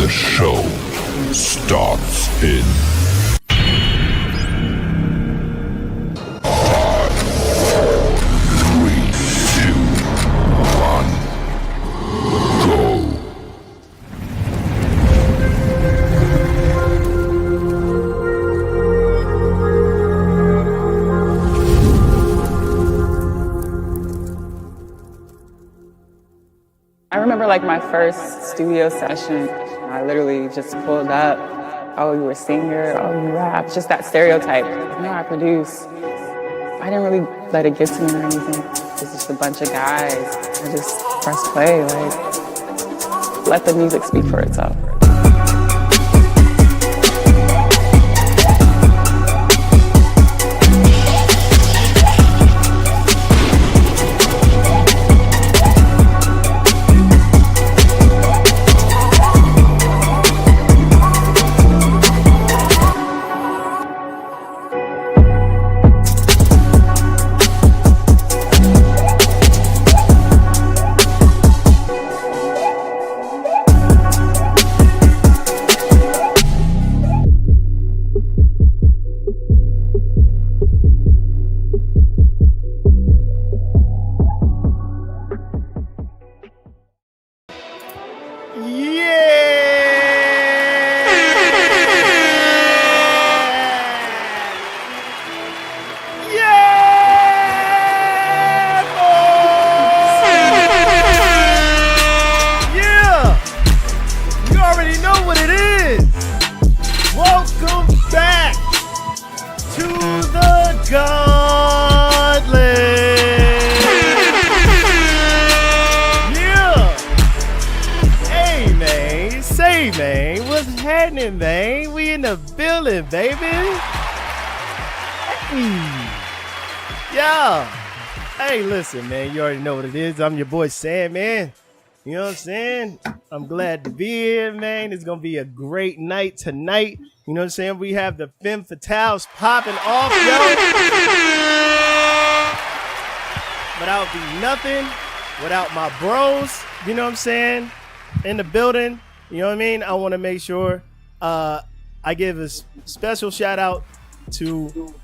The show starts in 5, 4, 3, 2, 1, go. I remember like my first studio session, I literally just pulled up, oh, you were a singer, oh, you rap, just that stereotype. No, I produce. I didn't really let it get to me or anything. It's just a bunch of guys. I just press play, like, let the music speak for itself. Listen, man, you already know what it is. I'm your boy Sam, man. You know what I'm saying? I'm glad to be here, man. It's gonna be a great night tonight. You know what I'm saying? We have the FEMME FATALES popping off, yo. But I would be nothing without my bros, you know what I'm saying, in the building. You know what I mean? I want to make sure I give a special shout out to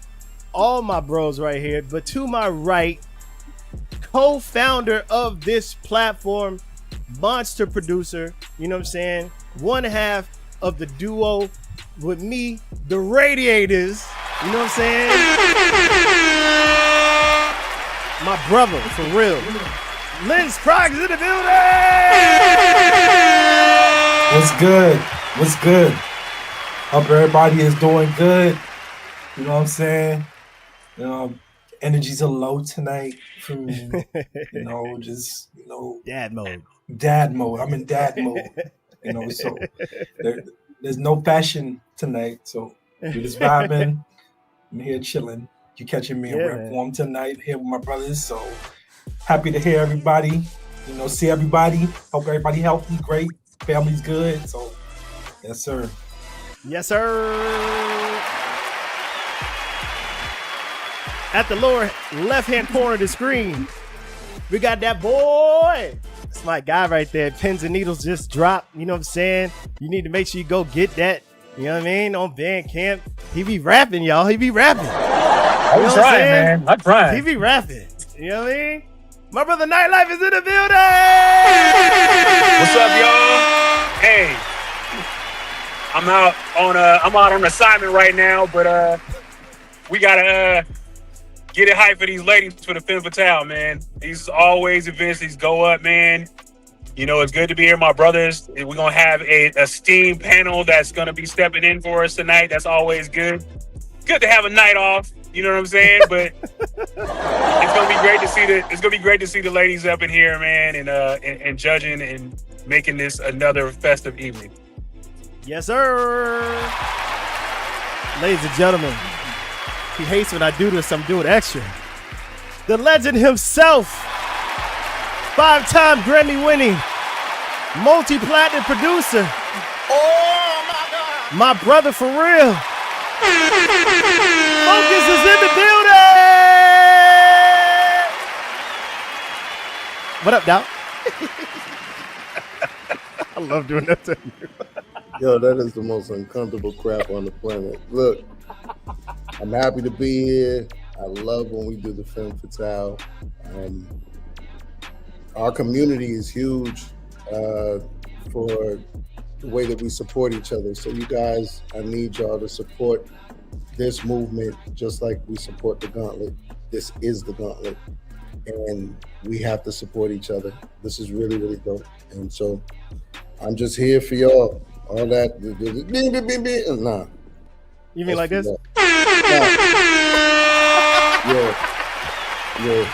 all my bros right here, but to my right, co-founder of this platform, Monster Producer, you know what I'm saying? One half of the duo with me, the Radiators, you know what I'm saying? My brother, for real. Lynch Proggs in the building! What's good? What's good? Hope everybody is doing good. You know what I'm saying? Energies are low tonight for me. Dad mode. Dad mode. I'm in dad mode. So there's no fashion tonight. So we're just vibing. I'm here chilling. You catching me in rap form tonight here with my brothers. So happy to hear everybody. See everybody. Hope everybody healthy, great. Family's good. So yes, sir. Yes, sir. At the lower left-hand corner of the screen, we got that boy. It's my guy right there. Pins and Needles just dropped. You know what I'm saying? You need to make sure you go get that. You know what I mean? On Bandcamp. He be rapping, y'all. He be rapping. I'm trying, man. I'm trying. He be rapping. You know what I mean? My brother Nightlife is in the building. What's up, y'all? Hey, I'm out on assignment right now, but we gotta get it hype for these ladies for the FEMME Fatale, man. These always events, these go up, man. It's good to be here, my brothers. We're going to have a STEAM panel that's going to be stepping in for us tonight. That's always good. Good to have a night off, you know what I'm saying? But it's going to be great to see the ladies up in here, man, and judging and making this another festive evening. Yes, sir. Ladies and gentlemen, he hates when I do this. I'm doing extra. The legend himself, 5-time Grammy-winning, multi-platinum producer. Oh my God! My brother for real. Focus is in the building. What up, Doc? I love doing that to you. Yo, that is the most uncomfortable crap on the planet. Look, I'm happy to be here. I love when we do the Femme Fatale. Our community is huge for the way that we support each other. So you guys, I need y'all to support this movement just like we support the Gauntlet. This is the Gauntlet, and we have to support each other. This is really, really dope. And so I'm just here for y'all. All that, nah. You mean like this? Nah. Yeah.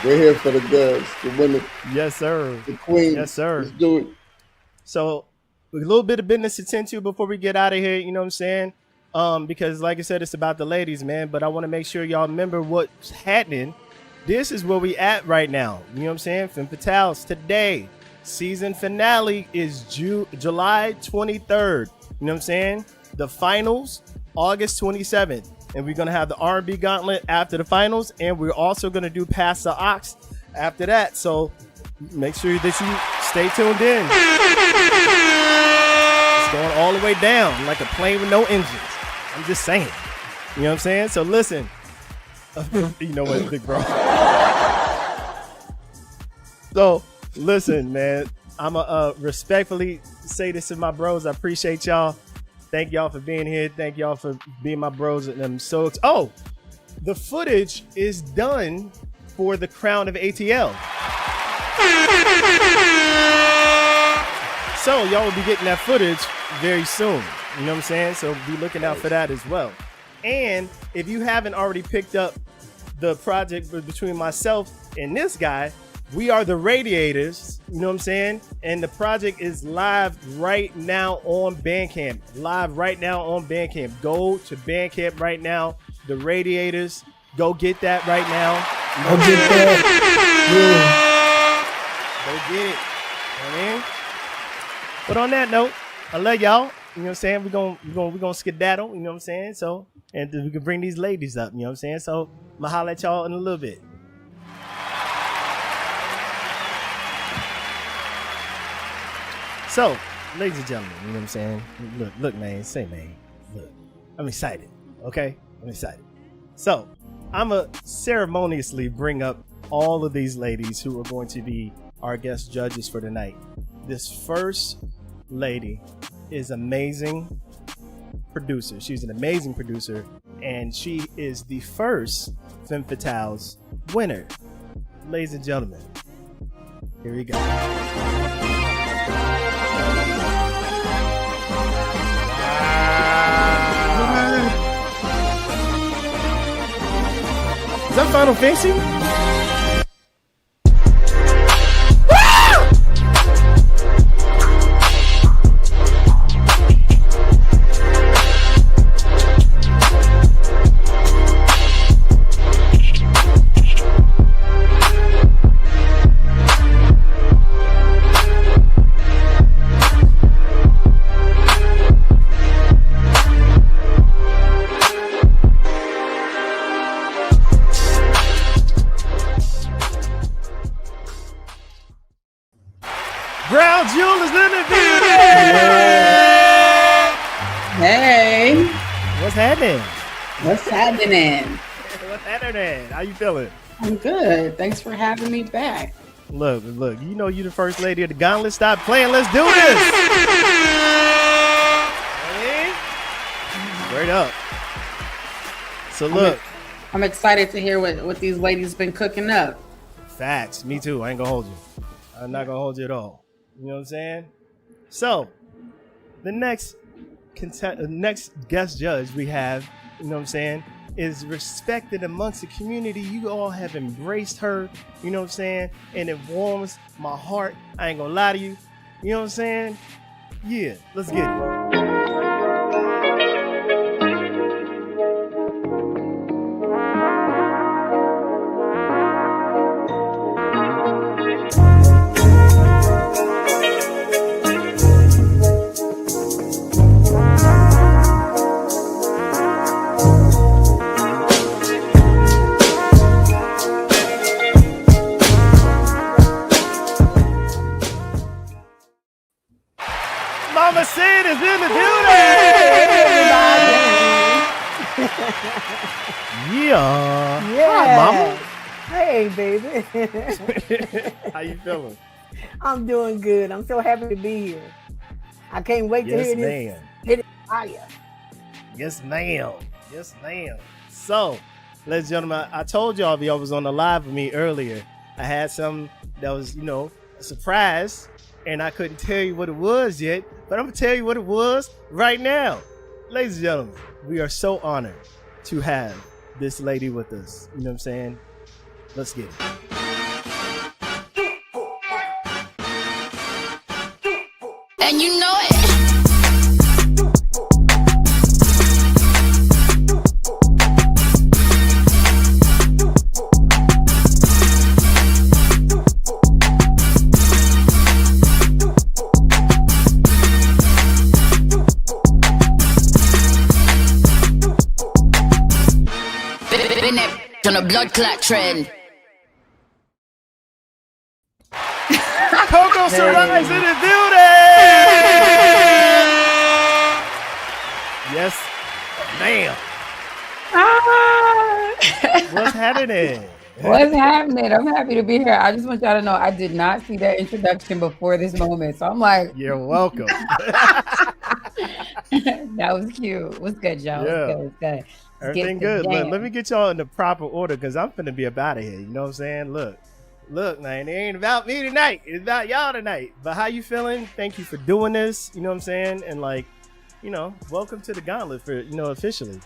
We're here for the girls, the women. Yes, sir. The queen. Yes, sir. Let's do it. So a little bit of business to tend to before we get out of here, you know what I'm saying? Because like I said, it's about the ladies, man. But I want to make sure y'all remember what's happening. This is where we at right now. You know what I'm saying? Femme Fatales today. Season finale is July 23rd. You know what I'm saying? The finals, August 27th. And we're going to have the R&B Gauntlet after the finals. And we're also going to do Pass the Ox after that. So make sure that you stay tuned in. It's going all the way down like a plane with no engines. I'm just saying. You know what I'm saying? So listen. You know what, big bro? So listen, man. I'ma respectfully say this to my bros. I appreciate y'all. Thank y'all for being here. Thank y'all for being my bros. And I'm so the footage is done for the Crown of ATL. So y'all will be getting that footage very soon. You know what I'm saying? So be looking out for that as well. And if you haven't already picked up the project between myself and this guy, we are the Radiators, you know what I'm saying? And the project is live right now on Bandcamp. Live right now on Bandcamp. Go to Bandcamp right now. The Radiators. Go get that right now. Go get that. Go get it. You know what I mean? But on that note, I love y'all. You know what I'm saying? We're gonna skedaddle, you know what I'm saying? So, and we can bring these ladies up, you know what I'm saying? So, I'm gonna holler at y'all in a little bit. So, ladies and gentlemen, you know what I'm saying? Look, man, look, I'm excited, okay? I'm excited. So, I'm gonna ceremoniously bring up all of these ladies who are going to be our guest judges for tonight. This first lady is amazing producer. She's an amazing producer, and she is the first Femme Fatales winner. Ladies and gentlemen, here we go. Is that Final Fantasy? Ground Jewel is in the building. Hey, What's happening? what's happening? What's happening? How you feeling? I'm good. Thanks for having me back. Look, you know you the first lady of the Gauntlet. Stop playing. Let's do this. Hey? Straight up. So look. I'm excited to hear what these ladies been cooking up. Facts. Me too. I ain't gonna hold you. I'm not gonna hold you at all. You know what I'm saying? So, the next guest judge we have, you know what I'm saying, is respected amongst the community. You all have embraced her, you know what I'm saying? And it warms my heart. I ain't gonna lie to you. You know what I'm saying? Yeah, let's get it. Mama Sid is in the building. Yeah. Hi, Mama. Hey, baby. How you feeling? I'm doing good. I'm so happy to be here. I can't wait to hear this. Hit it fire. Yes, ma'am. Yes, ma'am. So, ladies and gentlemen, I told y'all if y'all was on the live with me earlier, I had something that was, a surprise, and I couldn't tell you what it was yet, but I'm gonna tell you what it was right now. Ladies and gentlemen, we are so honored to have this lady with us. You know what I'm saying? Let's get it. And you know it. Been that on a blood clot trend. Coco Sarai's in the building! Yes, ma'am. What's happening? What's happening? I'm happy to be here. I just want y'all to know I did not see that introduction before this moment. So I'm like, you're welcome. That was cute. What's good, y'all? Yeah. What's good? Everything good. Look, let me get y'all in the proper order because I'm finna be up out of here. You know what I'm saying? Look, man, it ain't about me tonight. It's about y'all tonight. But how you feeling? Thank you for doing this. You know what I'm saying? And welcome to the Gauntlet for, officially. You know?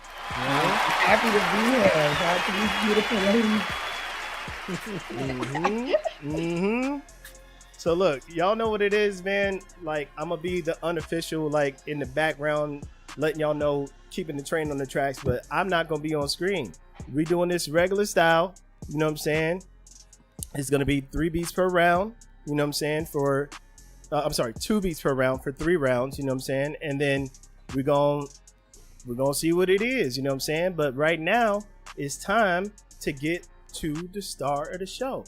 Happy to be here. So look, y'all know what it is, man. Like, I'm gonna be the unofficial, in the background, letting y'all know, keeping the train on the tracks, but I'm not gonna be on screen. We doing this regular style. You know what I'm saying? It's gonna be 3 beats per round. You know what I'm saying? 2 beats per round for 3 rounds. You know what I'm saying? And then we're gonna see what it is. You know what I'm saying? But right now, it's time to get to the star of the show.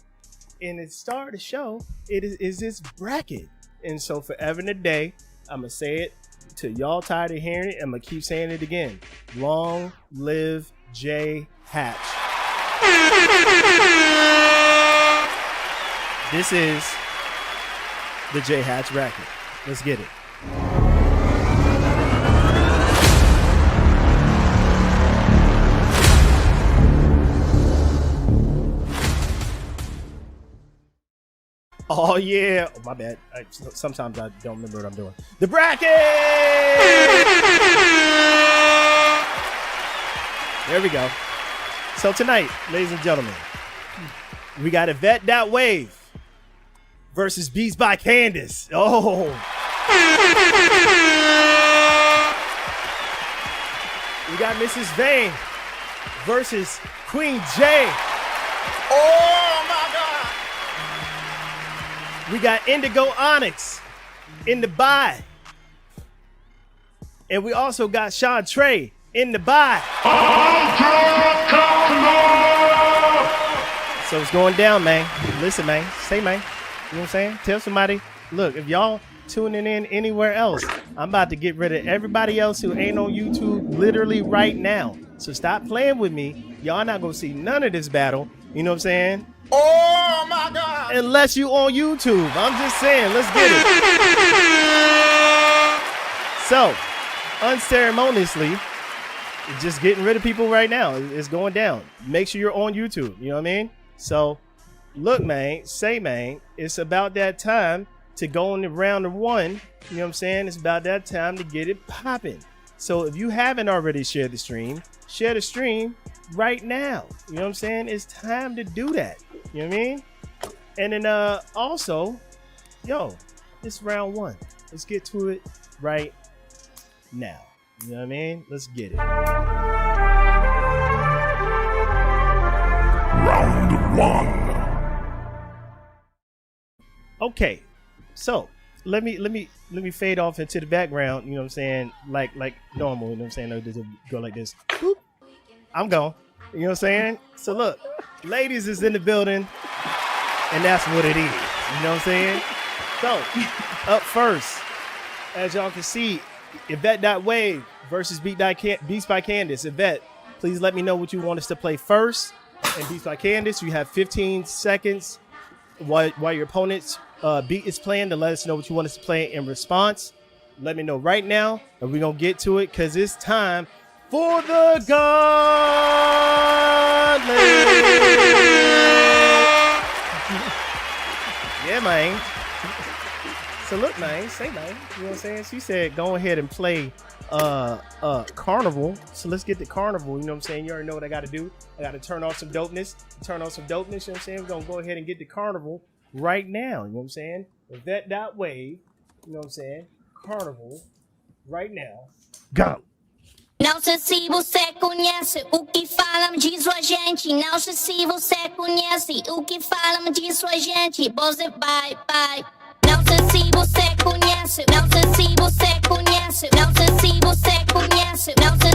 And the star of the show, it is this bracket. And so forever and a day, I'm gonna say it till y'all tired of hearing it. I'm gonna keep saying it again. Long live J Hatch. This is the J Hatch bracket. Let's get it. Oh yeah. Oh, my bad. Sometimes I don't remember what I'm doing. The bracket! There we go. So tonight, ladies and gentlemen, we got Yvette.Wave versus Beats by Candace. Oh. We got Mrs. Vane versus Queen J. Oh my God. We got Indigo Onyx in the buy. And we also got Sean Trey in the buy. So it's going down, man. Listen, man. Say, man. You know what I'm saying? Tell somebody, look, if y'all tuning in anywhere else, I'm about to get rid of everybody else who ain't on YouTube literally right now. So stop playing with me. Y'all not going to see none of this battle. You know what I'm saying? Oh, my God. Unless you on YouTube. I'm just saying, let's get it. So, unceremoniously, just getting rid of people right now. It's going down. Make sure you're on YouTube. You know what I mean? So, look, man, it's about that time to go in the round of 1. You know what I'm saying? It's about that time to get it popping. So if you haven't already shared the stream, share the stream right now. You know what I'm saying? It's time to do that. You know what I mean? And then also, it's round 1. Let's get to it right now. You know what I mean? Let's get it. Round 1. Okay, so let me fade off into the background. You know what I'm saying? Like normal. You know what I'm saying? Like, just go like this. Boop. I'm gone. You know what I'm saying? So look, ladies is in the building, and that's what it is. You know what I'm saying? So up first, as y'all can see, Yvette.Wave versus Beats by Candace. Yvette, please let me know what you want us to play first. And Beats by Candace, you have 15 seconds while your opponent's beat is playing to let us know what you want us to play in response. Let me know right now, and we're going to get to it because it's time for the Gauntlet. Yeah, man. So look, man, say, man, you know what I'm saying? She said, go ahead and play Carnival. So let's get to Carnival. You know what I'm saying? You already know what I got to do. I got to turn off some dopeness. You know what I'm saying? We're going to go ahead and get to Carnival right now. You know what I'm saying? Yvette.Wave. You know what I'm saying? Carnival right now. Go. Não sei se você conhece o que falam disso a gente. Não sei se você conhece o que falam disso a gente. Você vai. Não sei se você conhece. Não sei se você conhece. Não sei se você conhece. Não sei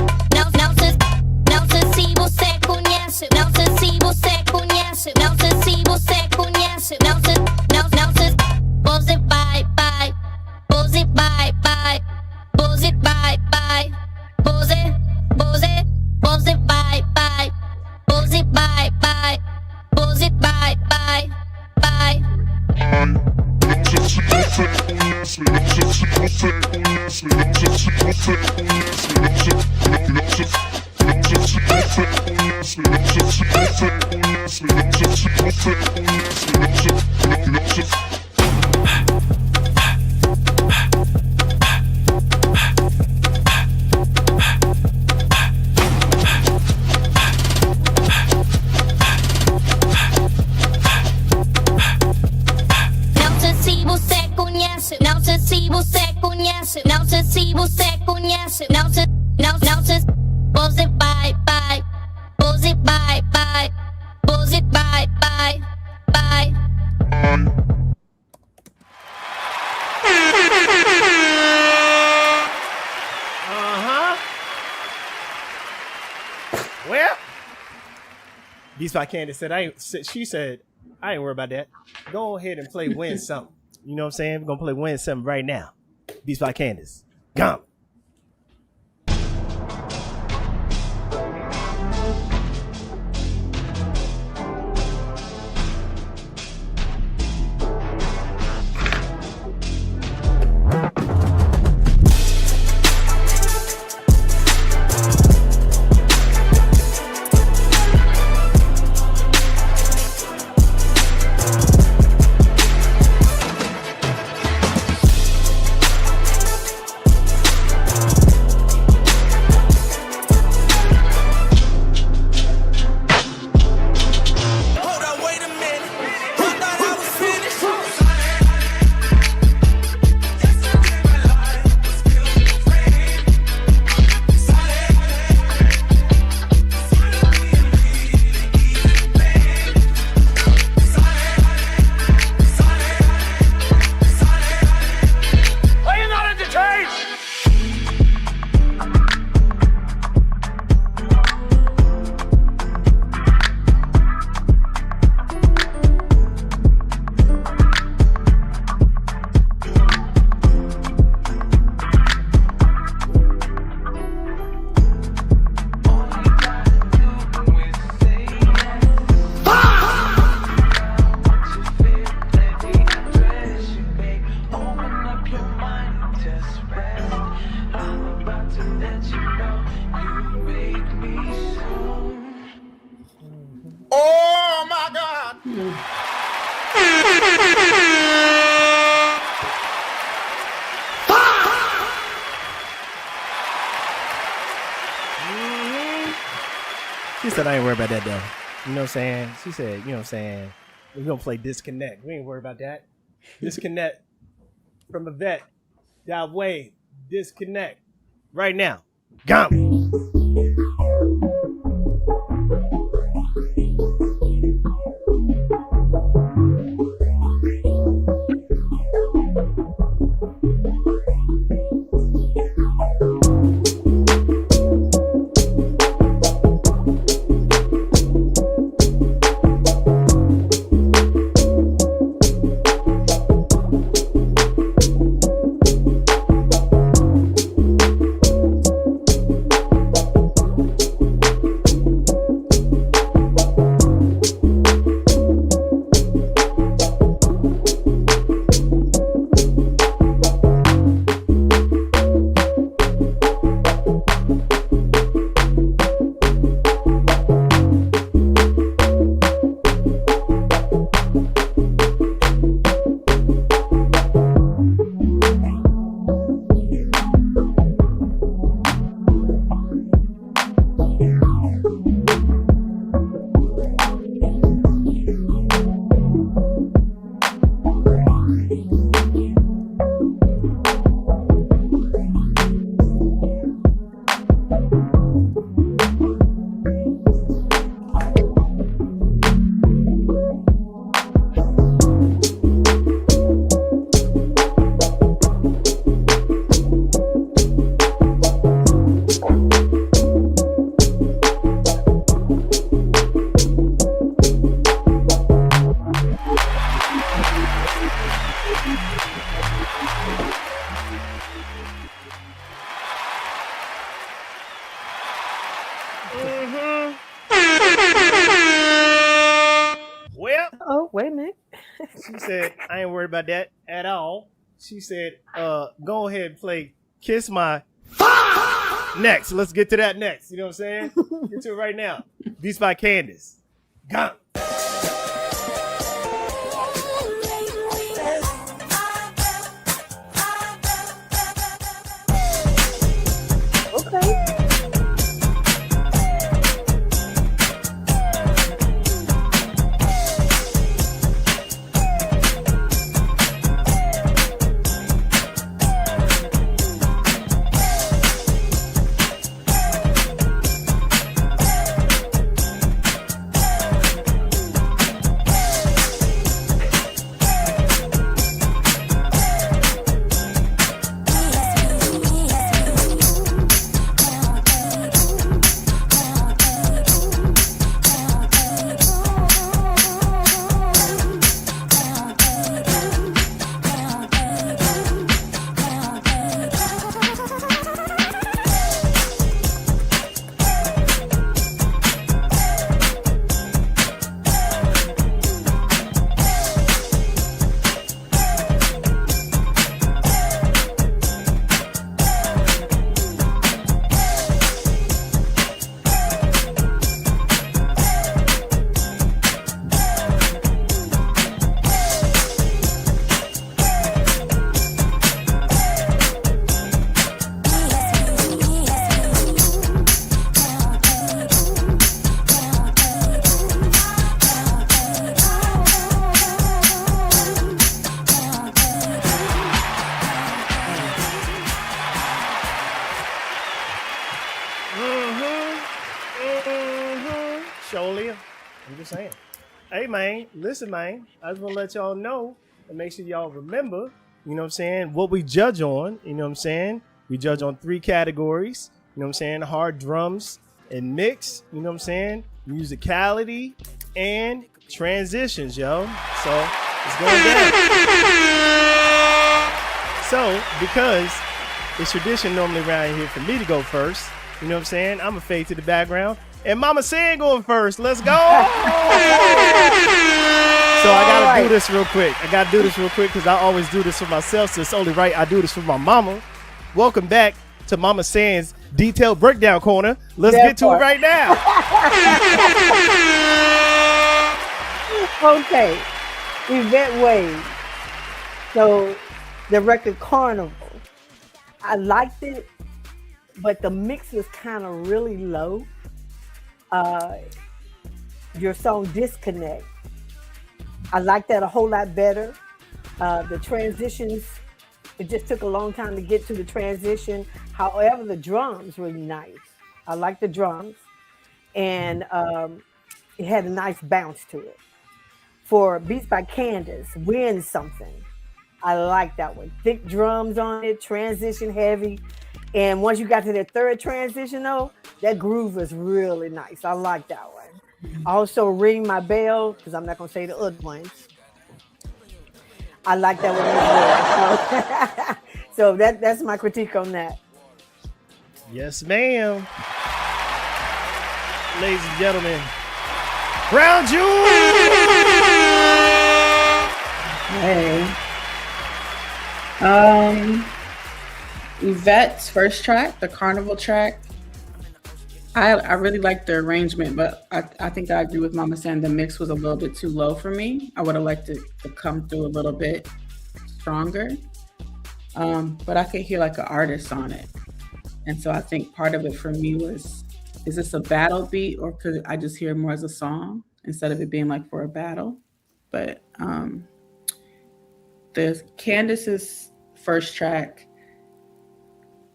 se você conhece. Não sei se você conhece. Não sei se você conhece. Não sei. Você vai. Você vai. Você vai. Você vai. Você vai. Você vai. Não sei se você conhece. Não sei se você conhece. Não sei. Você vai. Você vai. Você vai. Well, Beats by Candace said, she said, I ain't worried about that. Go ahead and play Win Something. You know what I'm saying? We're going to play Win Something right now. Beats by Candace. Gone. She said, I ain't worried about that though. You know what I'm saying? She said, you know what I'm saying? We're going to play Disconnect. We ain't worried about that. Disconnect from Yvette.Wave. Disconnect right now. Gone. Well, oh, wait a minute. She said, I ain't worried about that at all. She said, go ahead and play Kiss My next. Let's get to that next. You know what I'm saying? Get to it right now. Beats by Candace. Gone. Okay. Surely. I'm just saying. Hey, man, listen, man. I just want to let y'all know and make sure y'all remember, you know what I'm saying, what we judge on. You know what I'm saying? We judge on 3 categories. You know what I'm saying? Hard drums and mix. You know what I'm saying? Musicality and transitions, yo. So it's going down. So because it's tradition normally around here for me to go first, you know what I'm saying? I'm going to fade to the background. And Mama San going first. Let's go. So I got to do this real quick. Because I always do this for myself. So it's only right I do this for my mama. Welcome back to Mama San's Detailed Breakdown Corner. Let's get to it right now. Okay. Yvette Wade. So the record Carnival. I liked it, but the mix was kind of really low. Your song Disconnect, I like that a whole lot better. The transitions, it just took a long time to get to the transition. However, the drums were nice. I like the drums, and it had a nice bounce to it. For Beats by Candace, Win Something, I like that one. Thick drums on it, transition heavy. And once you got to that third transition, though, that groove was really nice. I like that one. Also, Ring My Bell, because I'm not going to say the other ones. I like that one as well. So that's my critique on that. Yes, ma'am. Ladies and gentlemen, Brown Jewel. Hey. Yvette's first track, the Carnival track, I really liked the arrangement, but I think I agree with Mama saying the mix was a little bit too low for me. I would have liked it to come through a little bit stronger. But I could hear like an artist on it. And so I think part of it for me was, is this a battle beat or could I just hear it more as a song instead of it being like for a battle? But the Candace's first track,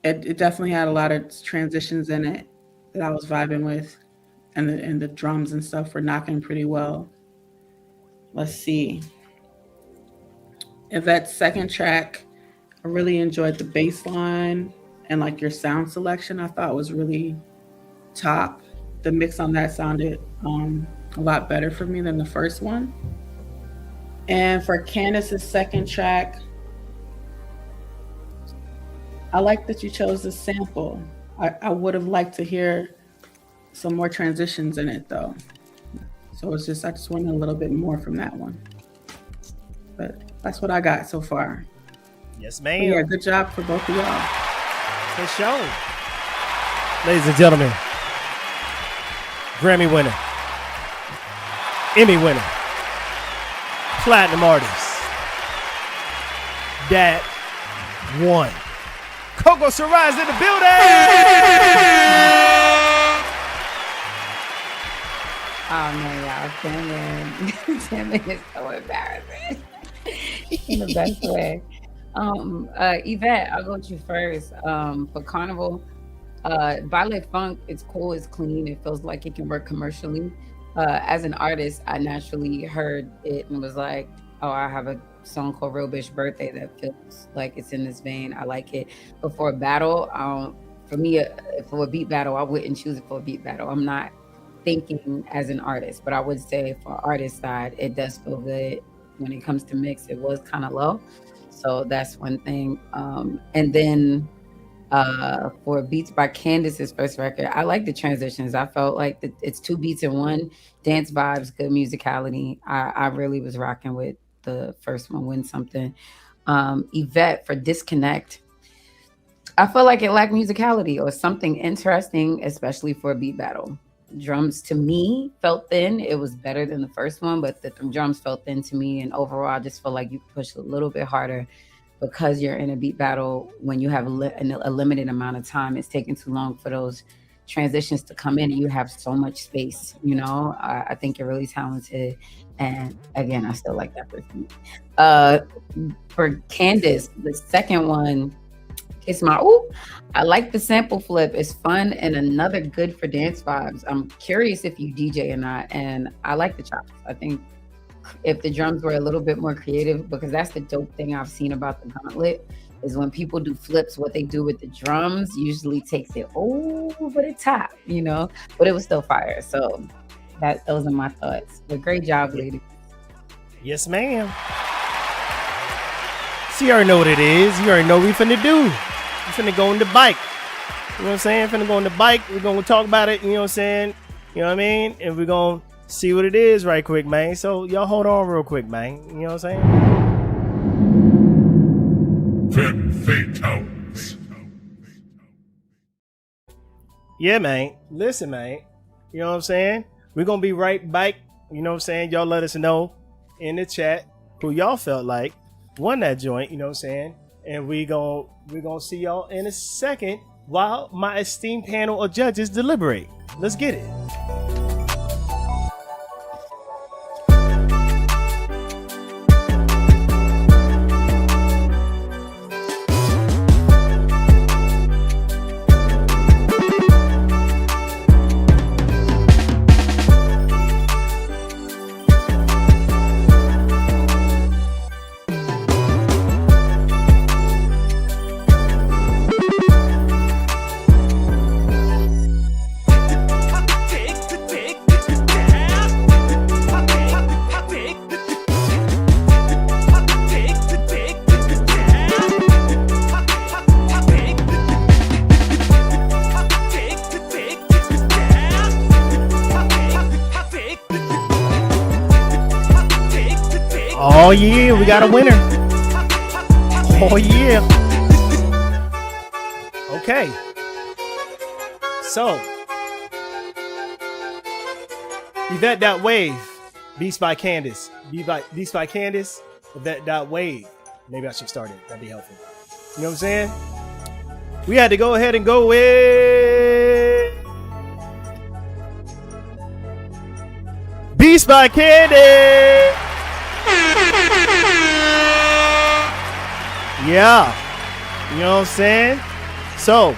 it definitely had a lot of transitions in it that I was vibing with, and the drums and stuff were knocking pretty well. Let's see. Yvette's second track, I really enjoyed the bass line and like your sound selection. I thought was really top. The mix on that sounded a lot better for me than the first one. And for Candace's second track, I like that you chose the sample. I would have liked to hear some more transitions in it though. So it's just, I just wanted a little bit more from that one. But that's what I got so far. Yes, ma'am. Yeah, good job for both of y'all. For sure. Ladies and gentlemen, Grammy winner, Emmy winner, platinum artist, that one. Coco Sarai's in the building. Oh man, y'all, Femme is so embarrassing in the best way. Yvette, I'll go with you first. For Carnival, Ballet Funk, it's cool, it's clean, it feels like it can work commercially. As an artist, I naturally heard it and was like, oh, I have a song called Real Bitch Birthday that feels like it's in this vein. I like it. But for a battle, for me, for a beat battle, I wouldn't choose it for a beat battle. I'm not thinking as an artist, but I would say for artist side, it does feel good. When it comes to mix, it was kind of low. So that's one thing. And then for Beats by Candace's first record, I like the transitions. I felt like it's two beats in one, dance vibes, good musicality. I really was rocking with the first one, Win Something. Yvette, for Disconnect, I felt like it lacked musicality or something interesting, especially for a beat battle. Drums to me felt thin. It was better than the first one, but the drums felt thin to me. And overall, I just feel like you push a little bit harder because you're in a beat battle. When you have a limited amount of time, it's taking too long for those transitions to come in, and you have so much space. You know, I think you're really talented. And again, I still like that person. For Candace, the second one, Kiss My Ooh, I like the sample flip. It's fun and another good for dance vibes. I'm curious if you DJ or not, and I like the chops. I think if the drums were a little bit more creative, because that's the dope thing I've seen about the Gauntlet, is when people do flips, what they do with the drums usually takes it over the top, you know, but it was still fire. So those are my thoughts. But great job, ladies. Yes, ma'am. So you already know what it is. You already know what we finna do. We finna go on the bike. You know what I'm saying? Finna go on the bike. We're gonna talk about it, you know what I'm saying? You know what I mean? And we're gonna see what it is right quick, man. So y'all hold on real quick, man. You know what I'm saying? Femme Fatales. Yeah, man. Listen, man. You know what I'm saying? We're gonna be right back. You know what I'm saying? Y'all let us know in the chat who y'all felt like won that joint, you know what I'm saying? And we're gonna see y'all in a second while my esteemed panel of judges deliberate. Let's get it. Oh yeah, we got a winner. Oh yeah. Okay. So, Yvette.Wave, Beats by Candace. Beats by Candace, Yvette.Wave. Maybe I should start it. That'd be helpful. You know what I'm saying? We had to go ahead and go with Beats by Candace. Yeah, you know what I'm saying? So,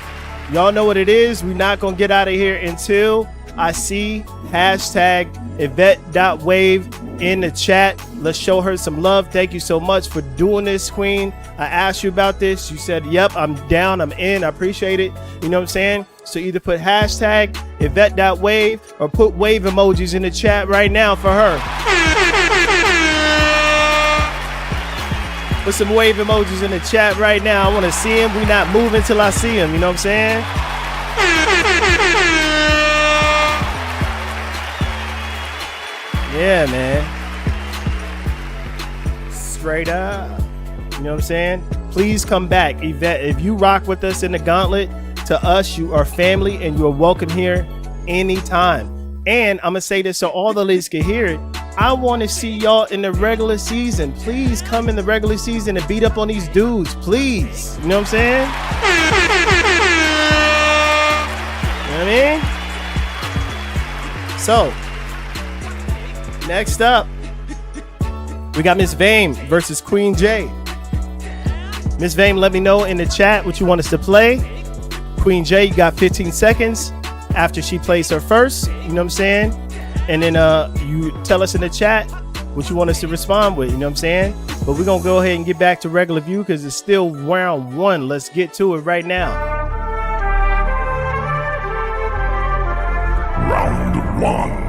y'all know what it is. We're not going to get out of here until I see hashtag Yvette.Wave in the chat. Let's show her some love. Thank you so much for doing this, Queen. I asked you about this. You said, yep, I'm down. I'm in. I appreciate it. You know what I'm saying? So either put hashtag Yvette.Wave or put wave emojis in the chat right now for her. Put some wave emojis in the chat right now. I want to see him. We not moving till I see him. You know what I'm saying? Yeah, man. Straight up. You know what I'm saying? Please come back. Yvette, if you rock with us in the Gauntlet, to us, you are family and you are welcome here anytime. And I'm going to say this so all the ladies can hear it. I want to see y'all in the regular season. Please come in the regular season and beat up on these dudes, please. You know what I'm saying? You know what I mean? So, next up, we got Miss Fame versus Queen J. Miss Fame, let me know in the chat what you want us to play. Queen J, you got 15 seconds after she plays her first. You know what I'm saying? And then you tell us in the chat what you want us to respond with, you know what I'm saying? But we're going to go ahead and get back to regular view because it's still round one. Let's get to it right now. Round one.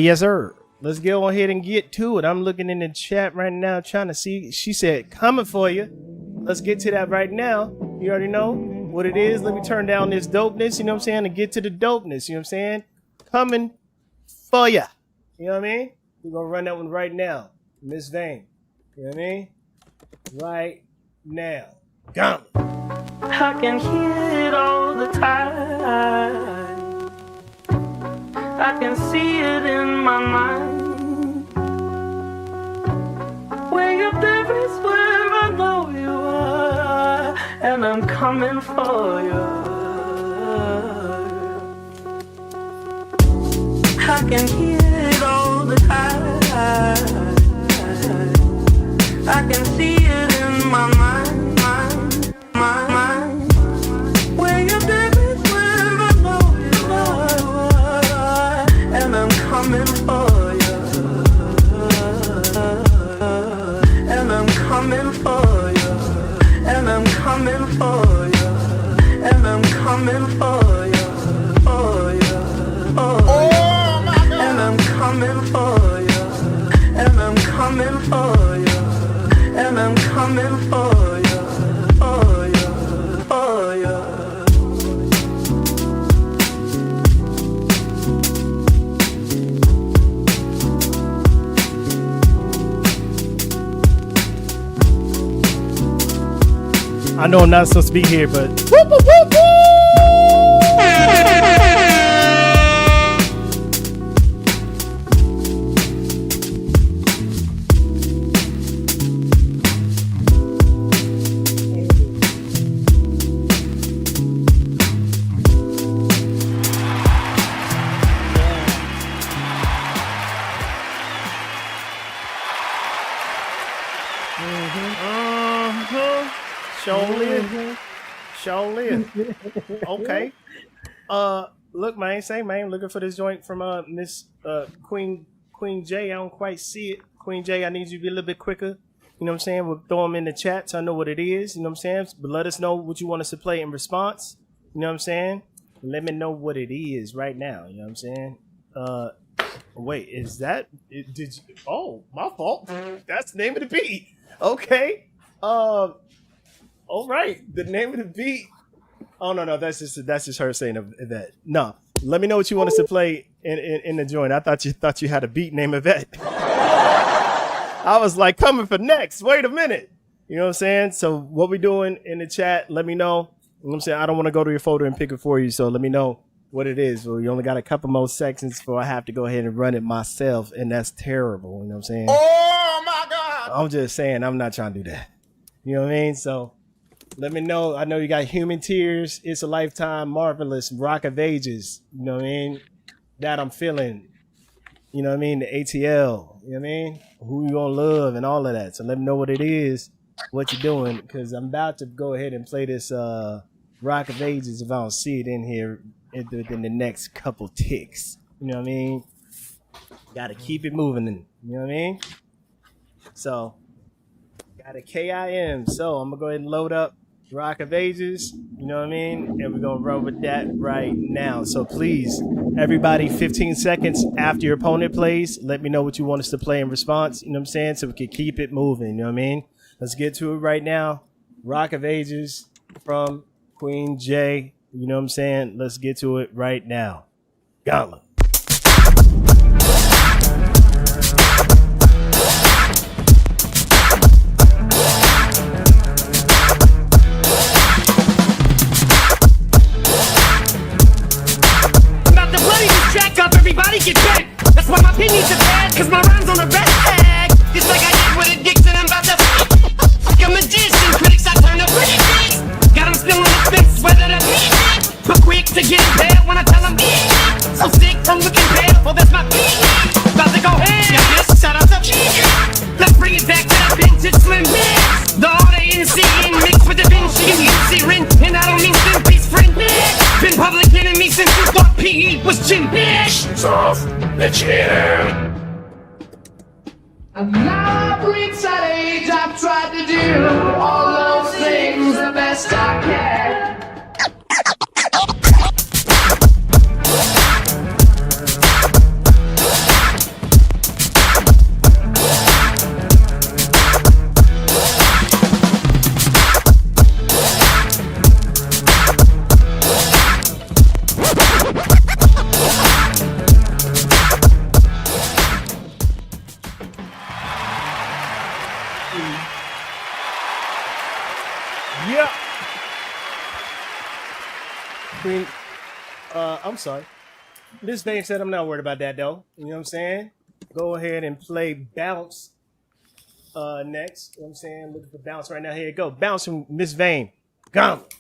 Yes, sir. Let's go ahead and get to it. I'm looking in the chat right now trying to see. She said, coming for you. Let's get to that right now. You already know what it is. Let me turn down this dopeness, you know what I'm saying, and get to the dopeness, you know what I'm saying? Coming for ya. You know what I mean? We're going to run that one right now. Miss Fame. You know what I mean? Right now. Gauntlet. I can hear it all the time. I can see it in my mind. Where you're there is where I know you are, and I'm coming for you. I can hear it all the time. I can see it in my mind, my mind. Where you're there is where I know you are, and I'm coming for you. And I'm coming for you. And I'm coming for you. And I'm coming for you. For you. For you. And I'm coming for you. And I'm coming for you. And I'm coming for you. For you. For you. I know I'm not supposed to be here, but whoop, whoop, whoop, whoop. Show live. Okay. Look, man, say, man, looking for this joint from Miss Queen J. I don't quite see it. Queen J, I need you to be a little bit quicker. You know what I'm saying? We'll throw them in the chat so I know what it is. You know what I'm saying? But let us know what you want us to play in response. You know what I'm saying? Let me know what it is right now. You know what I'm saying? Wait, is that it? Did you? Oh, my fault. That's the name of the beat. Okay. All right. The name of the beat. Oh no, that's just her saying Yvette. No, let me know what you want us to play in the joint. I thought you had a beat named Yvette. I was like, coming for next. Wait a minute. You know what I'm saying? So what we doing in the chat? Let me know. You know what I'm saying? I don't want to go to your folder and pick it for you. So let me know what it is. Well, you only got a couple more seconds before I have to go ahead and run it myself, and that's terrible. You know what I'm saying? Oh my God! I'm just saying, I'm not trying to do that. You know what I mean? So let me know. I know you got Human Tears, It's a Lifetime, Marvelous, Rock of Ages. You know what I mean? That I'm feeling. You know what I mean? The ATL. You know what I mean? Who you gonna love and all of that. So let me know what it is, what you're doing, because I'm about to go ahead and play this Rock of Ages if I don't see it in here within the next couple ticks. You know what I mean? Got to keep it moving. You know what I mean? So got a KIM. So I'm gonna go ahead and load up Rock of Ages, you know what I mean? And we're going to run with that right now. So please, everybody, 15 seconds after your opponent plays, let me know what you want us to play in response, you know what I'm saying? So we can keep it moving, you know what I mean? Let's get to it right now. Rock of Ages from Queen J, you know what I'm saying? Let's get to it right now. Gauntlet. Everybody get back. That's why my opinions are bad, cause my rhymes on the red tag. Just like I did with Addiction, I'm about to like a magician. Critics, I turn up pretty big. Got them still on the fence, whether the beat but quick to get impaired when I tell them so sick from looking pale. Well, that's my beat. About to go ahead. Got this, shout out to let's bring it back to the vintage slim mix. The order in C mixed with the Vinci and UC Rin. And I don't mean thin piece friend. Been public enemy since you thought PE was gym bitch. Off the chair. And now I've reached that age, I've tried to do all those things the best I can. Yeah. Queen, I'm sorry. This Dave said I'm not worried about that though. You know what I'm saying? Go ahead and play Bounce next. You know what I'm saying? Looking for Bounce right now. Here you go. Bounce from Miss Vane. Gauntlet.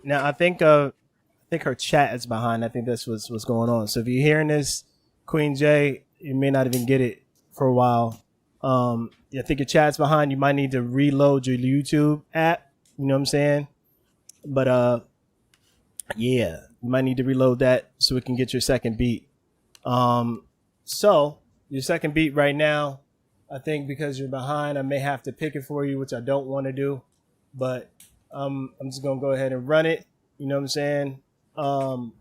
Now I think her chat is behind. I think that's what's going on. So if you're hearing this, Queen J, you may not even get it for a while. I think your chat's behind. You might need to reload your YouTube app. You know what I'm saying? But yeah, you might need to reload that so we can get your second beat. So your second beat right now, I think because you're behind, I may have to pick it for you, which I don't want to do. But I'm just gonna go ahead and run it. You know what I'm saying? I'm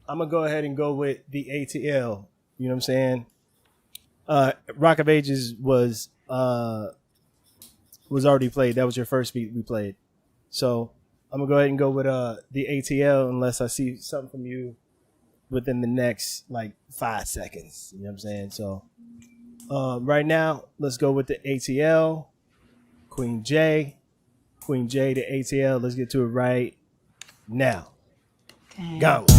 gonna go ahead and go with the ATL. You know what I'm saying? Rock of Ages was already played. That was your first beat we played. So I'm gonna go ahead and go with the ATL unless I see something from you within the next like 5 seconds. You know what I'm saying? So right now, let's go with the ATL. Queen J to ATL. Let's get to it right now. Okay. Gauntlet.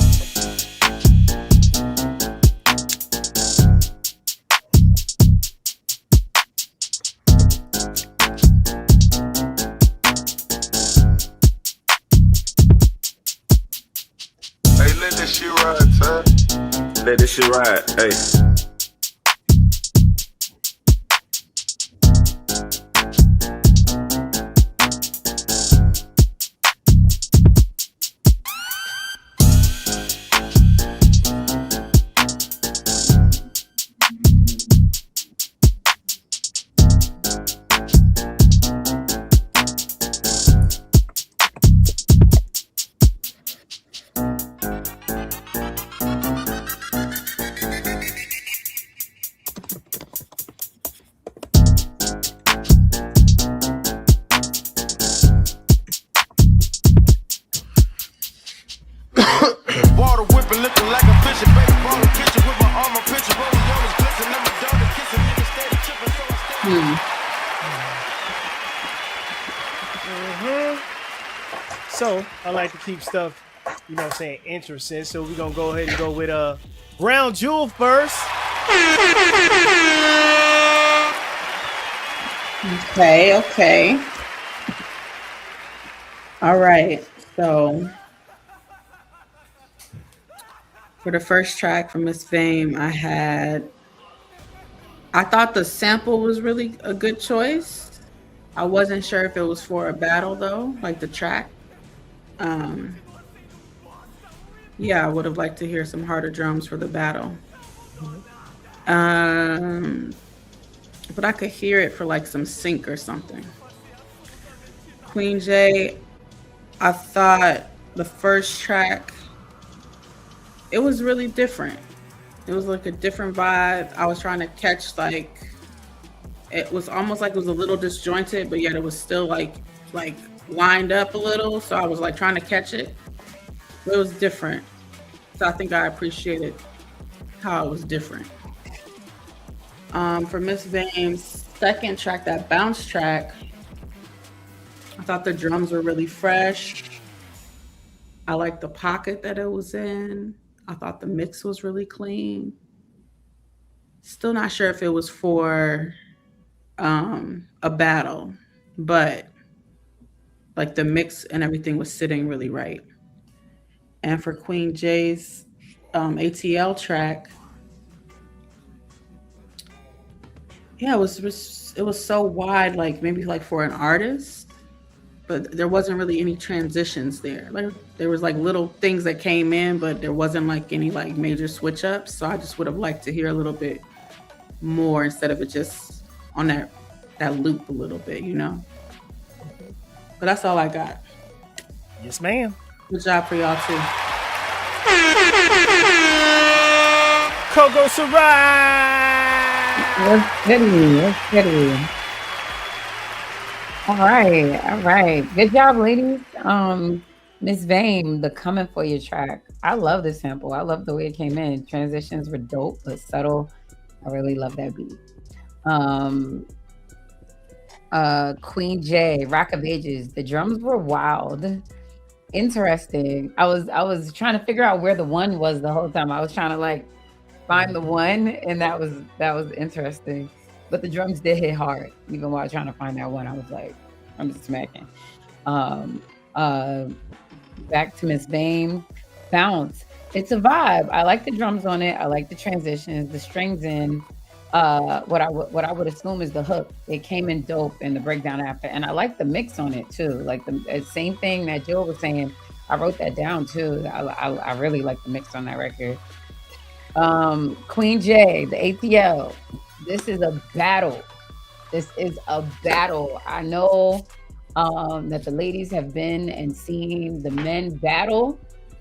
shit ride, son. Let this shit ride, hey. Water whipping, looking like a fish, baby. Ball the kitchen with my arm, my picture, rolling on his bliss, and then my dog is kissing, niggas steady tripping, so I stay. So I like to keep stuff, you know what I'm saying, interesting. So we're gonna go ahead and go with Brown Jewel first. Okay. All right. So for the first track from Miss Fame, I thought the sample was really a good choice. I wasn't sure if it was for a battle though, like the track. Yeah, I would have liked to hear some harder drums for the battle. But I could hear it for like some sync or something. Queen J, I thought the first track, it was really different. It was like a different vibe. I was trying to catch, like, it was almost like it was a little disjointed, but yet it was still like lined up a little. So I was like trying to catch it. But it was different. So I think I appreciated how it was different. For Miss Vane's second track, that bounce track, I thought the drums were really fresh. I liked the pocket that it was in. I thought the mix was really clean. Still not sure if it was for a battle, but like the mix and everything was sitting really right. And for Queen J's ATL track, yeah, it was so wide, like maybe like for an artist, but there wasn't really any transitions there. Like there was like little things that came in, but there wasn't like any like major switch ups. So I just would have liked to hear a little bit more instead of it just on that loop a little bit, you know. But that's all I got. Yes, ma'am. Good job for y'all too. Coco Sarai. What's goody? All right. Good job, ladies. Miss Vame, the Coming For You track. I love this sample. I love the way it came in. Transitions were dope, but subtle. I really love that beat. Queen J, Rock of Ages. The drums were wild. Interesting. I was trying to figure out where the one was the whole time. I was trying to like find the one, and that was interesting. But the drums did hit hard. Even while trying to find that one, I was like, I'm just smacking. Back to Miss Vame, Bounce. It's a vibe. I like the drums on it. I like the transitions, the strings in. What I would assume is the hook. It came in dope and the breakdown after, and I like the mix on it too. Like the same thing that Joe was saying. I wrote that down too. I really like the mix on that record. Queen J, the ATL. This is a battle. I know that the ladies have been and seen the men battle.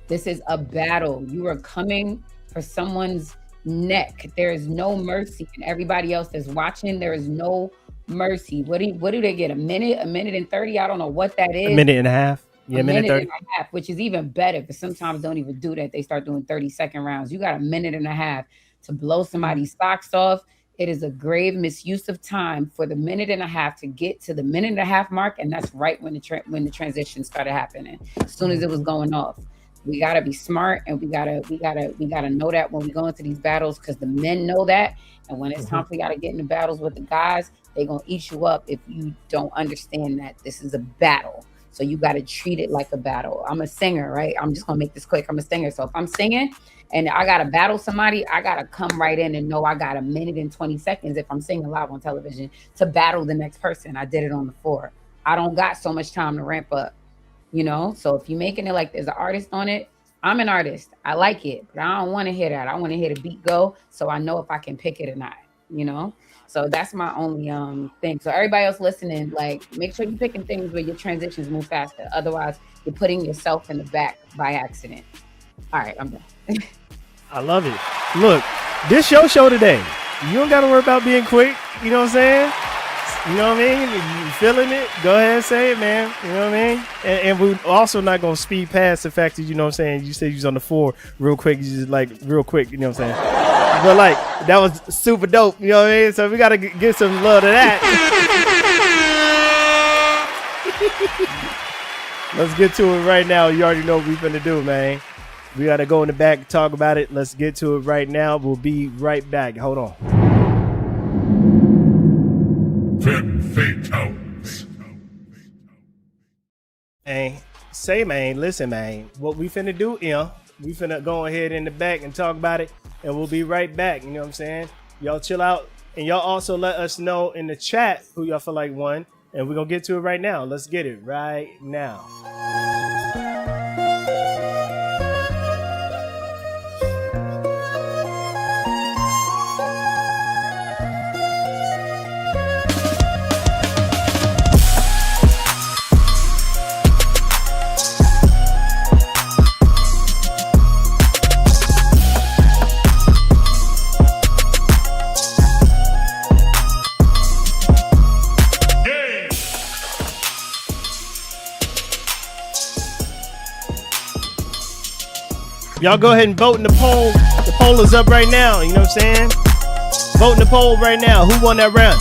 This is a battle. You are coming for someone's neck. There is no mercy, and everybody else that's watching, there is no mercy. What do they get? A minute and 30? I don't know what that is. A minute and a half. Yeah, a minute 30. and a half, which is even better, but sometimes don't even do that. They start doing 30-second rounds. You got a minute and a half to blow somebody's socks off. It is a grave misuse of time for the minute and a half to get to the minute and a half mark, and that's right when the transition started happening. As soon as it was going off, we gotta be smart, and we gotta know that when we go into these battles, because the men know that. And when it's time for y'all to get into battles with the guys, they gonna eat you up if you don't understand that this is a battle. So you got to treat it like a battle. I'm a singer, right? I'm just gonna make this quick. I'm a singer. So if I'm singing and I gotta battle somebody, I gotta come right in and know I got a minute and 20 seconds if I'm singing live on television to battle the next person. I did it on the floor. I don't got so much time to ramp up, you know? So if you're making it like there's an artist on it, I'm an artist. I like it, but I don't want to hear that. I want to hear the beat go so I know if I can pick it or not, you know? So that's my only thing. So everybody else listening, like, make sure you're picking things where your transitions move faster. Otherwise, you're putting yourself in the back by accident. All right, I'm done. I love it. Look, this your show today. You don't got to worry about being quick. You know what I'm saying? You know what I mean? You feeling it? Go ahead and say it, man. You know what I mean? And we're also not going to speed past the fact that, you know what I'm saying, you said you was on the floor real quick. You just like real quick, you know what I'm saying? But like, that was super dope. You know what I mean? So we got to give some love to that. Let's get to it right now. You already know what we finna do, man. We got to go in the back and talk about it. Let's get to it right now. We'll be right back. Hold on. FEMME FATALES. Hey, say, man, listen, man. What we finna do, we finna go ahead in the back and talk about it, and we'll be right back. You know what I'm saying? Y'all chill out, and y'all also let us know in the chat who y'all feel like won, and we're gonna get to it right now. Let's get it right now. Y'all go ahead and vote in the poll. The poll is up right now. You know what I'm saying? Vote in the poll right now. Who won that round?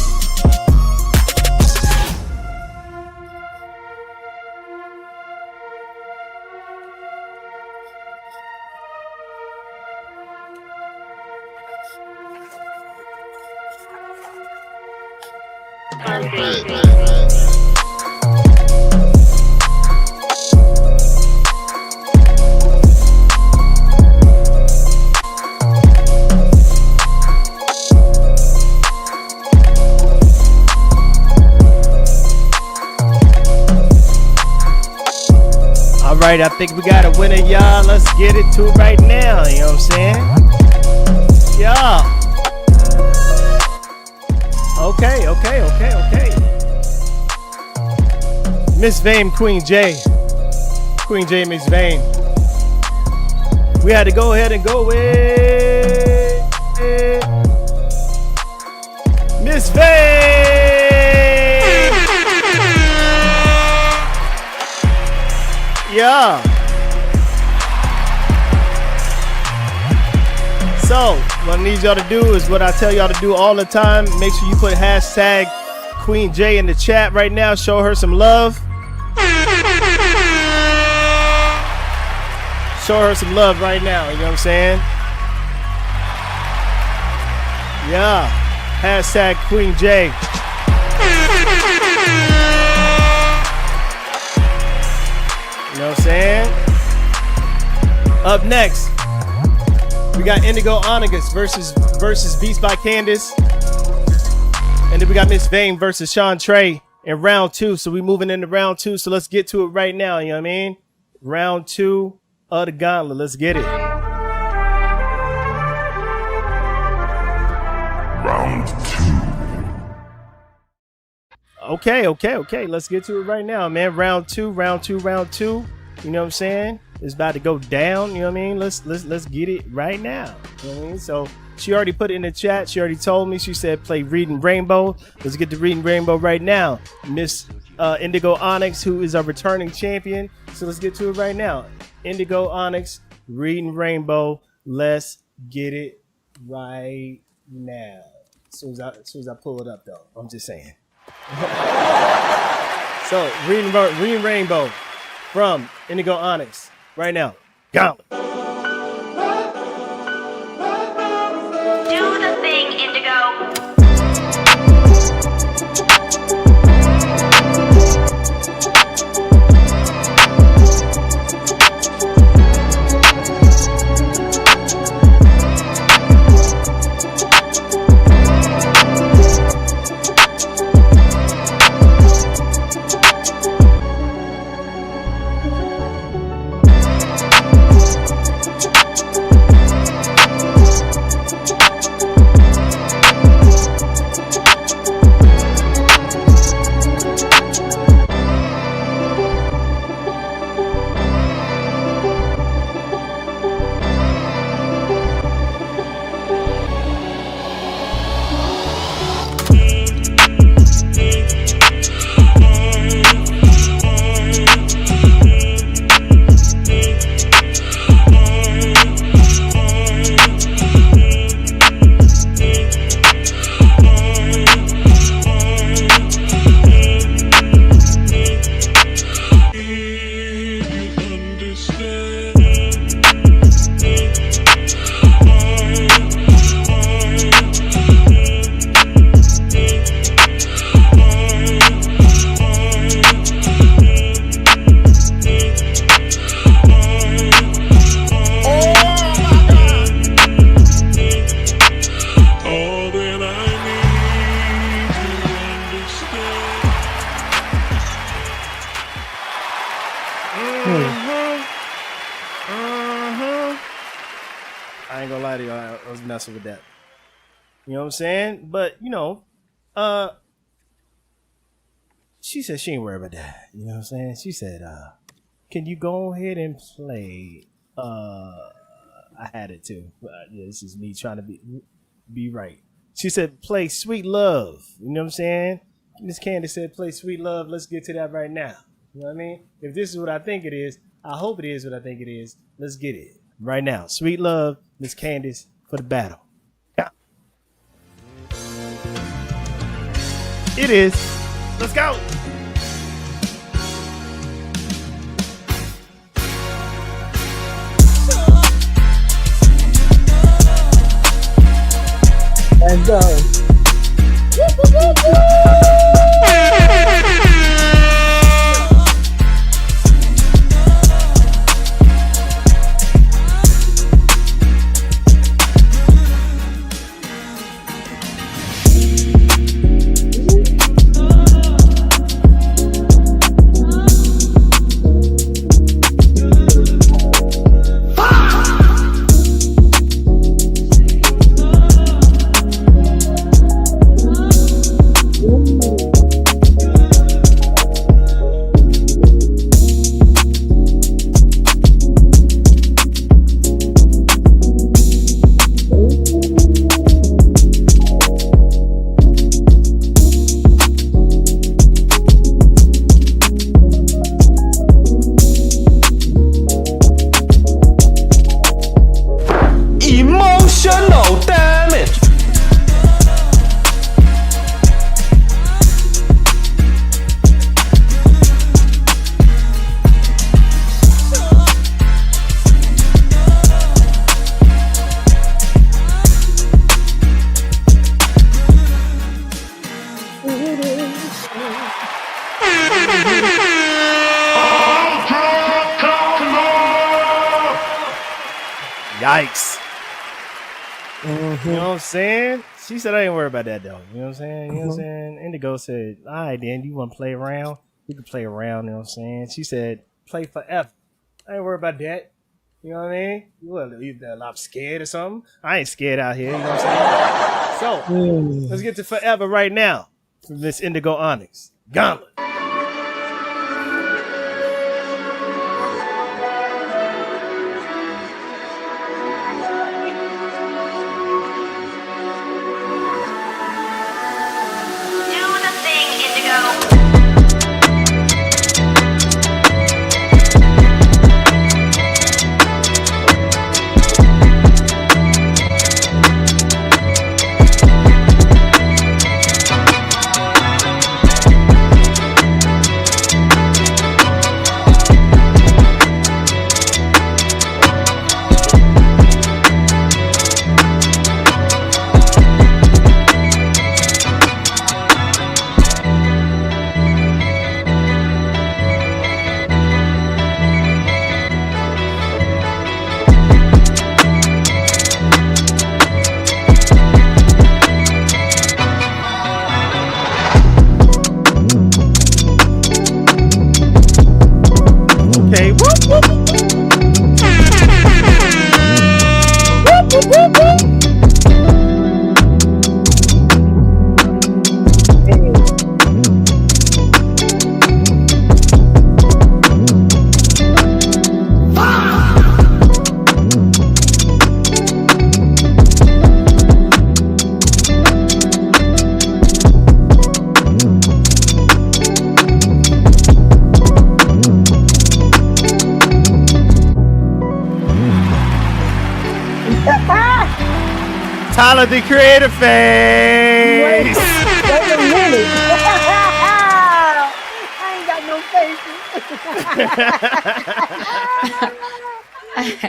Right, I think we got a winner, y'all. Let's get it to it right now. You know what I'm saying? Yeah. Okay. Miss Vane, Queen J, Miss Vane. We had to go ahead and go with Miss Vane. Yeah. So what I need y'all to do is what I tell y'all to do all the time. Make sure you put hashtag Queen J in the chat right now. Show her some love. Show her some love right now. You know what I'm saying? Yeah. Hashtag Queen J. You know what I'm saying? Up next, we got Indigo Onyx versus Beats by Candace. And then we got Miss Vane versus Sean Trey in round 2. So we moving into round 2. So let's get to it right now. You know what I mean? Round 2 of the gauntlet. Let's get it. Round 2. Okay. Let's get to it right now, man. Round two. You know what I'm saying? It's about to go down. You know what I mean? Let's get it right now. You know what I mean? So she already put it in the chat. She already told me. She said play Reading Rainbow. Let's get to Reading Rainbow right now. Miss Indigo Onyx, who is our returning champion. So let's get to it right now. Indigo Onyx, Reading Rainbow. Let's get it right now. As soon as I pull it up, though. I'm just saying. So Reading Rainbow from Indigo Onyx right now. Gauntlet. Do the thing, Indigo. I ain't gonna lie to you. I was messing with that. You know what I'm saying? But she said she ain't worried about that. You know what I'm saying? She said, can you go ahead and play? I had it too. This is me trying to be right. She said, play Sweet Love. You know what I'm saying? Miss Candace said, play Sweet Love. Let's get to that right now. You know what I mean? If this is what I think it is, I hope it is what I think it is. Let's get it right now. Sweet Love, Miss Candace for the battle. Yeah. It is. Let's go. Let's go. Emotional damage. Yikes. You know what I'm saying? She said, I ain't worried about that though. You know what I'm saying? You know what I'm saying? Indigo said, all right, then, you want to play around? We can play around, you know what I'm saying? She said, play forever. I ain't worried about that. You know what I mean? You a lot scared or something? I ain't scared out here, you know what I'm saying? So, let's get to forever right now from Miss Indigo Onyx. Gauntlet. Okay, whoop, whoop. Whoop, whoop, whoop, whoop. Tyler, the creative face. Wait a minute. I ain't got no faces.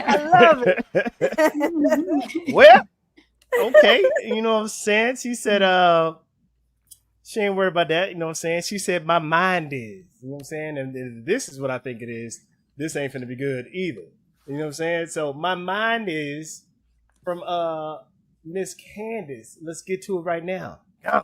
I love it. Well, okay. You know what I'm saying? She said, she ain't worried about that. You know what I'm saying? She said, my mind is. You know what I'm saying? And this is what I think it is. This ain't finna be good either. You know what I'm saying? So my mind is from Miss Candace. Let's get to it right now. Yeah.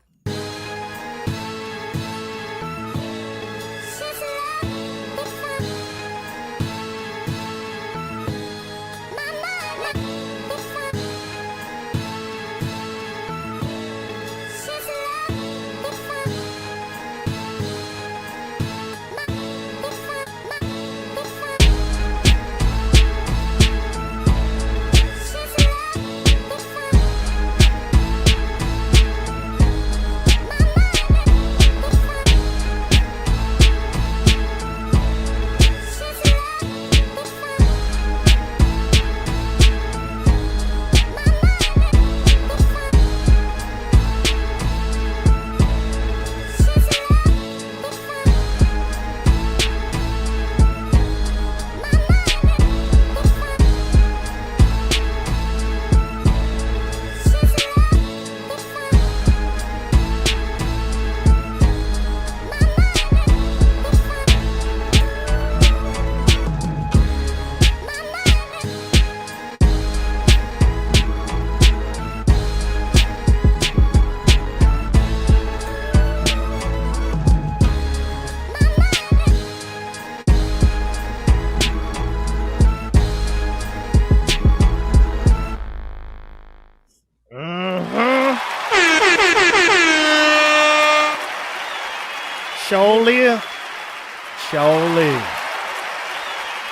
Surely.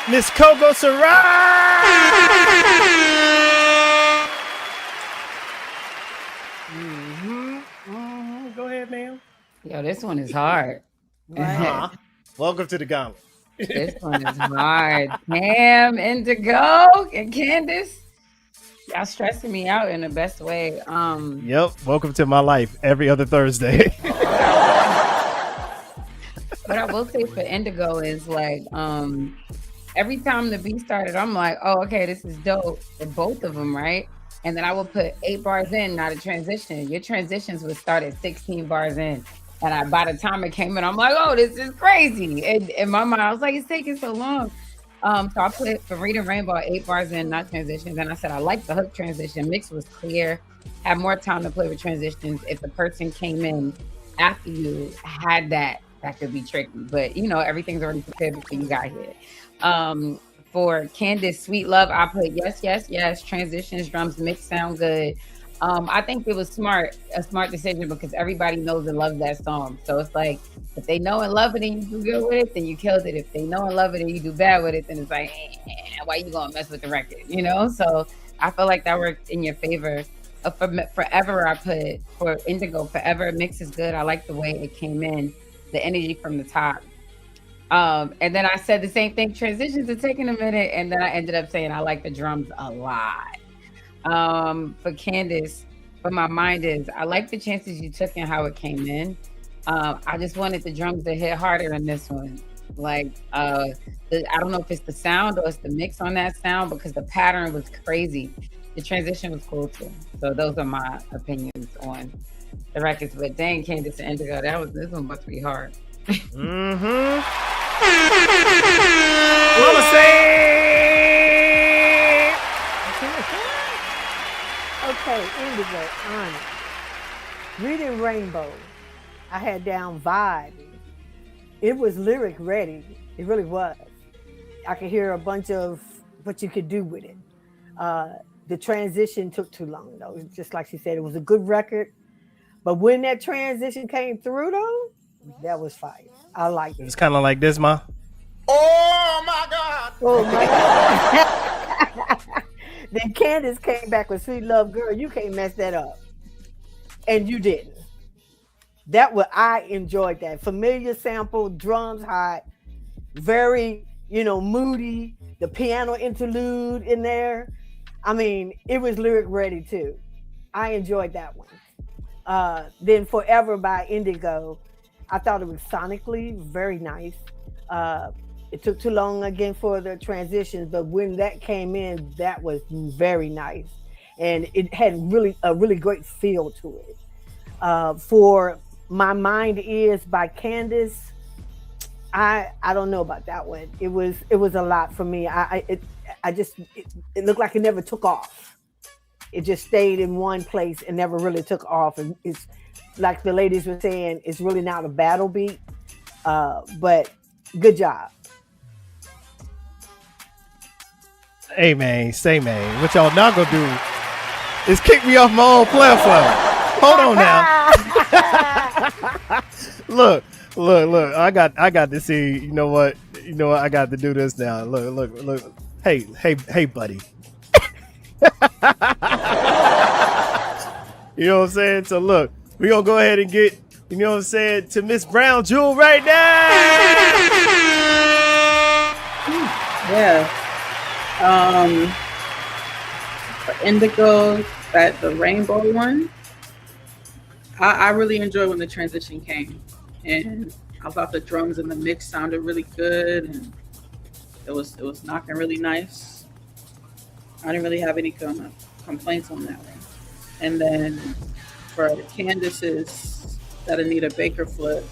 Miss Coco Sarai. Go ahead, ma'am. Yo, this one is hard. Welcome to the Gauntlet. This one is hard. Pam, Indigo, and Candace. Y'all stressing me out in the best way. Yep. Welcome to my life every other Thursday. What I will say for Indigo is like, every time the beat started, I'm like, oh, okay, this is dope for both of them, right? And then I would put 8 bars in, not a transition. Your transitions would start at 16 bars in. And by the time it came in, I'm like, oh, this is crazy. And in my mind, I was like, it's taking so long. So I put for Reading Rainbow 8 bars in, not transitions. And I said, I like the hook transition. Mix was clear. Have more time to play with transitions. If the person came in after you had that could be tricky. But, you know, everything's already prepared before you got here. For Candace, Sweet Love, I put yes. Transitions, drums, mix sound good. I think it was a smart decision because everybody knows and loves that song. So it's like, if they know and love it and you do good with it, then you killed it. If they know and love it and you do bad with it, then it's like, why you gonna mess with the record, you know? So I feel like that worked in your favor. For Forever, I put for Indigo, Forever, mix is good. I like the way it came in, the energy from the top. And then I said the same thing, transitions are taking a minute, and then I ended up saying I like the drums a lot. For Candace, but my mind is, I like the chances you took and how it came in. I just wanted the drums to hit harder in this one. Like, I don't know if it's the sound or it's the mix on that sound because the pattern was crazy. The transition was cool too. So those are my opinions on the records. But dang, Candace and Indigo, this one must be hard. Mama say. Okay, Indigo, honest. Reading Rainbow, I had down vibe. It was lyric ready. It really was. I could hear a bunch of what you could do with it. The transition took too long, though. Just like she said, it was a good record. But when that transition came through, though, that was fire. I liked it. It's kind of like this, Ma. Oh, my God. Then Candace came back with Sweet Love Girl. You can't mess that up. And you didn't. I enjoyed that. Familiar sample, drums hot, very, moody, the piano interlude in there. I mean, it was lyric ready too. I enjoyed that one. Then Forever by Indigo, I thought it was sonically very nice. It took too long again for the transitions, but when that came in, that was very nice. And it had a really great feel to it. For My Mind Is by Candace, I don't know about that one. It was a lot for me. It looked like it never took off. It just stayed in one place and never really took off. And it's like the ladies were saying, it's really not a battle beat. But good job. Hey man, what y'all not gonna do is kick me off my own platform. Hold on now. Look. I got to see. You know what? I got to do this now. Look. Hey, buddy. You know what I'm saying? So look, we gonna go ahead and get, to Miss Brown Jewel right now. Yeah. For Indigo, the rainbow one, I really enjoyed when the transition came, and I thought the drums and the mix sounded really good, and it was knocking really nice. I didn't really have any complaints on that one. And then for Candace's that Anita Baker flip,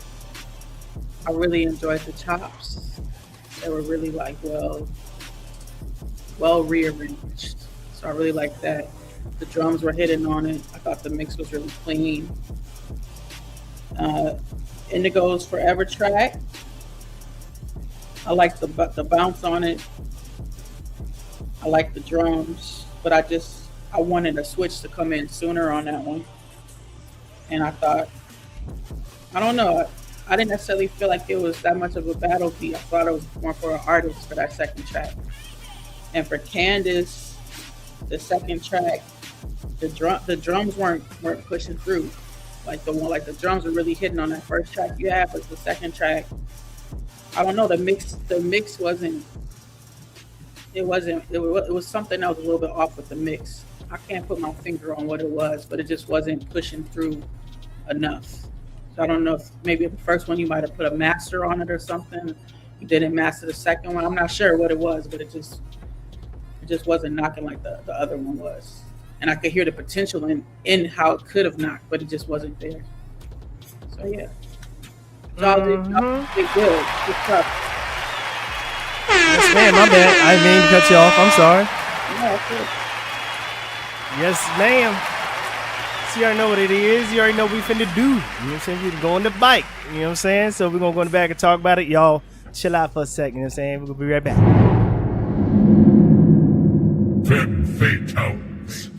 I really enjoyed the chops. They were really well rearranged. So I really liked that. The drums were hitting on it. I thought the mix was really clean. Indigo's Forever track, I like the bounce on it. I like the drums, but I wanted a switch to come in sooner on that one. And I thought, I don't know, I didn't necessarily feel like it was that much of a battle beat. I thought it was more for an artist for that second track. And for Candace, the second track, the drums weren't pushing through. Like the drums were really hitting on that first track you had, but the second track, I don't know, the mix wasn't. It was something that was a little bit off with the mix. I can't put my finger on what it was, but it just wasn't pushing through enough. So I don't know if maybe the first one you might have put a master on it or something. You didn't master the second one. I'm not sure what it was, but it just wasn't knocking like the other one was. And I could hear the potential in how it could have knocked, but it just wasn't there. So yeah. Y'all did good. Good stuff. Yes, ma'am, my bad. I didn't mean to cut you off. I'm sorry. Yeah, that's good. Yes, ma'am. So you already know what it is. You already know what we finna do. You know what I'm saying? We can go on the bike. You know what I'm saying? So we're gonna go in the back and talk about it. Y'all chill out for a second. You know what I'm saying? We're gonna be right back. Femme Fatales.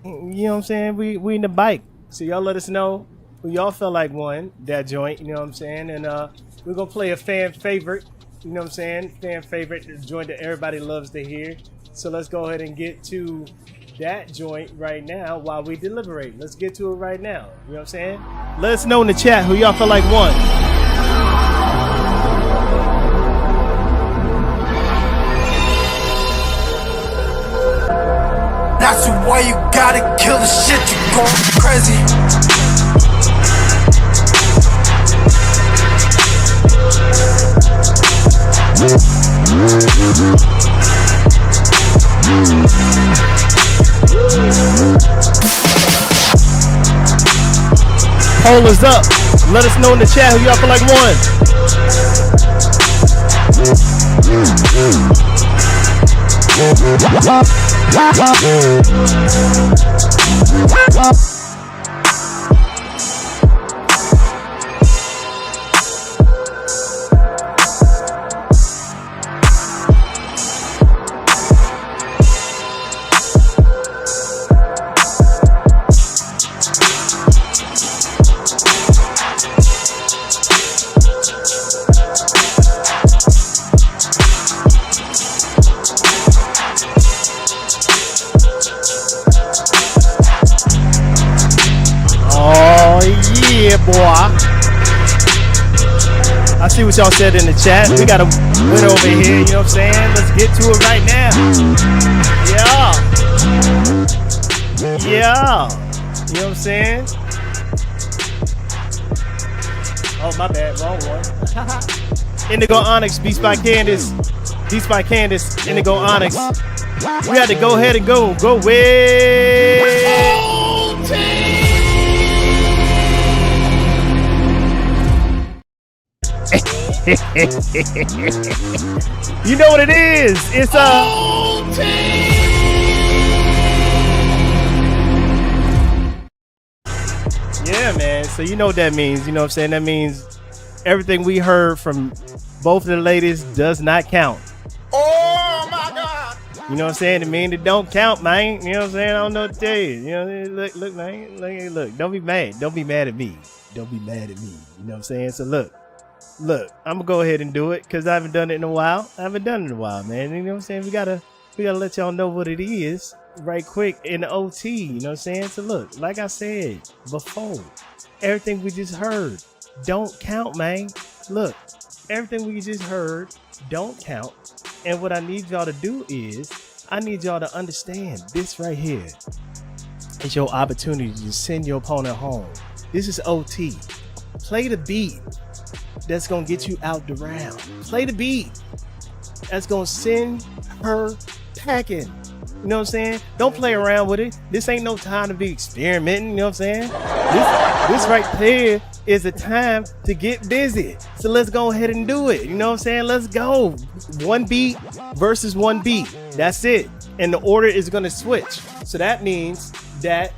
You know what I'm saying? We in the bike. So y'all let us know who y'all felt like won that joint. You know what I'm saying? And we're gonna play a fan favorite. You know what I'm saying? Fan favorite, the joint that everybody loves to hear. So let's go ahead and get to that joint right now while we deliberate. Let's get to it right now. You know what I'm saying? Let us know in the chat who y'all feel like won. That's why you gotta kill the shit, you going crazy. Poll is up. Let us know in the chat who y'all feel like won. I see what y'all said in the chat. We got a winner over here, you know what I'm saying? Let's get to it right now. Yeah. You know what I'm saying? Oh, my bad. Wrong one. Indigo Onyx, Beats by Candace. Beats by Candace, Indigo Onyx. We had to go ahead and go with... You know what it is. It's yeah, man. So you know what that means. You know what I'm saying? That means everything we heard from both of the ladies does not count. Oh my God! You know what I'm saying? It means it don't count, man. You know what I'm saying? I don't know what to tell you. You know, look, man. Look. Don't be mad. Don't be mad at me. Don't be mad at me. You know what I'm saying? So look, I'm gonna go ahead and do it because I haven't done it in a while. Man. You know what I'm saying? We gotta let y'all know what it is right quick in the OT. You know what I'm saying? So look, like I said before, everything we just heard don't count, man. Look, everything we just heard don't count. And what I need y'all to do is I need y'all to understand this right here. It's your opportunity to send your opponent home. This is OT. Play the beat that's gonna get you out the round. Play the beat that's gonna send her packing. You know what I'm saying? Don't play around with it. This ain't no time to be experimenting. You know what I'm saying? This right there is a time to get busy. So let's go ahead and do it. You know what I'm saying? Let's go. One beat versus one beat. That's it. And the order is gonna switch. So that means that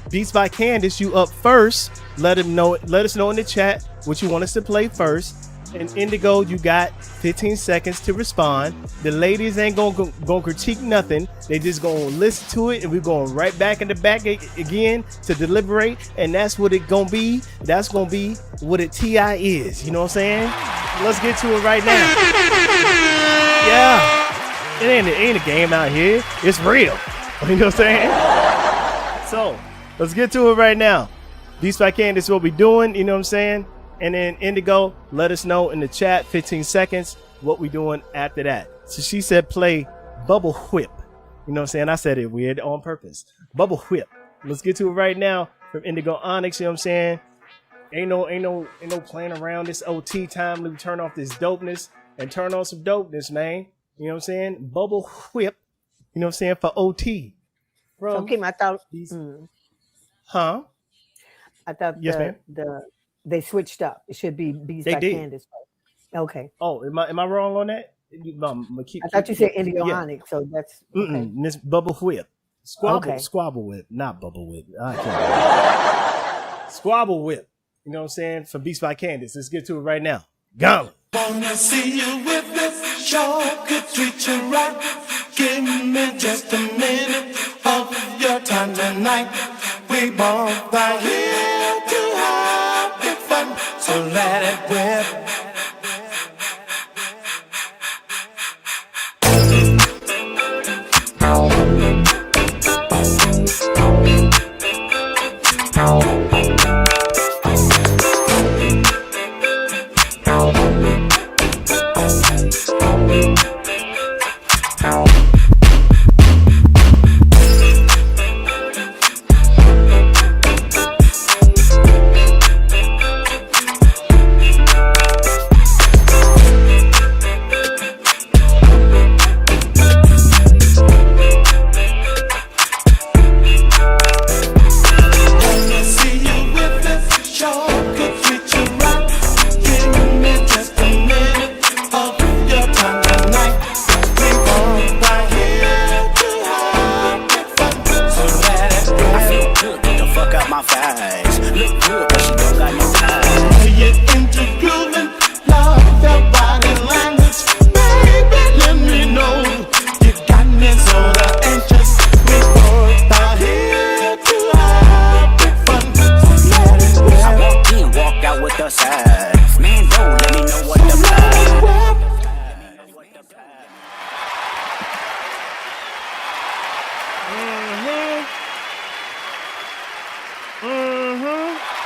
Beats by Candace, you up first. Let us know in the chat what you want us to play first. And Indigo, you got 15 seconds to respond. The ladies ain't gonna critique nothing. They just gonna listen to it, and we're going right back in the back again to deliberate. And that's what it gonna be. That's gonna be what a TI is. You know what I'm saying? Let's get to it right now. Yeah, it ain't a game out here. It's real. You know what I'm saying? So let's get to it right now. Beats by Candace, what we doing? You know what I'm saying? And then Indigo, let us know in the chat, 15 seconds, what we doing after that. So she said play Bubble Whip. You know what I'm saying? I said it weird on purpose. Bubble Whip. Let's get to it right now from Indigo Onyx. You know what I'm saying? Ain't no playing around this OT time. Let me turn off this dopeness and turn on some dopeness, man. You know what I'm saying? Bubble Whip. You know what I'm saying? For OT. Bro. So Kim, I thought Huh? I thought yes, ma'am. They switched up. It should be Beats by Candace. Okay. Oh, am I wrong on that? I thought you said Indigo Onyx, so that's okay. Miss Bubble Whip. Squabble Whip, not Bubble Whip. I can't. Squabble Whip. You know what I'm saying? For Beats by Candace. Let's get to it right now. Gauntlet. Wanna see you with this show, could treat you right. Give me just a minute of your time tonight. We both are here to have big fun, so let it whip.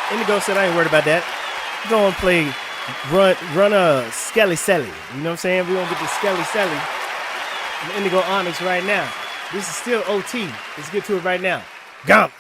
Indigo said I ain't worried about that. Go and play run a Skelly Selly. You know what I'm saying? We're gonna get the Skelly Selly from Indigo Onyx right now. This is still OT. Let's get to it right now. Gump.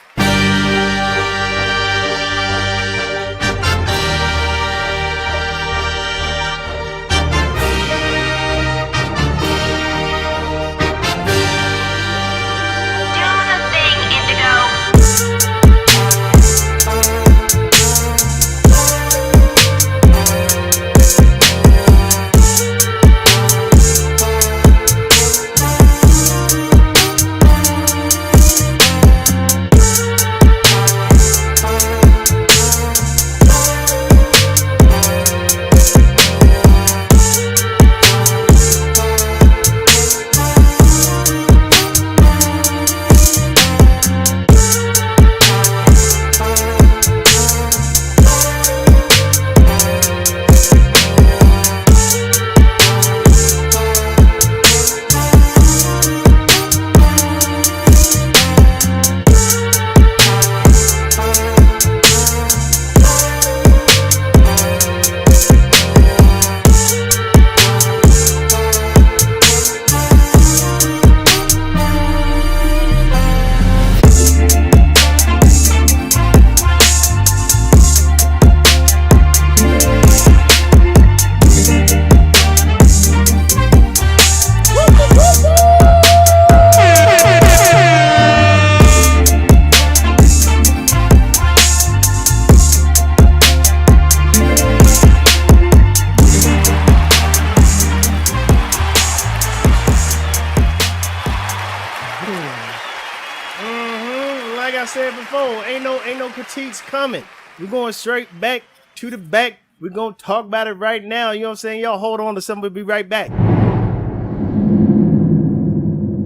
Like I said before, ain't no critiques coming. We're going straight back to the back We're going to talk about it right now. You know what I'm saying? Y'all hold on to something. We'll be right back.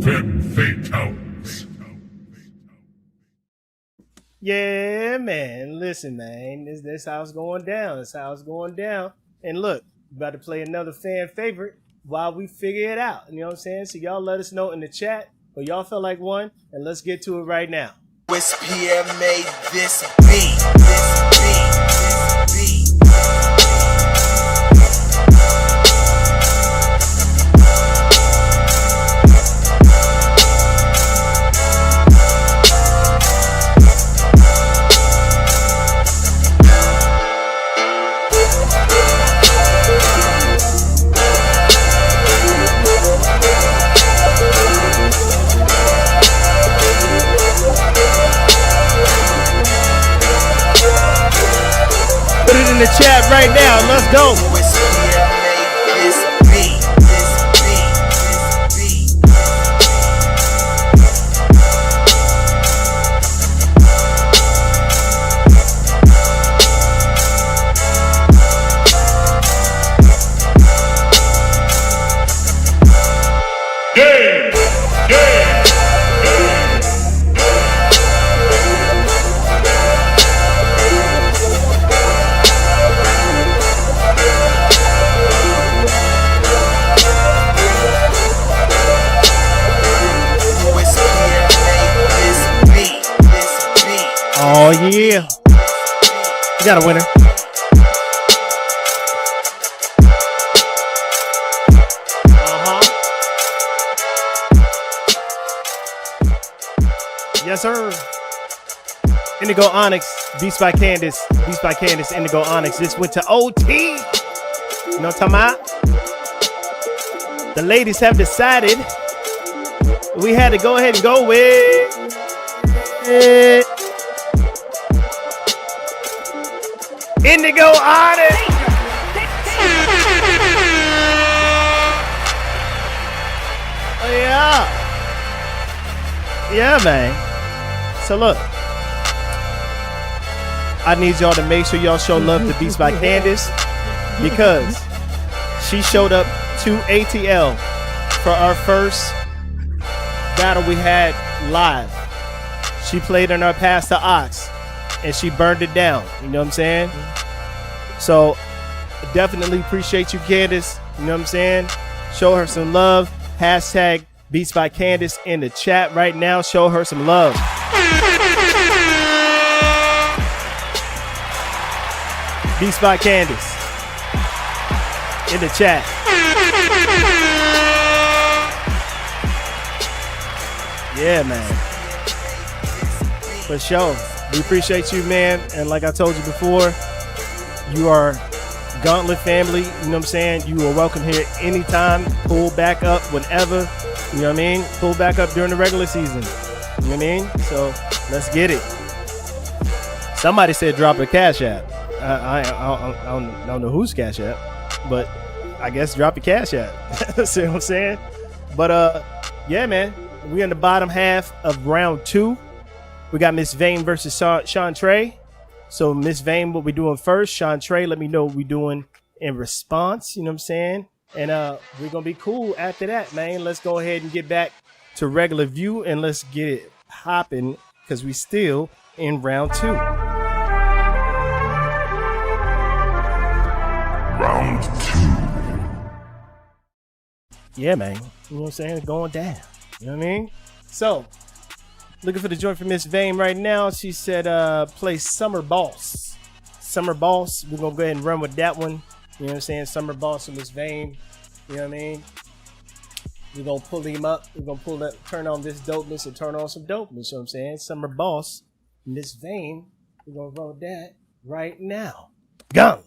Femme Fatales. Yeah, man. Listen, man. This how it's going down. This how it's going down. And look, we're about to play another fan favorite while we figure it out. You know what I'm saying? So y'all let us know in the chat what y'all feel like one, and let's get to it right now. West Pierre made this beat. Put it in the chat right now. Let's go. Oh yeah, you got a winner. Yes, sir. Indigo Onyx, Beats by Candace, Indigo Onyx. This went to OT. You know what I'm talking about? The ladies have decided we had to go ahead and go with it. Indigo Onyx. Oh yeah. Yeah, man. So look, I need y'all to make sure y'all show love to Beats by Candace, because she showed up to ATL for our first battle we had live. She played in our Pass the Ox and she burned it down. You know what I'm saying? So definitely appreciate you, Candace. You know what I'm saying? Show her some love. Hashtag Beats by Candace in the chat right now. Show her some love. Beats by Candace in the chat. Yeah, man. For sure. We appreciate you, man. And like I told you before, you are Gauntlet family. You know what I'm saying? You are welcome here anytime. Pull back up whenever. You know what I mean? Pull back up during the regular season. You know what I mean? So let's get it. Somebody said drop a Cash App. I don't know whose Cash App, but I guess drop a Cash App. See what I'm saying? But yeah, man. We in the bottom half of round 2. We got Miss Vane versus Sean Trey. So Miss Vane, what we doing first? Sean Trey, let me know what we doing in response. You know what I'm saying? And we're gonna be cool after that, man. Let's go ahead and get back to regular view and let's get it hopping, because we still in round 2. Round 2. Yeah, man. You know what I'm saying? It's going down. You know what I mean? So, looking for the joint from Miss Vane right now. She said play Summer Boss. Summer Boss. We're going to go ahead and run with that one. You know what I'm saying? Summer Boss and Miss Vane. You know what I mean? We're going to pull him up. We're going to turn on this dopeness and turn on some dopeness. You know what I'm saying? Summer Boss, Miss Vane. We're going to roll that right now. Go!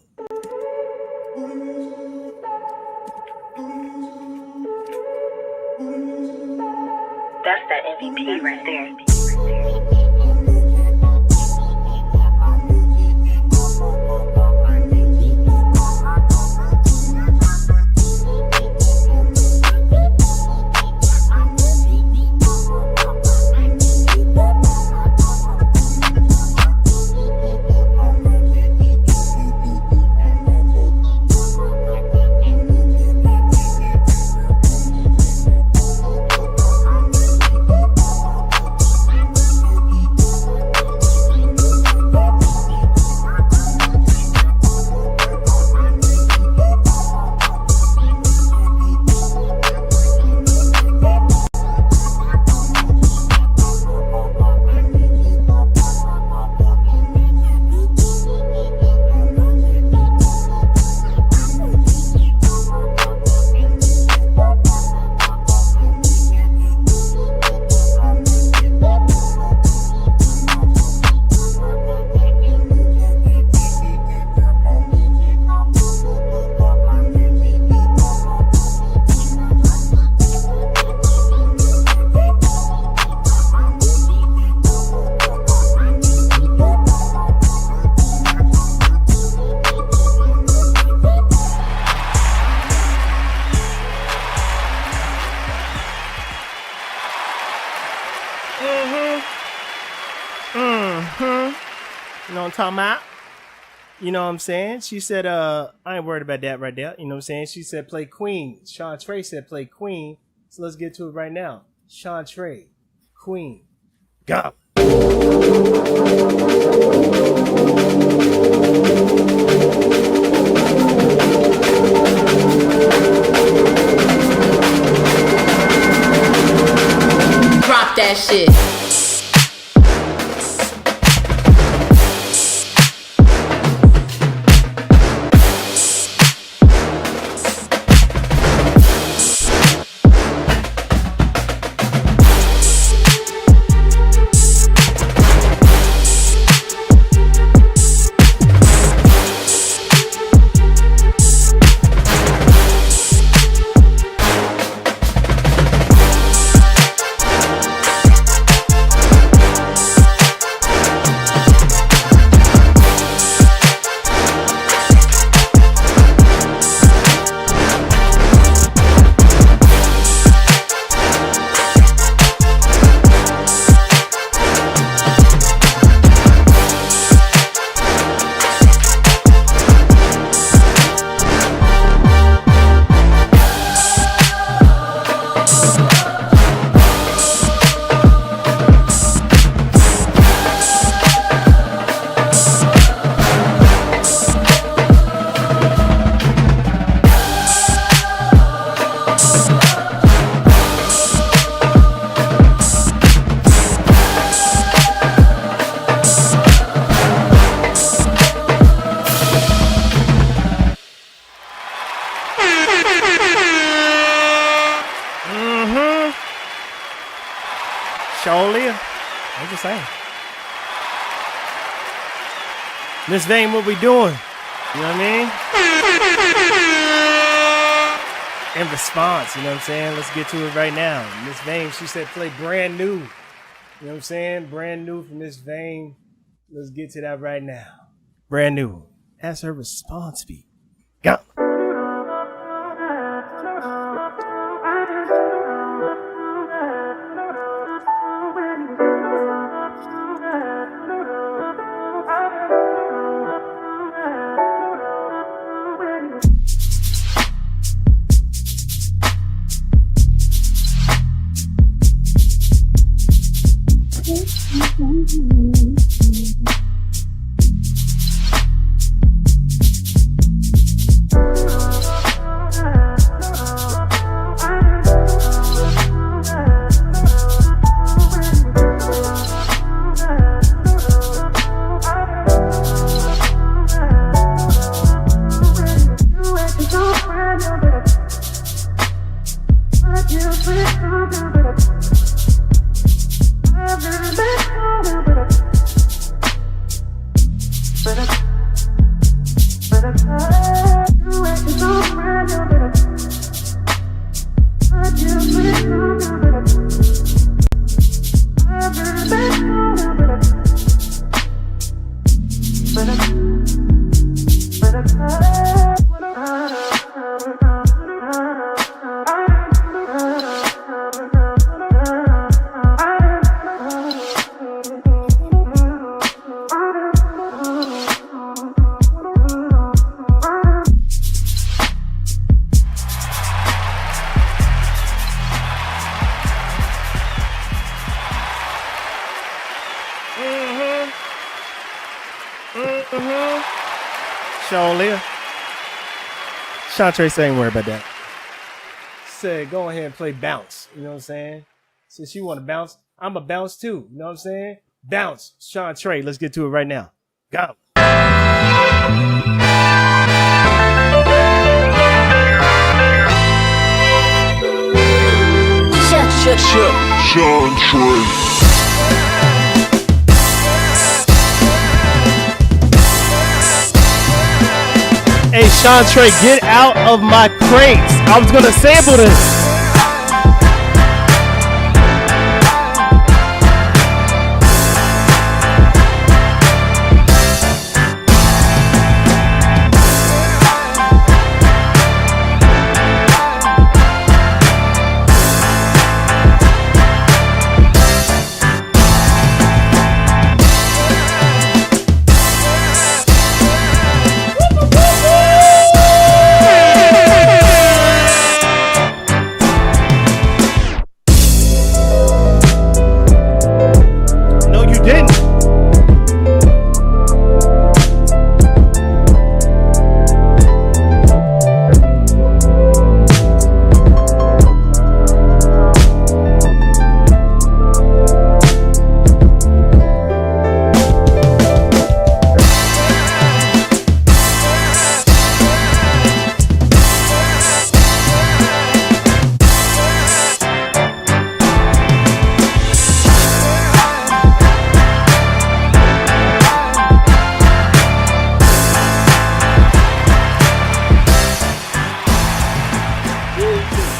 That's that MVP right there. what I'm talking about? You know what I'm saying? She said, I ain't worried about that right there. You know what I'm saying? She said play Queen. Sean Trey said play Queen. So let's get to it right now. Sean Trey, Queen. Go. Drop that shit. Surely. I'm just saying. Miss Vane, what we doing? You know what I mean? In response, you know what I'm saying? Let's get to it right now. Miss Vane, she said play brand new. You know what I'm saying? Brand new from Miss Vane. Let's get to that right now. Brand new. That's her response beat. Go. Shantre say ain't worried about that. Said go ahead and play bounce. You know what I'm saying? Since you want to bounce, I'm a bounce too. You know what I'm saying? Bounce. Shantre, let's get to it right now. Go. Shantre. Hey, Shantre, get out of my crates. I was going to sample this.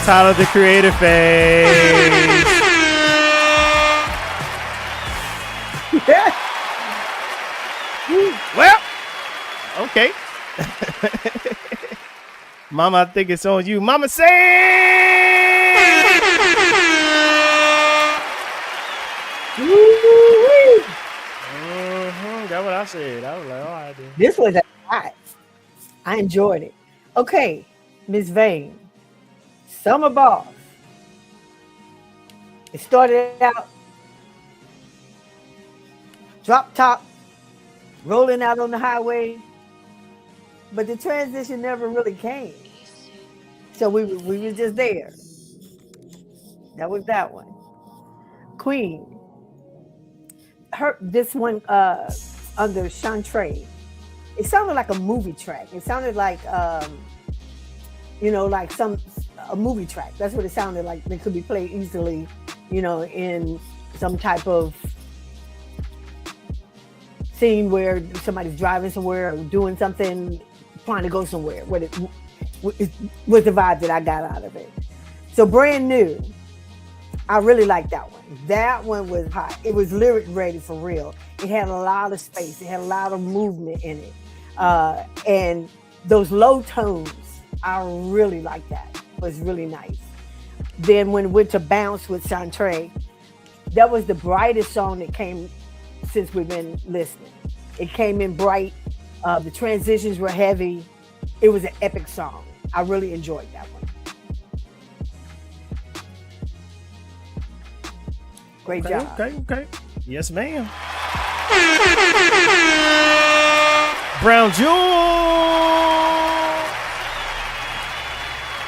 Tyler the Creator phase. Well, okay. Mama, I think it's on you. Mama say. That's what I said. I was like, all right, then. This was hot. I enjoyed it. Okay, Miss Vane, Summer Boss. It started out drop top, rolling out on the highway, but the transition never really came. So we were just there. That was that one. Queen. This one under Chantre. It sounded like a movie track. It sounded like like a movie track. That's what it sounded like. It could be played easily, in some type of scene where somebody's driving somewhere or doing something, trying to go somewhere. What it was the vibe that I got out of it. So Brand New, I really liked that one. That one was hot. It was lyric ready for real. It had a lot of space. It had a lot of movement in it. And those low tones, I really liked that. It was really nice. Then when it went to Bounce with Chantre, that was the brightest song that came since we've been listening. It came in bright. The transitions were heavy. It was an epic song. I really enjoyed that one. Great job. Okay. Yes, ma'am. Brown Jewel.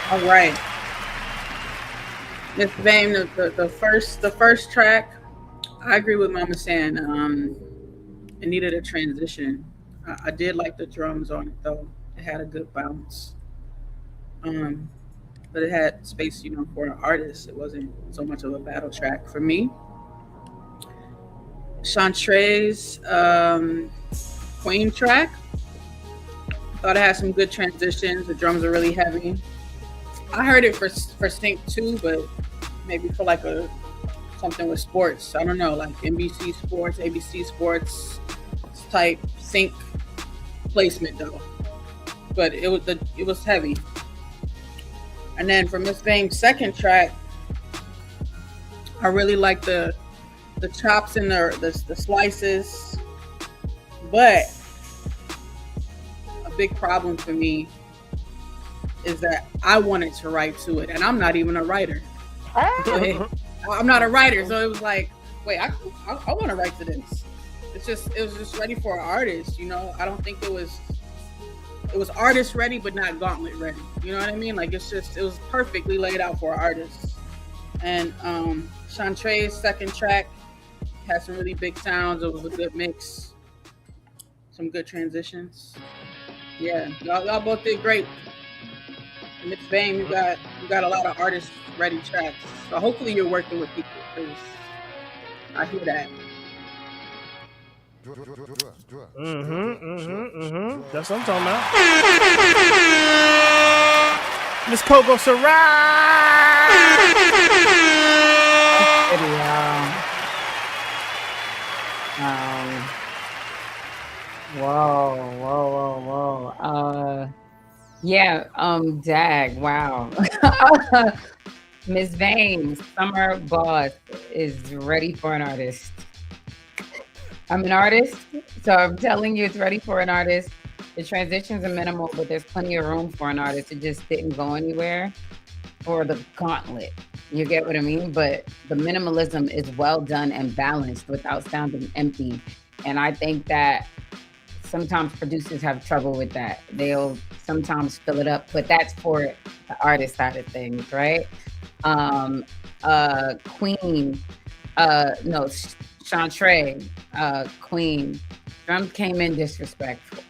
All right. Miss Vane, the first track, I agree with Mama saying it needed a transition. I did like the drums on it though. It had a good bounce. But it had space, for an artist. It wasn't so much of a battle track for me. Chantre's Queen track, thought it had some good transitions. The drums are really heavy. I heard it for sync too, but maybe for like something with sports. I don't know, like NBC Sports, ABC Sports type sync placement though. But it was heavy. And then for Miss Vane's second track, I really like the chops and the slices, but a big problem for me is that I wanted to write to it, and I'm not even a writer. I'm not a writer, so it was like, wait, I want to write to this. It was just ready for an artist, I don't think it was artist ready, but not Gauntlet ready. You know what I mean? Like it was perfectly laid out for an artist. And Chantre's second track had some really big sounds. It was a good mix, some good transitions. Yeah, y'all both did great. Miss Vane, you got a lot of artist ready tracks. So hopefully you're working with people, because I hear that. That's what I'm talking about. Miss Coco Sarai. Whoa. Dag, wow. Miss Vane, Summer Boss is ready for an artist. I'm an artist, so I'm telling you it's ready for an artist. The transitions are minimal, but there's plenty of room for an artist. It just didn't go anywhere for the Gauntlet. You get what I mean? But the minimalism is well done and balanced without sounding empty. And I think that sometimes producers have trouble with that. They'll sometimes fill it up, but that's for the artist side of things, right? Queen, Chantre, Queen, drums came in disrespectful.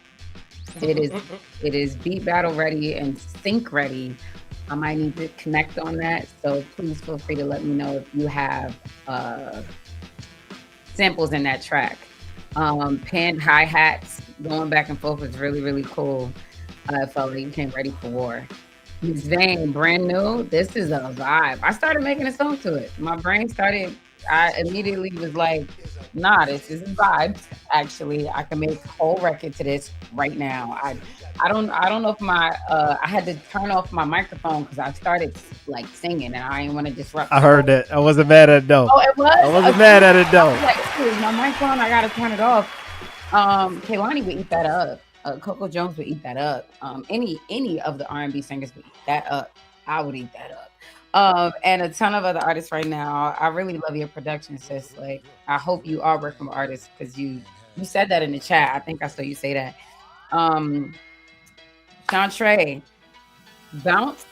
It is beat battle ready and sync ready. I might need to connect on that, so please feel free to let me know if you have samples in that track. Panned hi-hats going back and forth was really, really cool. I felt like you came ready for war. Miss Vane, brand new. This is a vibe. I started making a song to it. My brain started. I immediately was like, "Nah, this is vibes." Actually, I can make a whole record to this right now. I don't know if my I had to turn off my microphone because I started like singing and I didn't want to disrupt. I heard that. I wasn't mad at it though. Oh, it was. I wasn't mad at it though. I was like, "Dude, my microphone, I gotta turn it off." Kehlani would eat that up. Coco Jones would eat that up. Any of the R&B singers would eat that up. I would eat that up. And a ton of other artists right now. I really love your production, sis. Like, I hope you are working with artists because you said that in the chat. I think I saw you say that. Chantre, bounce.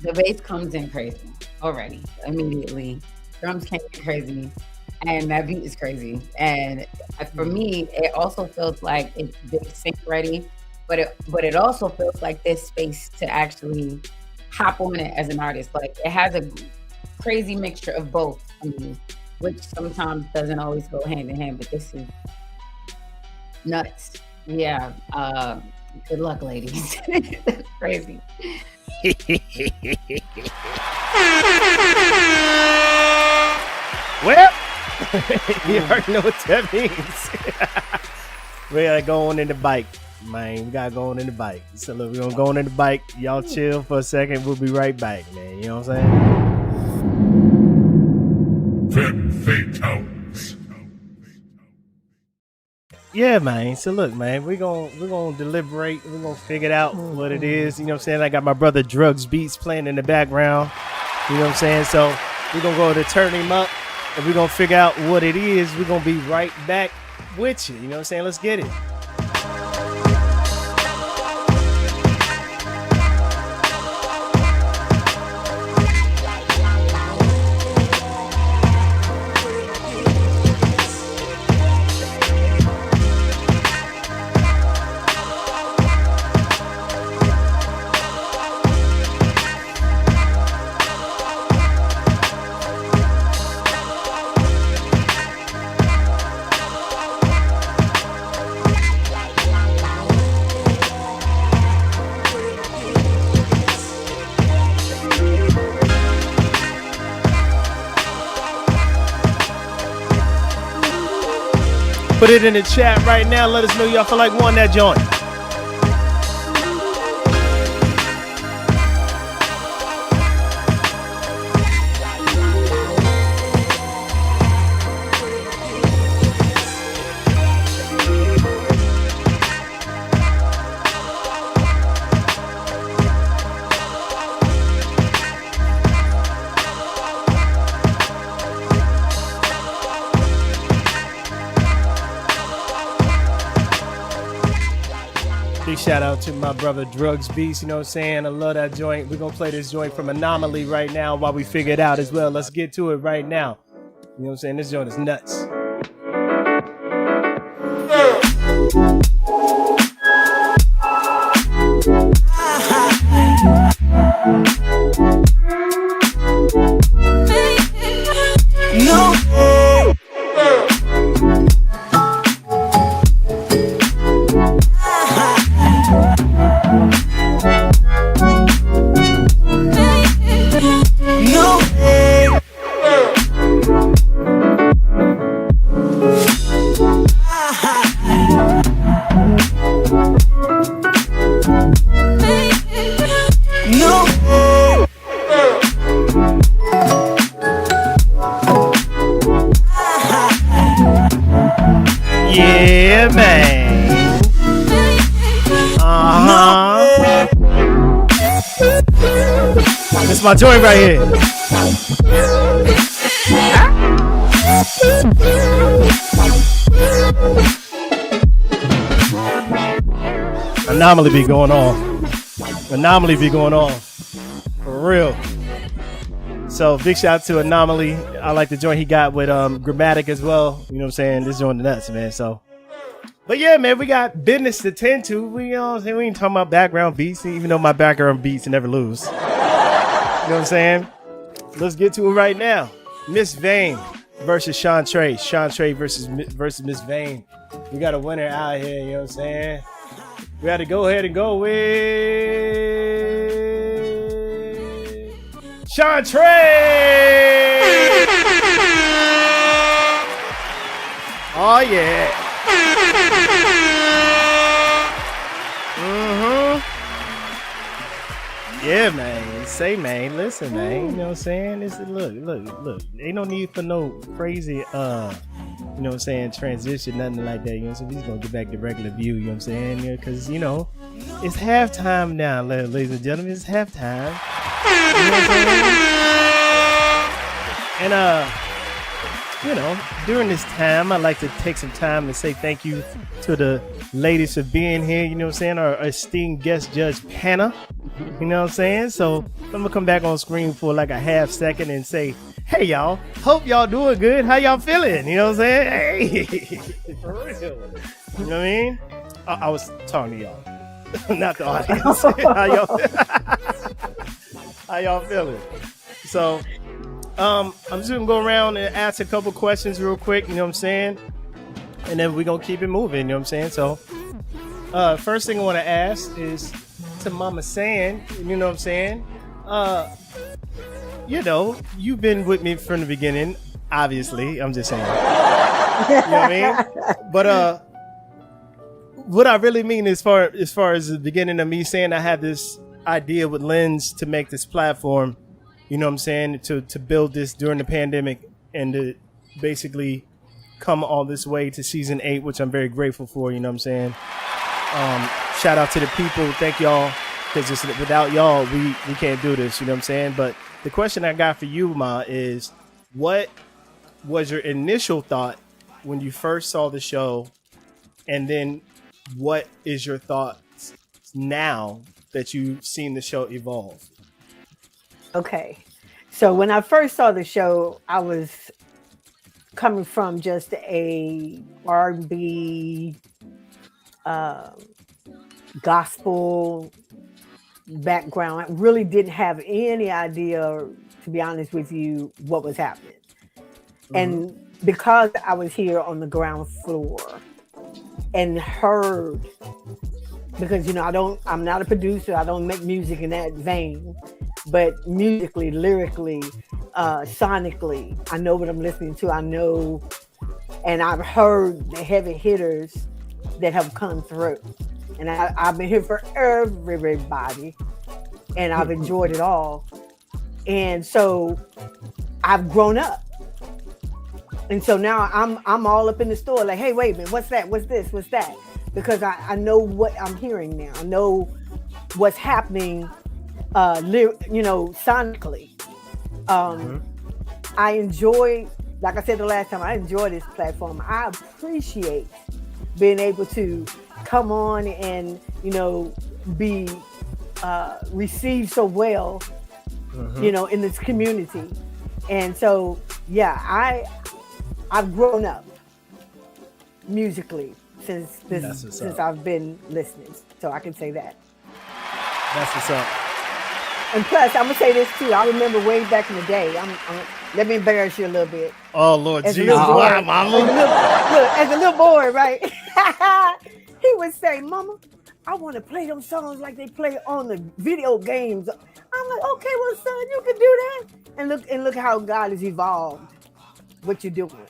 The bass comes in crazy already, immediately. Drums came in crazy. And that beat is crazy. And for me, it also feels like it's big sync ready, but it also feels like this space to actually hop on it as an artist. Like it has a crazy mixture of both, which sometimes doesn't always go hand in hand, but this is nuts. Yeah. Good luck, ladies. That's crazy. Well, you already know what that means. We gotta go on in the bike, man. We gotta go on in the bike. So look, we're gonna go on in the bike. Y'all chill for a second. We'll be right back, man. You know what I'm saying? FemmeFatales. Yeah, man. So look, man, we're gonna deliberate. We're gonna figure out what it is. You know what I'm saying? I got my brother Drugs Beats playing in the background. You know what I'm saying? So we're gonna go to turn him up. And we're going to figure out what it is. We're going to be right back with you. You know what I'm saying? Let's get it. Put it in the chat right now. Let us know y'all feel like wanting that joint. Shout out to my brother Drugs Beast, you know what I'm saying? I love that joint. We're going to play this joint from Anomaly right now while we figure it out as well. Let's get to it right now. You know what I'm saying? This joint is nuts. No. Yeah, man. This is my joint right here. Anomaly be going on. Anomaly be going on. For real. So big shout out to Anomaly. I like the joint he got with Grammatic as well. You know what I'm saying? This joint nuts, man. So, but yeah, man, we got business to tend to. We, you know what I'm saying? We ain't talking about background beats, even though my background beats never lose. You know what I'm saying? Let's get to it right now. Miss Vane versus Chantre. Chantre versus Miss Vane. We got a winner out here, you know what I'm saying? We had to go ahead and go with Chantre! Oh yeah. Yeah, man. Say, man, listen, man. You know what I'm saying? This is, look. Ain't no need for no crazy, you know what I'm saying, transition, nothing like that. You know what I'm saying? We just gonna get back to regular view, you know what I'm saying? Yeah, because, you know, it's halftime now, ladies and gentlemen. It's halftime. You know what I'm saying? And, you know, during this time, I'd like to take some time to say thank you to the ladies for being here, you know what I'm saying? Our esteemed guest judge, Hannah, you know what I'm saying? So I'm going to come back on screen for like a half second and say, hey, y'all, hope y'all doing good. How y'all feeling? You know what I'm saying? Hey, for real. You know what I mean? I was talking to y'all, not the audience. How y'all feeling? So, I'm just gonna go around and ask a couple questions real quick, you know what I'm saying? And then we're gonna keep it moving, you know what I'm saying? So, first thing I wanna ask is to Mama San, you know what I'm saying? You know, you've been with me from the beginning, obviously, I'm just saying. You know what I mean? But, what I really mean as far as the beginning of me saying I had this idea with Lens to make this platform, you know what I'm saying, to build this during the pandemic and to basically come all this way to season 8, which I'm very grateful for, you know what I'm saying. Shout out to the people. Thank y'all, because without y'all, we can't do this, you know what I'm saying. But the question I got for you, Ma, is what was your initial thought when you first saw the show? And then what is your thoughts now that you've seen the show evolve? Okay, so when I first saw the show, I was coming from just a R&B, gospel background. I really didn't have any idea, to be honest with you, what was happening. Mm-hmm. And because I was here on the ground floor and heard, because, you know, I'm not a producer, I don't make music in that vein. But musically, lyrically, sonically, I know what I'm listening to. I know, and I've heard the heavy hitters that have come through. And I've been here for everybody, and I've enjoyed it all. And so I've grown up. And so now I'm all up in the store like, hey, wait a minute, what's that? What's this? What's that? Because I know what I'm hearing now. I know what's happening. You know, sonically. I enjoy, like I said the last time, I enjoy this platform. I appreciate being able to come on and, you know, be received so well, you know, in this community. And so, yeah, I've grown up musically since I've been listening. So I can say that. That's what's up. And plus, I'm gonna say this too. I remember way back in the day. Let me embarrass you a little bit. Oh Lord Jesus! Wow, Mama. As a little boy, right? He would say, "Mama, I want to play them songs like they play on the video games." I'm like, "Okay, well, son, you can do that." And look how God has evolved what you're doing.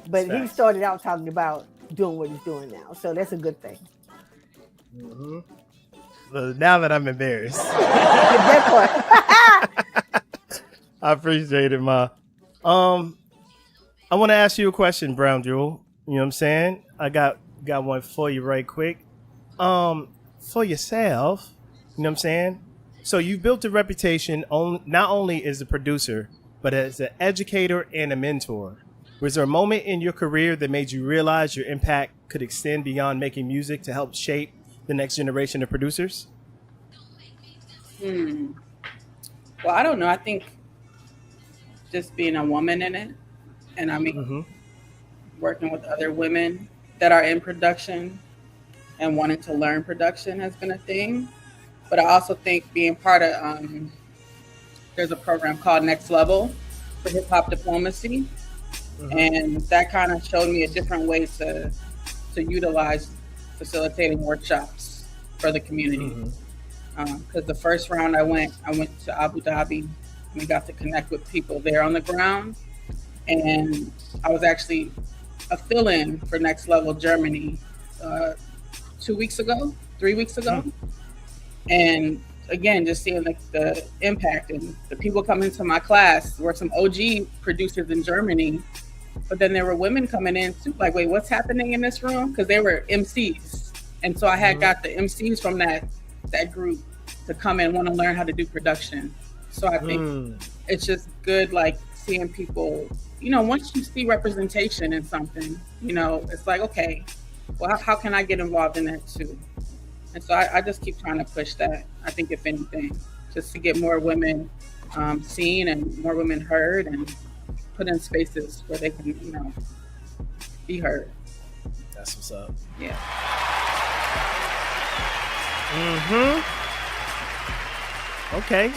But he started out talking about doing what he's doing now, so that's a good thing. Mm-hmm. Now that I'm embarrassed. That part. I appreciate it, Ma. I want to ask you a question, Brown Jewel. You know what I'm saying? I got one for you right quick. For yourself, you know what I'm saying? So you built a reputation not only as a producer, but as an educator and a mentor. Was there a moment in your career that made you realize your impact could extend beyond making music to help shape the next generation of producers? Well, I don't know. I think just being a woman in it, and I mean, working with other women that are in production and wanting to learn production has been a thing. But I also think being part of, there's a program called Next Level for hip hop diplomacy. And that kind of showed me a different way to utilize facilitating workshops for the community. Because the first round I went to Abu Dhabi We got to connect with people there on the ground. And I was actually a fill-in for Next Level Germany 3 weeks ago. And again, just seeing the impact, and the people coming to my class were some OG producers in Germany, but then there were women coming in too, like, wait, what's happening in this room? Because they were MCs. And so I had got the MCs from that group to come and want to learn how to do production. So I think it's just good, like, seeing people, you know, once you see representation in something, you know, it's like, okay, well, how can I get involved in that too? And so I just keep trying to push that. I think if anything, just to get more women seen and more women heard and put in spaces where they can, you know, be heard. That's what's up. Yeah. Okay.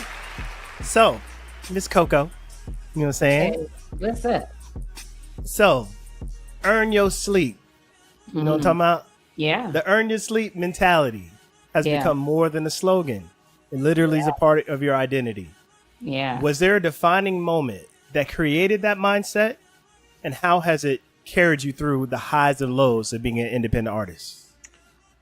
So, Miss Coco, you know what I'm saying? Hey, what's up? So, earn your sleep. You know what I'm talking about? Yeah. The earn your sleep mentality has become more than a slogan. It literally is a part of your identity. Yeah. Was there a defining moment that created that mindset? And how has it carried you through the highs and lows of being an independent artist?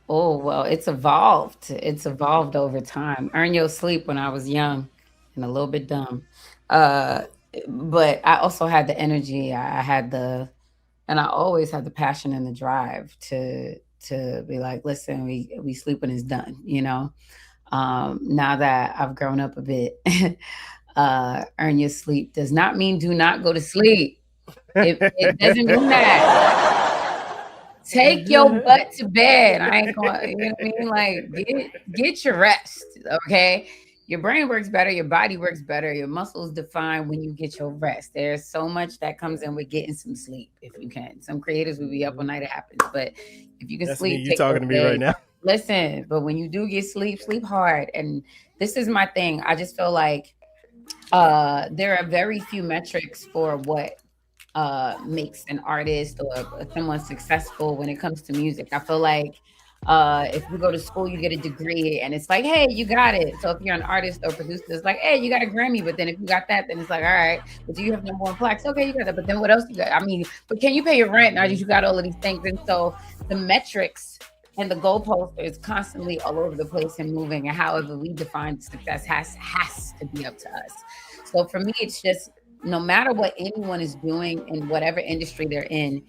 Oh, well, it's evolved. It's evolved over time. Earn your sleep when I was young and a little bit dumb. But I also had the energy. And I always had the passion and the drive to be like, listen, we sleep when it's done, you know? Now that I've grown up a bit, earn your sleep does not mean do not go to sleep. It doesn't mean that. Take your butt to bed. I ain't going, you know what I mean? Like, get your rest, okay? Your brain works better, your body works better, your muscles define when you get your rest. There's so much that comes in with getting some sleep if you can. Some creators will be up all night, it happens. But if you can sleep, you talking to me right now. Listen, but when you do get sleep, sleep hard. And this is my thing. I just feel like there are very few metrics for what makes an artist or someone successful when it comes to music. I feel like if you go to school, you get a degree and it's like, hey, you got it. So if you're an artist or producer, it's like, hey, you got a Grammy. But then if you got that, then it's like, all right, but do you have no more plaques? Okay, you got that. But then what else you got? I mean, but can you pay your rent? Now you got all of these things. And so the metrics and the goalpost is constantly all over the place and moving. And however we define success has to be up to us. So for me, it's just no matter what anyone is doing in whatever industry they're in,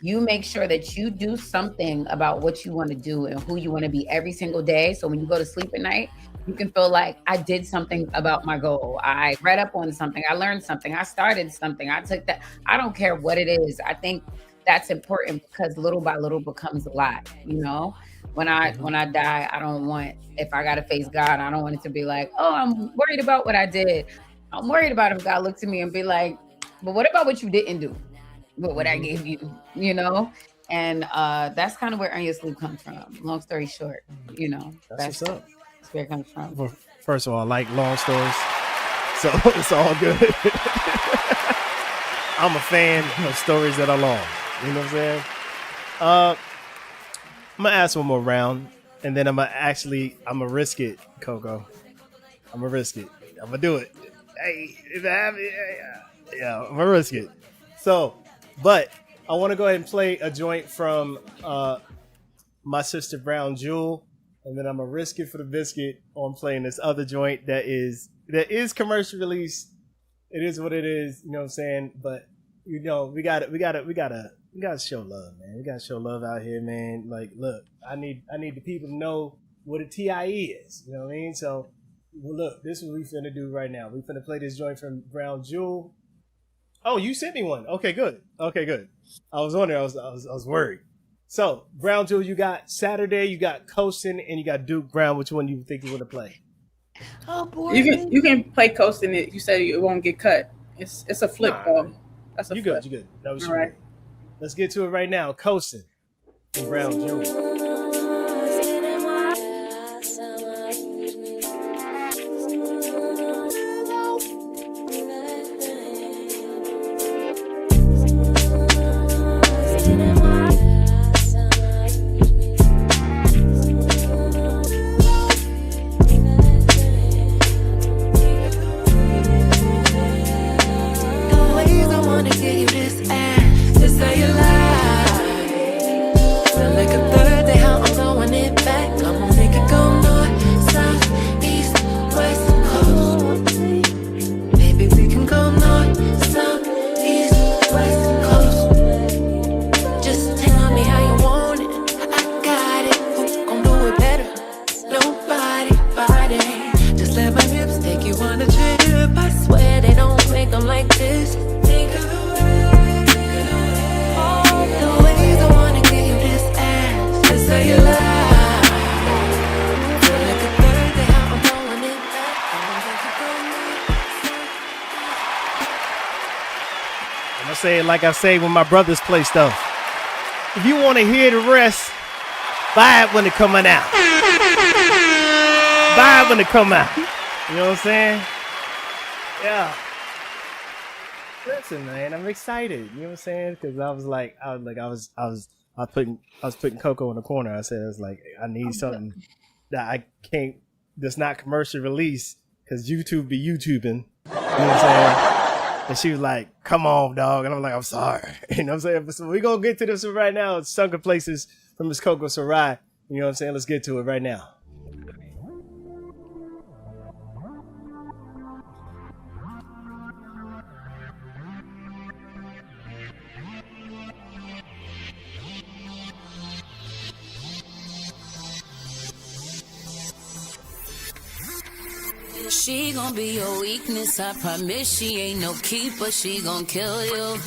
you make sure that you do something about what you want to do and who you want to be every single day. So when you go to sleep at night, you can feel like I did something about my goal. I read up on something. I learned something. I started something. I took that. I don't care what it is. I think that's important because little by little becomes a lot, you know? When I die, I don't want, if I got to face God, I don't want it to be like, oh, I'm worried about what I did. I'm worried about if God looked at me and be like, but what about what you didn't do? But what I gave you, you know? And that's kind of where Earn Your Sleep comes from. Long story short, you know, that's what's up. That's where it comes from. Well, first of all, I like long stories, so it's all good. I'm a fan of stories that are long. You know what I'm saying? I'm gonna ask one more round, and then I'm gonna risk it, Coco. I'm gonna risk it. I'm gonna do it. Hey, if I have it, yeah, I'm gonna risk it. So, but I want to go ahead and play a joint from my sister Brown Jewel, and then I'm gonna risk it for the biscuit on playing this other joint that is commercial release. It is what it is, you know what I'm saying? But you know, we gotta show love, man. We gotta show love out here, man. Like, look, I need the people to know what a TIE is. You know what I mean? So, well, look, this is what we finna do right now. We finna play this joint from Brown Jewel. Oh, you sent me one. Okay, good. I was wondering. I was worried. So, Brown Jewel, you got Saturday, you got Coastin', and you got Duke Brown. Which one do you think you want to play? Oh boy, you can play Coastin'. It. You said it won't get cut. It's a flip though. That's a flip. You good. That was all right. Let's get to it right now. Coastin' and Brown Jewel. I'm gonna say it like I say when my brothers play stuff. If you want to hear the rest, buy it when it coming out. Buy it when it come out. You know what I'm saying? Yeah. Listen, man, I'm excited. You know what I'm saying? Because I was putting Coco in the corner. I said, I need something that I can't, that's not commercial release, because YouTube be YouTubing. You know what I'm saying? And she was like, come on, dog. And I'm like, I'm sorry. You know what I'm saying? So we're going to get to this right now. It's Sunken Places from Miss Coco Sarai. You know what I'm saying? Let's get to it right now. She gon' be your weakness, I promise. She ain't no keeper, she gon' kill you.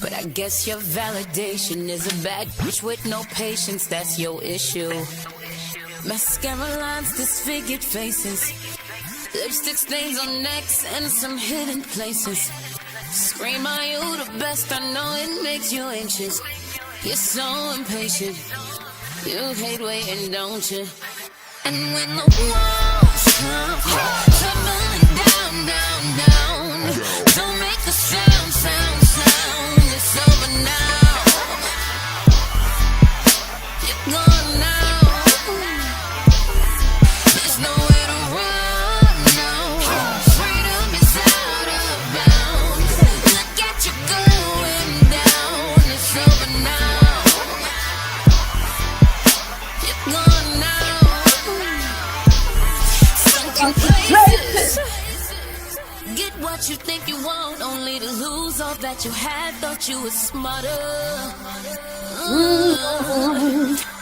But I guess your validation is a bad bitch with no patience, that's your issue. Mascara lines, disfigured faces, lipstick stains on necks and some hidden places. Scream, are you the best? I know it makes you anxious. You're so impatient, you hate waiting, don't you? And when the walls come tumbling down, down, down, don't make a sound, sound, sound. It's over now. You're gone now. There's nowhere to run now. Freedom is out of bounds. Look at you going down. It's over now. You're gone now. Places. Get what you think you want, only to lose all that you had. Thought you were smarter.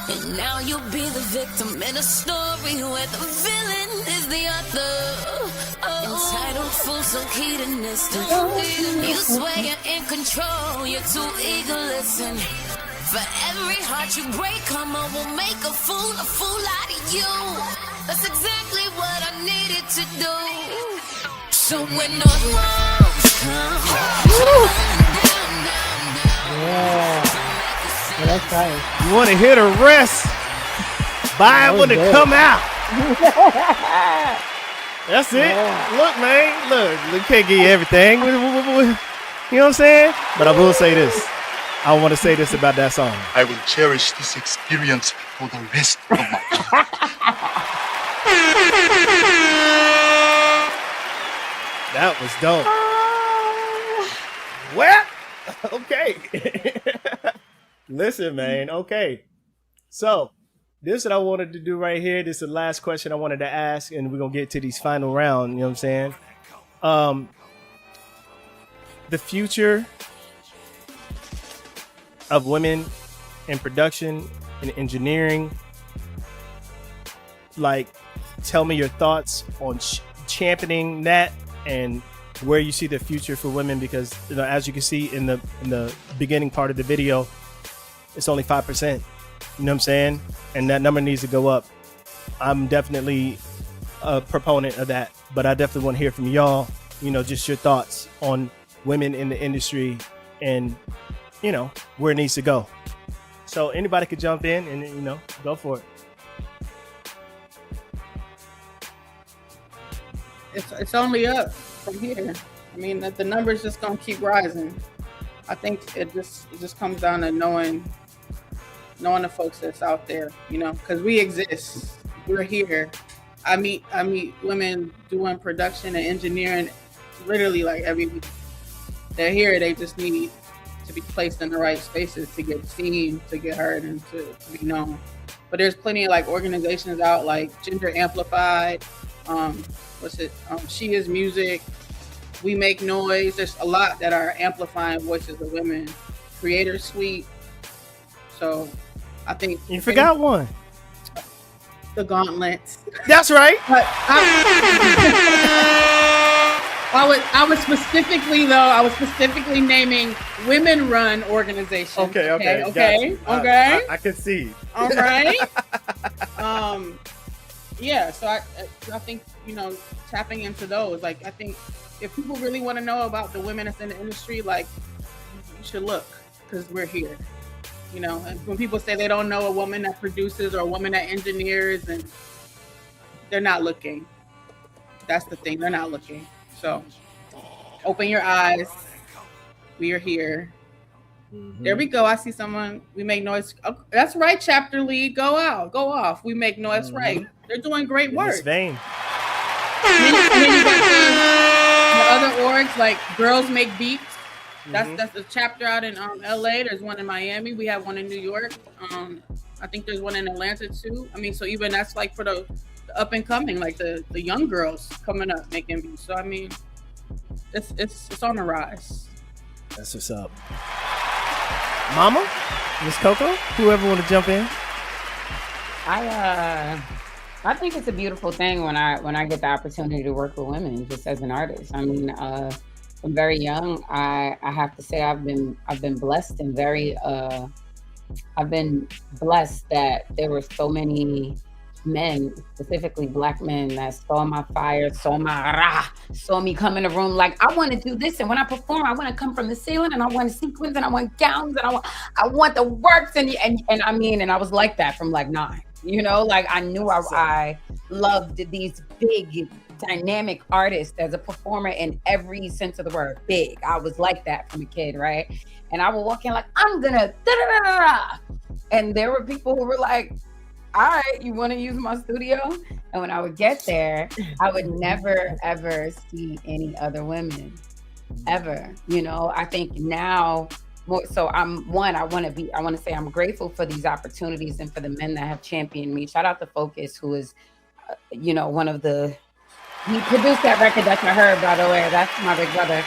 And now you'll be the victim in a story where the villain is the author. Entitled fool, so hedonistic. You swear you're in control, you're too eager, listen. For every heart you break, karma will make a fool out of you. That's exactly what I needed to do. So when the walls come down, Yeah, that's right. You want to hear the rest? Buy it when it come out. That's it. Yeah. Look, man. Look, we can't give you everything. You know what I'm saying? But I will say this. I want to say this about that song. I will cherish this experience for the rest of my life. That was dope. Well, okay. Listen, man. Okay. So, this is what I wanted to do right here. This is the last question I wanted to ask, and we're going to get to these final round. You know what I'm saying? The future of women in production and engineering. Like, tell me your thoughts on championing that and where you see the future for women, because as you can see in the beginning part of the video, it's only 5%. You know what I'm saying? And that number needs to go up. I'm definitely a proponent of that, but I definitely want to hear from y'all, just your thoughts on women in the industry and, where it needs to go. So anybody could jump in and, go for it. It's only up from here. I mean, the numbers just gonna keep rising. I think it just comes down to knowing the folks that's out there, because we exist. We're here. I meet women doing production and engineering literally like every week. They're here. They just need to be placed in the right spaces to get seen, to get heard, and to be known. But there's plenty of organizations out like Gender Amplified. She Is Music, We Make Noise. There's a lot that are amplifying voices of women. Creator Suite. So I think you forgot one. The Gauntlet. That's right. But I was specifically naming women-run organizations. Okay. I can see. All right. Yeah, so I think, you know, tapping into those, like, I think if people really want to know about the women that's in the industry, like, you should look, because we're here, you know. And when people say they don't know a woman that produces or a woman that engineers, and they're not looking. That's the thing, they're not looking. So open your eyes. We are here. There we go. I see someone. We make noise. Oh, that's right, chapter lead. Go out. Go off. We make noise. Right. They're doing great work. This vein. And then you got the other orgs like Girls Make Beats. That's a chapter out in LA. There's one in Miami. We have one in New York. I think there's one in Atlanta too. I mean, so even that's like for the up and coming, like the young girls coming up making beats. So I mean, it's on the rise. That's what's up. Mama, Miss Coco, whoever want to jump in. I think it's a beautiful thing when I get the opportunity to work with women just as an artist. I mean, from very young, I have to say I've been blessed and I've been blessed that there were so many men, specifically Black men, that saw my fire, saw me come in the room like, I want to do this, and when I perform, I want to come from the ceiling, and I want sequins, and I want gowns, and I want the works, and I mean, and I was like that from like 9, you know, like I knew I loved these big dynamic artists as a performer in every sense of the word. Big. I was like that from a kid, right? And I would walk in like, I'm gonna da-da-da-da-da. And there were people who were like, all right, you want to use my studio? And when I would get there, I would never, ever see any other women, ever. You know, I think now, more so I want to say I'm grateful for these opportunities and for the men that have championed me. Shout out to Focus, who is, you know, he produced that record that you heard, by the way. That's my big brother.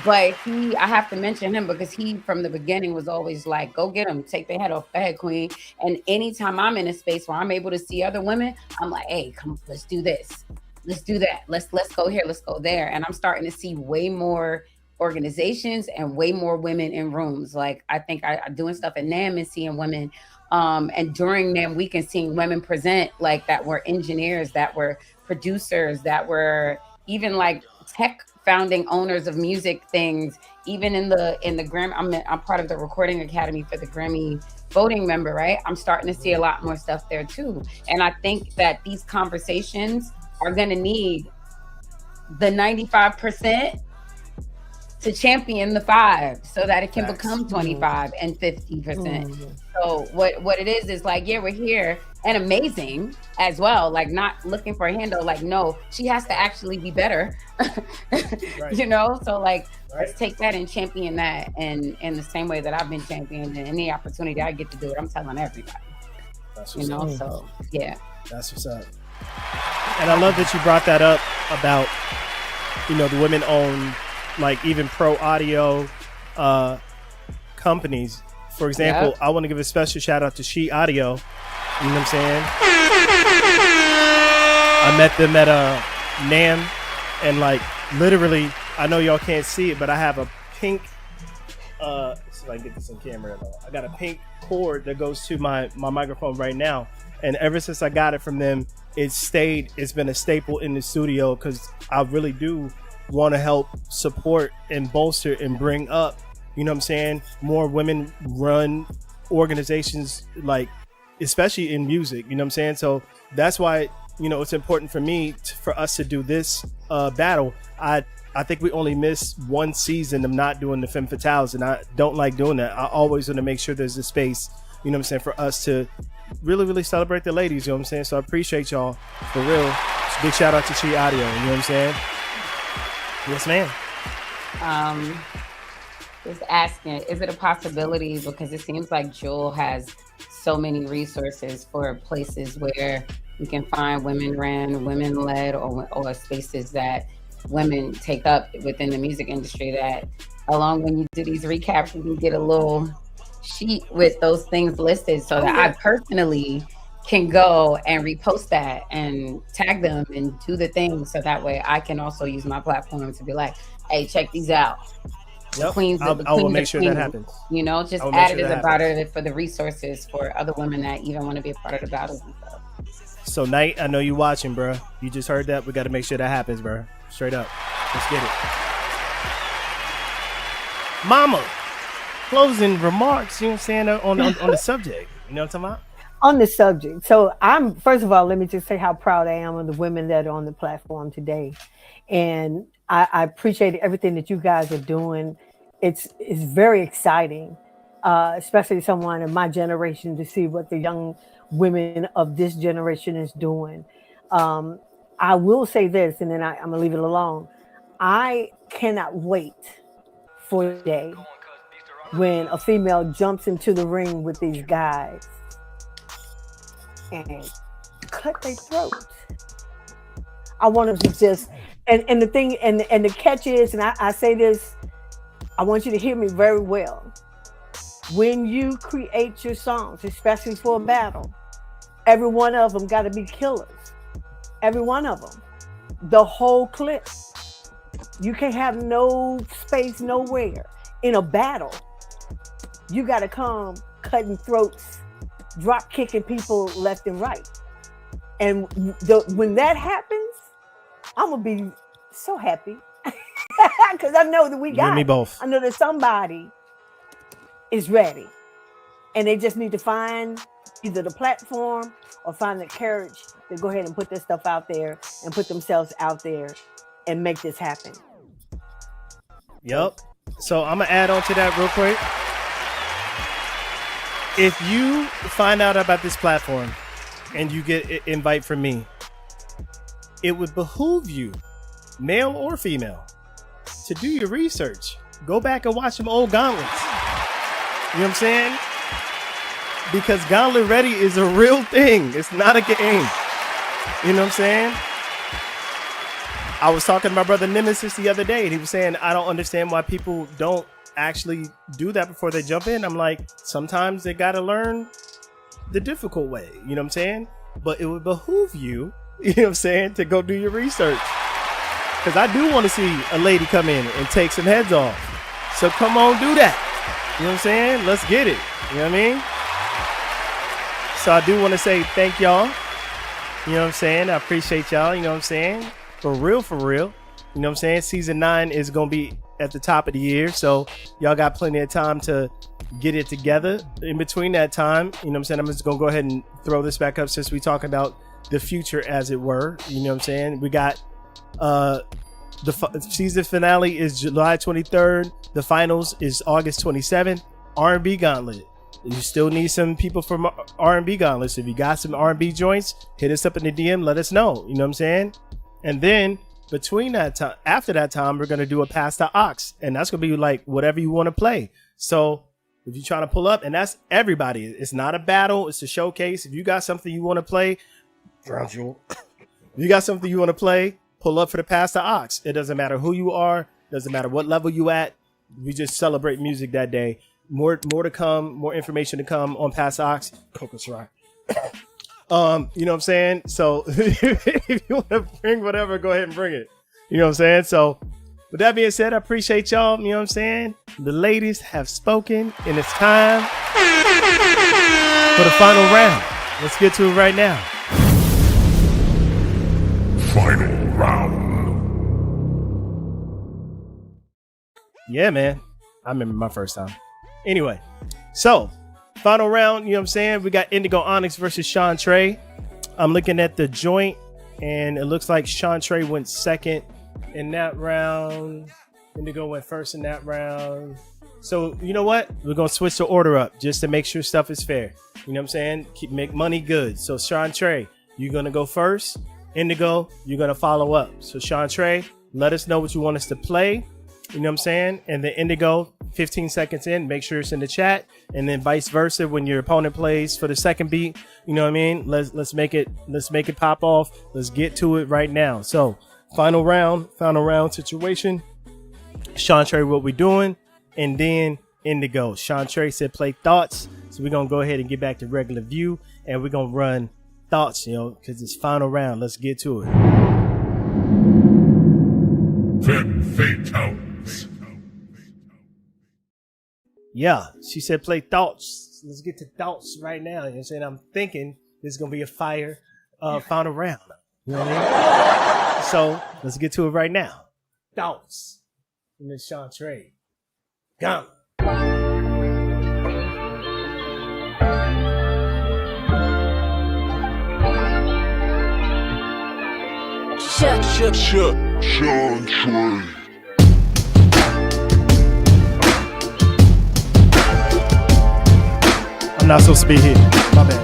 But I have to mention him because he, from the beginning, was always like, go get him, take the head off, go ahead, queen. And anytime I'm in a space where I'm able to see other women, I'm like, hey, come, let's do this. Let's do that. Let's go here, let's go there. And I'm starting to see way more organizations and way more women in rooms. Like, I think I'm doing stuff at NAMM and seeing women. And during NAMM weekend, seeing women present, like, that were engineers, that were producers, that were even like tech founding owners of music things, even in the Grammy. I'm part of the Recording Academy for the Grammy voting member, right? I'm starting to see a lot more stuff there too. And I think that these conversations are going to need the 95% to champion the 5 so that it can become 25 and 50%. So what it is like, yeah, we're here and amazing as well. Like, not looking for a handle. Like, no, she has to actually be better. Right. You know? So like, let's take that and champion that. And in the same way that I've been championed, and any opportunity I get to do it, I'm telling everybody. That's you know, so yeah. That's what's up. And I love that you brought that up about, you know, the women owned, like, even pro audio companies. For example, I want to give a special shout out to She Audio. You know what I'm saying? I met them at NAMM, and like, literally, I know y'all can't see it, but I have a pink, let's see if I can get this on camera. I got a pink cord that goes to my microphone right now. And ever since I got it from them, it's been a staple in the studio, because I really do want to help support and bolster and bring up, you know what I'm saying, more women run organizations, like, especially in music, you know what I'm saying? So that's why, you know, it's important for me for us to do this battle. I think we only missed 1 season of not doing the FEMME Fatales, and I don't like doing that. I always want to make sure there's a space, you know what I'm saying, for us to really, really celebrate the ladies, you know what I'm saying? So I appreciate y'all, for real. Big shout out to Chi Audio, you know what I'm saying? Yes, ma'am. Just asking, is it a possibility, because it seems like Jewel has so many resources for places where we can find women-ran, women-led, or spaces that women take up within the music industry, that along when you do these recaps, you can get a little sheet with those things listed, so that I personally can go and repost that and tag them and do the thing, so that way I can also use my platform to be like, hey, check these out. Yep. I will make sure that happens. You know, just add it as a battle for the resources for other women that even want to be a part of the battles and stuff. So Knight, I know you watching, bro. You just heard that. We got to make sure that happens, bro. Straight up. Let's get it. Mama, closing remarks, you know what I'm saying, on the subject. You know what I'm talking about? On the subject. So first of all, let me just say how proud I am of the women that are on the platform today. And I appreciate everything that you guys are doing. It's very exciting, especially someone of my generation, to see what the young women of this generation is doing. I will say this, and then I'm gonna leave it alone. I cannot wait for the day when a female jumps into the ring with these guys and cut their throats. I want them to just, and the thing, and the catch is, and I say this, I want you to hear me very well. When you create your songs, especially for a battle, every one of them got to be killers. Every one of them. The whole clip. You can't have no space nowhere. In a battle, you got to come cutting throats, drop kicking people left and right. And when that happens, I'm going to be so happy. Because I know that we got me both. I know that somebody is ready. And they just need to find either the platform or find the courage to go ahead and put this stuff out there and put themselves out there and make this happen. Yep. So I'm going to add on to that real quick. If you find out about this platform and you get an invite from me, it would behoove you, male or female, to do your research. Go back and watch some old gauntlets. You know what I'm saying? Because GauntletReady is a real thing. It's not a game. You know what I'm saying? I was talking to my brother Nemesis the other day, and he was saying, I don't understand why people don't actually do that before they jump in. I'm like, sometimes they got to learn the difficult way. You know what I'm saying? But it would behoove you, you know what I'm saying, to go do your research. Because I do want to see a lady come in and take some heads off. So come on, do that. You know what I'm saying? Let's get it. You know what I mean? So I do want to say thank y'all. You know what I'm saying? I appreciate y'all. You know what I'm saying? For real, for real. You know what I'm saying? Season 9 is going to be at the top of the year. So y'all got plenty of time to get it together. In between that time, you know what I'm saying? I'm just going to go ahead and throw this back up since we talk about the future, as it were. You know what I'm saying? We got the season finale is July 23rd. The finals is August 27th. R&B Gauntlet. You still need some people from R&B Gauntlet. So if you got some R&B joints, hit us up in the DM. Let us know. You know what I'm saying? And then between that time, after that time, we're going to do a Pass the Aux. And that's going to be like whatever you want to play. So if you're trying to pull up, and that's everybody. It's not a battle. It's a showcase. If you got something you want to play, if you got something you want to play, pull up for the Pass the Aux. It doesn't matter who you are. Doesn't matter what level you at. We just celebrate music that day. More to come. More information to come on Pass the Aux. Cocos Rock. You know what I'm saying? So if you want to bring whatever, go ahead and bring it. You know what I'm saying? So with that being said, I appreciate y'all. You know what I'm saying? The ladies have spoken, and it's time for the final round. Let's get to it right now. Final round. Yeah, man. I remember my first time. Anyway, so final round, you know what I'm saying? We got Indigo Onyx versus Sean Trey. I'm looking at the joint, and it looks like Sean Trey went second in that round. Indigo went first in that round. So, you know what? We're going to switch the order up just to make sure stuff is fair. You know what I'm saying? Make money good. So, Sean Trey, you're going to go first. Indigo, you're going to follow up. So, Sean Trey, let us know what you want us to play. You know what I'm saying? And then Indigo, 15 seconds in, make sure it's in the chat. And then vice versa, when your opponent plays for the second beat, you know what I mean? Let's make it pop off. Let's get to it right now. So final round situation. Sean Trey, what we doing? And then Indigo. Sean Trey said play thoughts. So we're gonna go ahead and get back to regular view, and we're gonna run thoughts, you know, because it's final round. Let's get to it. FemmeFatales. Yeah, she said play thoughts. Let's get to thoughts right now. You know what I'm saying? I'm thinking this is going to be a fire final round. You know what I mean? So let's get to it right now. Thoughts, Miss Chantre. Gauntlet. Chantre. I'm not supposed to be here. My bad.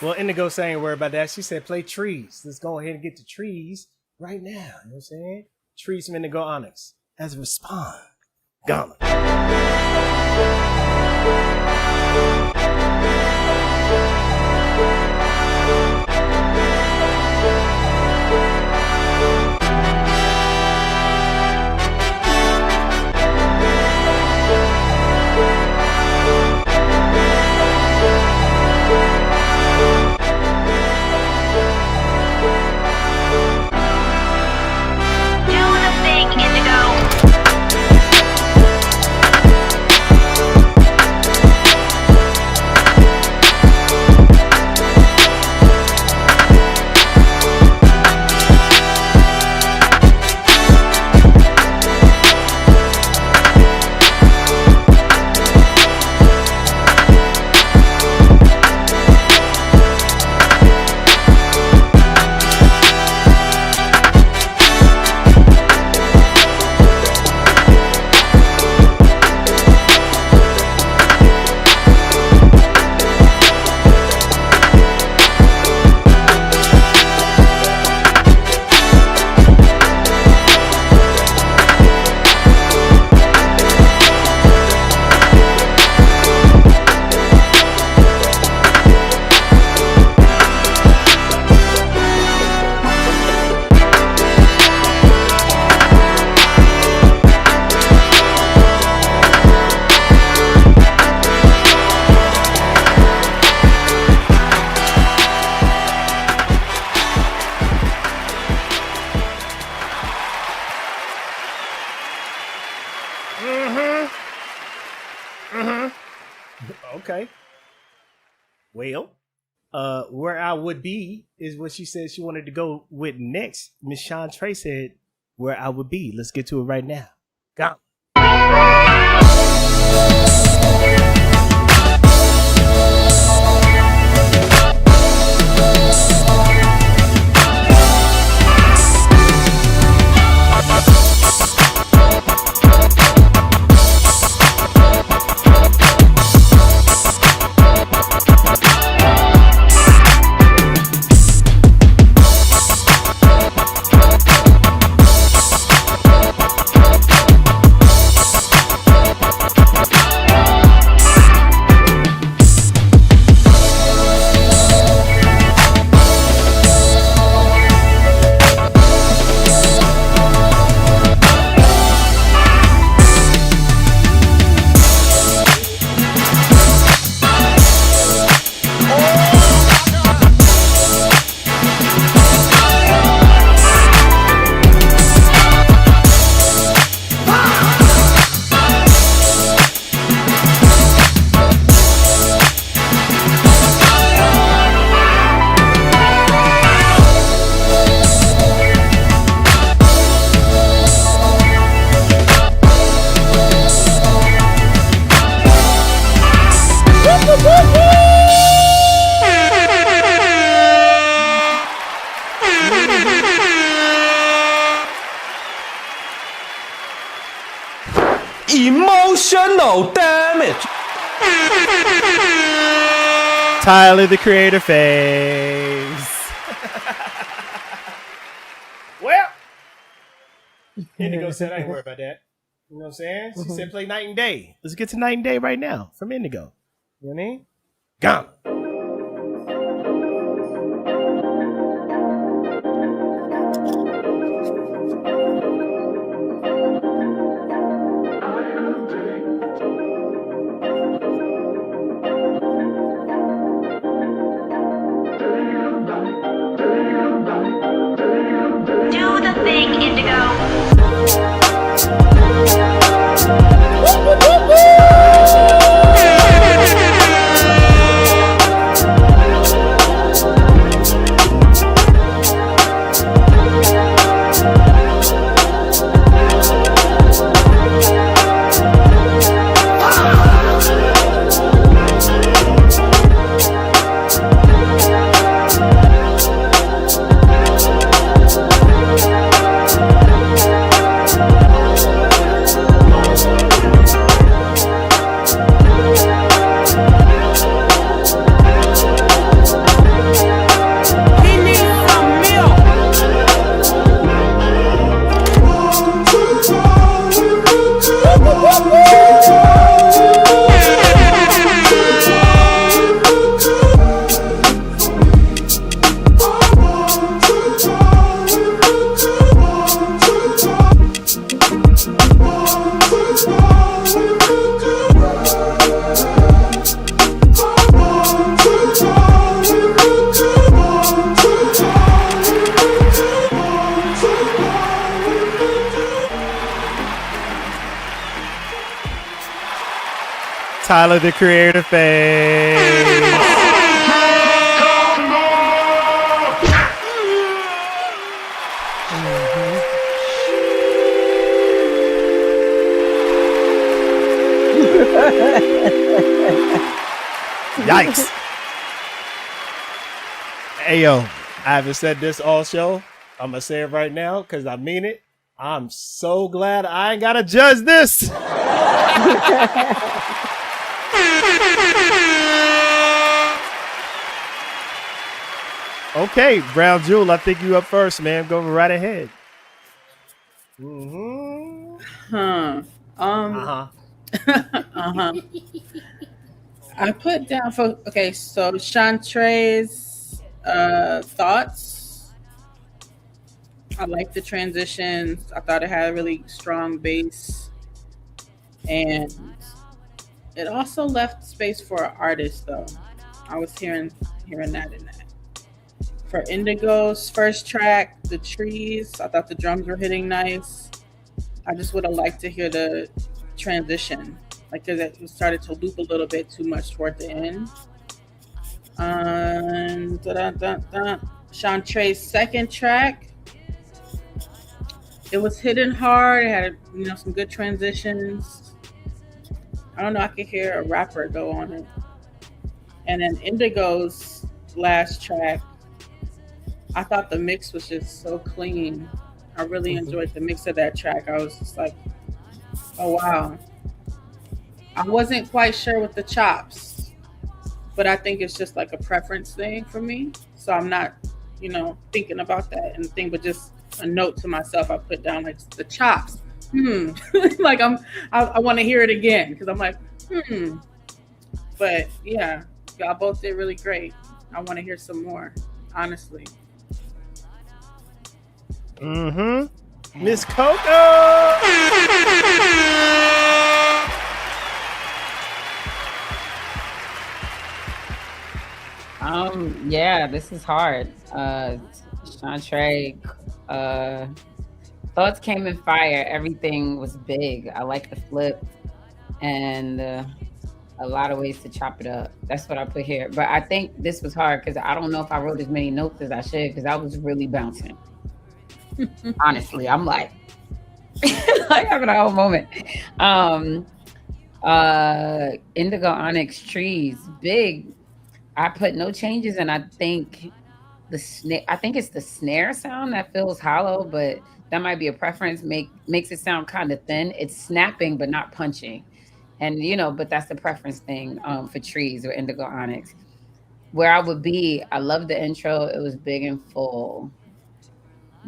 Well, Indigo saying worry about that. She said play trees. Let's go ahead and get to trees right now. You know what I'm saying? Trees from Indigo Onyx. As a response, Gauntlet. Okay. Well, where I would be is what she said she wanted to go with next. Miss Chantre said where I would be. Let's get to it right now. Go. Emotional damage. Tyler, the Creator phase. Well, Indigo said I ain't worried about that. You know what I'm saying? She said play Night and Day. Let's get to Night and Day right now from Indigo. You know what I mean? Gauntlet. Do the thing, Indigo. Tyler, the Creator phase. Yikes. Hey, yo, I haven't said this all show. I'm going to say it right now because I mean it. I'm so glad I ain't got to judge this. Okay, Brown Jewel, I think you up first, man. Go right ahead. I put down for so Shantre's thoughts. I like the transitions. I thought it had a really strong bass, and it also left space for an artist. Though I was hearing that in that. For Indigo's first track, The Trees, I thought the drums were hitting nice. I just would have liked to hear the transition, like because it started to loop a little bit too much toward the end. Shantre's second track, it was hitting hard. It had some good transitions. I don't know, I could hear a rapper go on it. And then Indigo's last track, I thought the mix was just so clean. I really enjoyed the mix of that track. I was just like, oh wow. I wasn't quite sure with the chops, but I think it's just like a preference thing for me. So I'm not, thinking about that and thing, but just a note to myself. I put down like the chops. Like I want to hear it again because I'm like, But yeah, y'all both did really great. I want to hear some more, honestly. Miss Coco. Yeah, this is hard. Chantre, thoughts came in fire. Everything was big. I like the flip and a lot of ways to chop it up. That's what I put here. But I think this was hard because I don't know if I wrote as many notes as I should because I was really bouncing. Honestly, I'm like having a whole moment. Indigo Onyx Trees, big. I put no changes, and I think it's the snare sound that feels hollow, but That might be a preference. Makes it sound kind of thin. It's snapping but not punching, and but that's the preference thing for Trees or Indigo Onyx. Where I would be, I love the intro. It was big and full.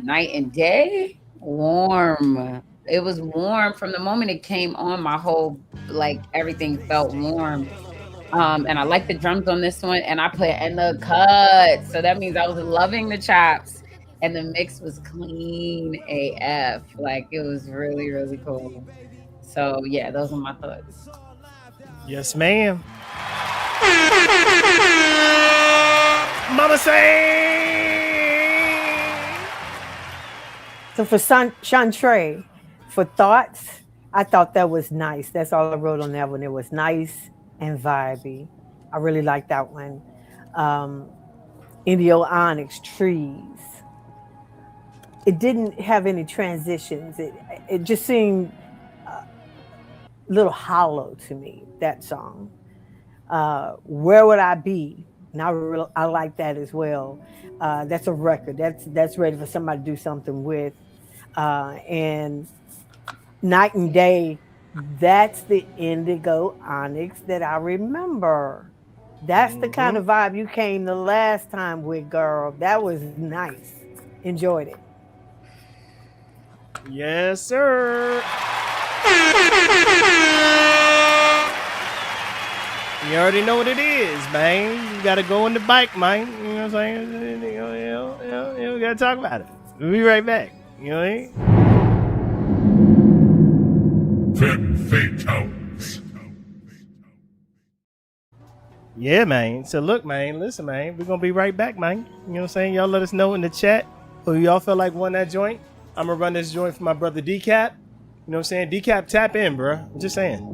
Night and Day, warm. It was warm from the moment it came on. My whole everything felt warm. And I like the drums on this one, and I put in the cut, so that means I was loving the chops, and the mix was clean AF. It was really, really cool. So yeah, those are my thoughts. Yes, ma'am. Mama say. So for Chantre, for thoughts, I thought that was nice. That's all I wrote on that one. It was nice and vibey. I really like that one. Indio Onyx, Trees. It didn't have any transitions. It just seemed a little hollow to me, that song. Where Would I Be? And I like that as well. That's a record. That's ready for somebody to do something with. And Night and Day, that's the Indigo Onyx that I remember. That's the kind of vibe you came the last time with, girl. That was nice. Enjoyed it. Yes, sir. You already know what it is, man. You gotta go on the bike, man. You know what I'm saying? We gotta talk about it. We'll be right back. You know what I mean? Femme Fatales. Yeah, man. So look, man, listen, man. We're gonna be right back, man. You know what I'm saying? Y'all let us know in the chat who y'all feel like won that joint. I'm gonna run this joint for my brother Decap. You know what I'm saying? Decap, tap in, bro. I'm just saying.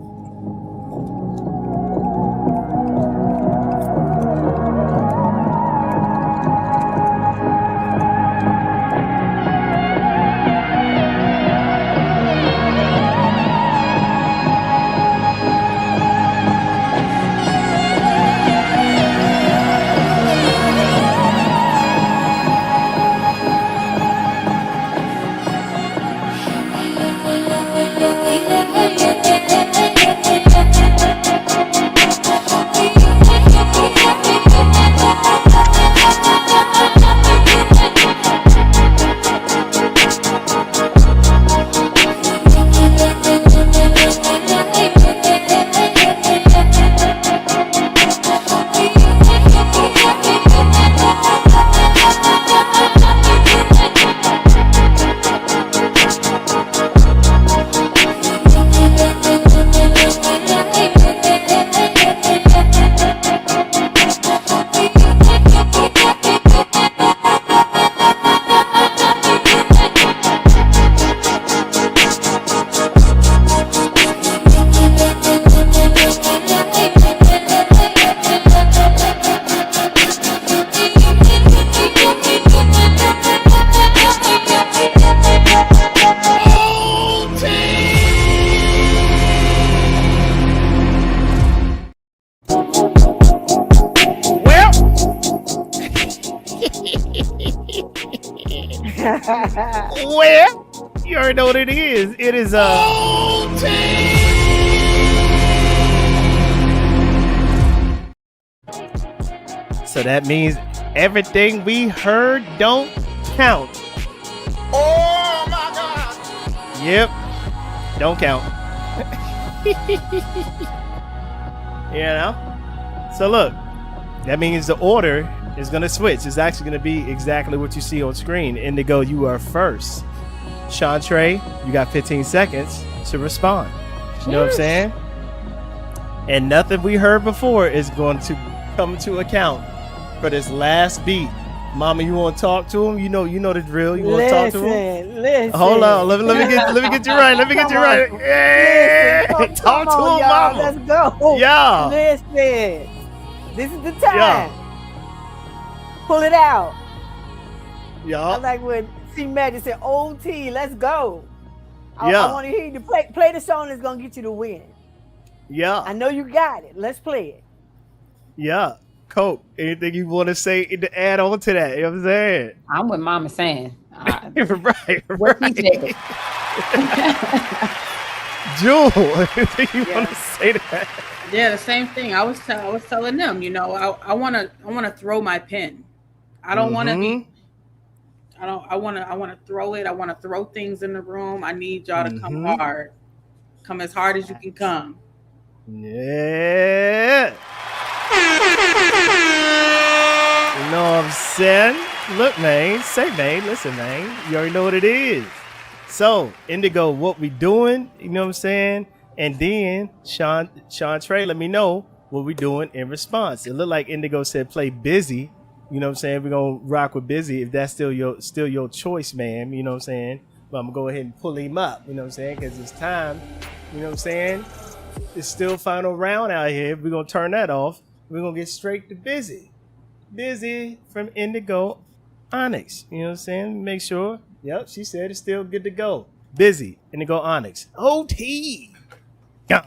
Well, you already know what it is. It is so that means everything we heard don't count. Oh my God! Yep, don't count. You know? So look, that means the order is going to switch. It's actually going to be exactly what you see on screen. Indigo, you are first. Chantre, you got 15 seconds to respond. You know what I'm saying? And nothing we heard before is going to come to account for this last beat. Mama, you want to talk to him? You know the drill. You want to talk to him? Listen. Hold on. Let me get you right. Let me get you right. Yeah. Talk to him, mama. Let's go. Yeah. Listen. This is the time. Yeah. Pull it out. Yeah. I like when C Magic said, OT, let's go. I want to hear you play the song that's going to get you the win. Yeah. I know you got it. Let's play it. Yeah. Cope, anything you want to say to add on to that? You know what I'm saying? I'm with Mama saying. What he said. Jewel, you want to say that? Yeah, the same thing. I was telling them, you know, I want to throw my pen. I don't want to be. I want to throw it. I want to throw things in the room. I need y'all to come hard. Come as hard as you can come. Yeah. You know what I'm saying? Look, man. Say, man. Listen, man. You already know what it is. So, Indigo, what we doing? You know what I'm saying? And then Sean Trey, let me know what we doing in response. It looked like Indigo said play Busy. You know what I'm saying? We're gonna rock with Busy if that's still your choice, man. You know what I'm saying? But I'm gonna go ahead and pull him up, you know what I'm saying? Because it's time, you know what I'm saying? It's still final round out here. We're gonna turn that off. We're gonna get straight to Busy. Busy from Indigo Onyx. You know what I'm saying? Make sure. Yep, she said it's still good to go. Busy, Indigo Onyx. OT. Yeah.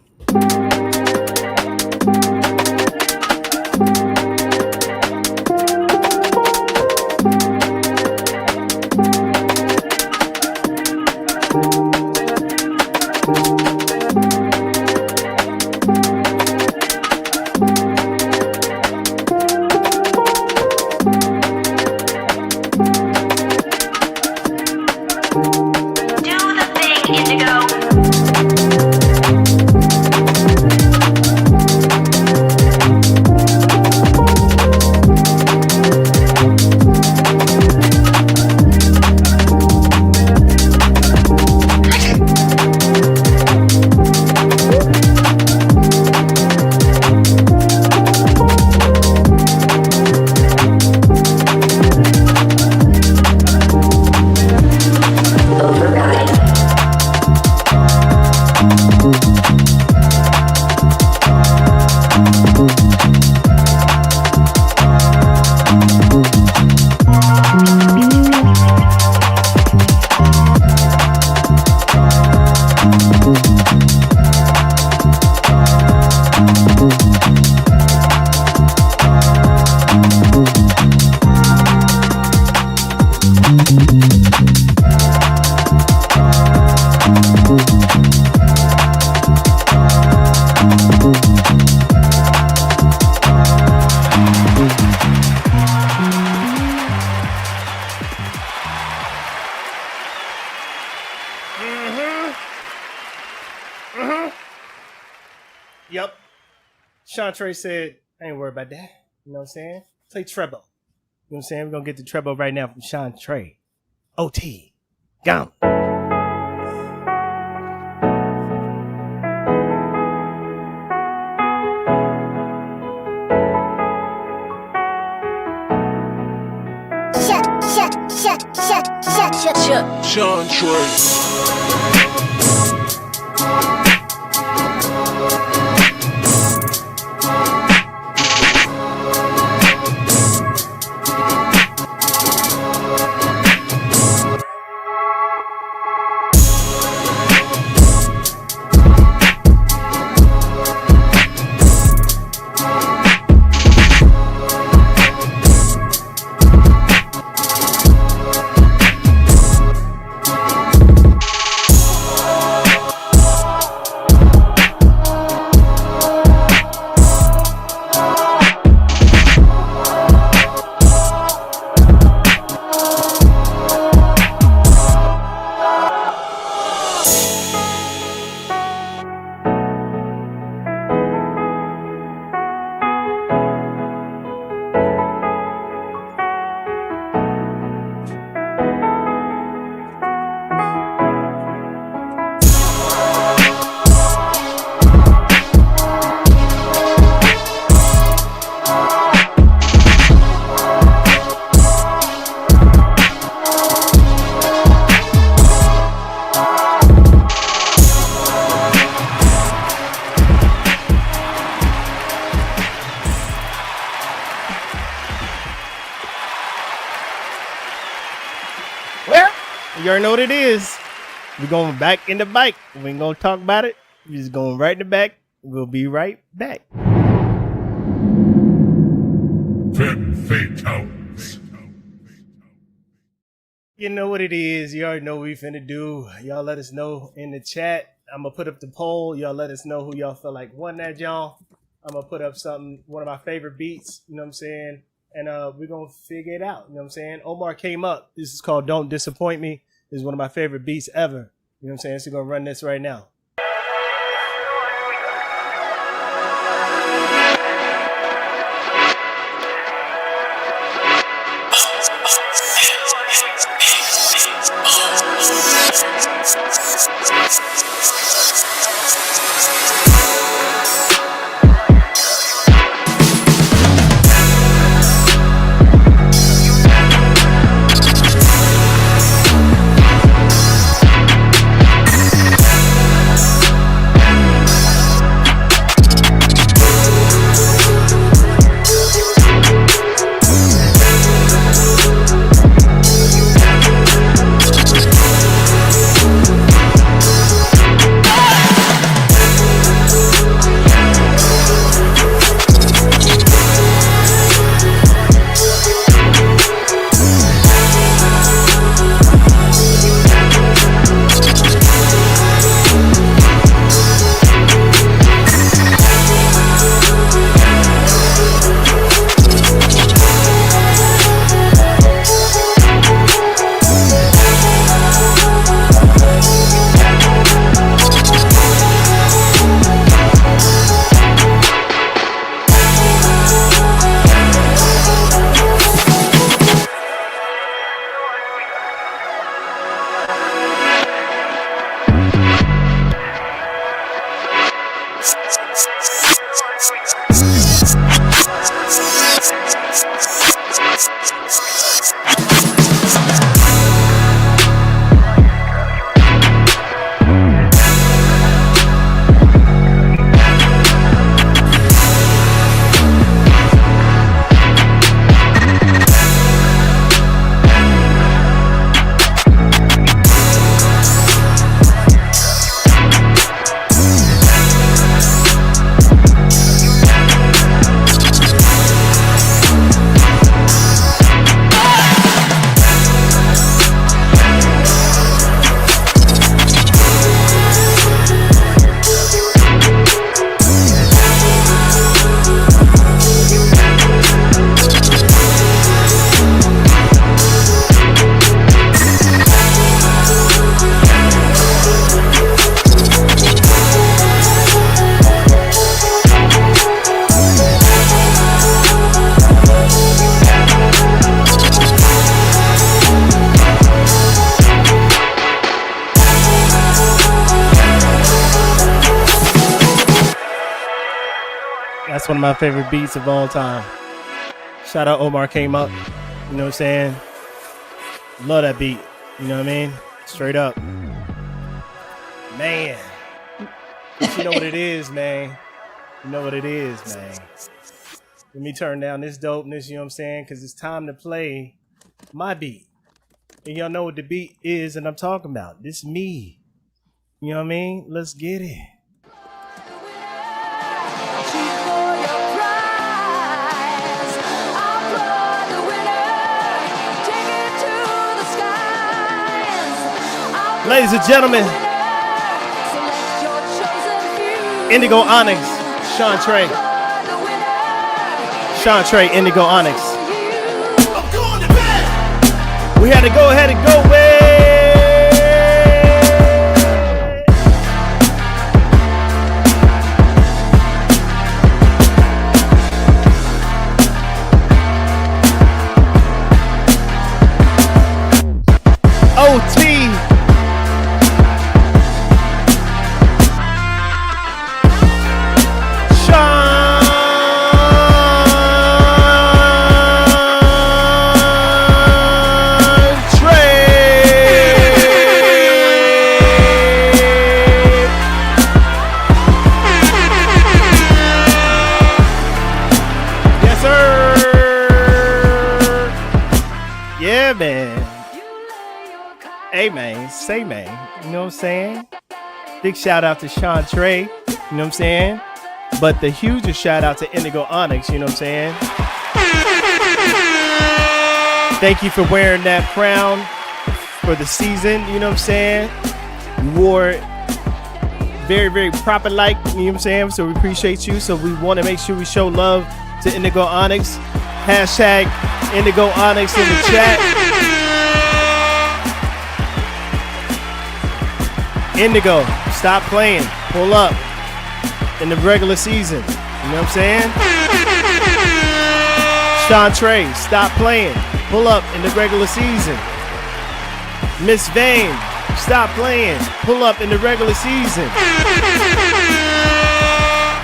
Yep. Chantre said, I ain't worried about that. You know what I'm saying? Play treble. You know what I'm saying? We're going to get the treble right now from Chantre. OT. Gone. You already know what it is. We're going back in the bike. We ain't going to talk about it. We're just going right in the back. We'll be right back. FemmeFatales. You know what it is. You already know what we finna do. Y'all let us know in the chat. I'm gonna put up the poll. Y'all let us know who y'all feel like won that, y'all. I'm gonna put up one of my favorite beats, you know what I'm saying? And we're gonna figure it out, you know what I'm saying? Omar came up. This is called Don't Disappoint Me. This is one of my favorite beats ever. You know what I'm saying? So we're gonna run this right now. That's one of my favorite beats of all time. Shout out Omar came up. You know what I'm saying? Love that beat. You know what I mean? Straight up. Man. But you know what it is, man. You know what it is, man. Let me turn down this dopeness, you know what I'm saying? Because it's time to play my beat. And y'all know what the beat is and I'm talking about. This me. You know what I mean? Let's get it. Ladies and gentlemen, Indigo Onyx, Sean Trey. Sean Trey, Indigo Onyx. We had to go ahead and go way. OT. Hey man, say man, you know what I'm saying? Big shout out to Sean Trey, you know what I'm saying? But the hugest shout out to Indigo Onyx, you know what I'm saying? Thank you for wearing that crown for the season. You know what I'm saying? You wore it very, very proper like. You know what I'm saying? So we appreciate you. So we want to make sure we show love to Indigo Onyx. Hashtag Indigo Onyx in the chat. Indigo, stop playing. Pull up in the regular season. You know what I'm saying? Sean Trey, stop playing. Pull up in the regular season. Miss Vane, stop playing. Pull up in the regular season.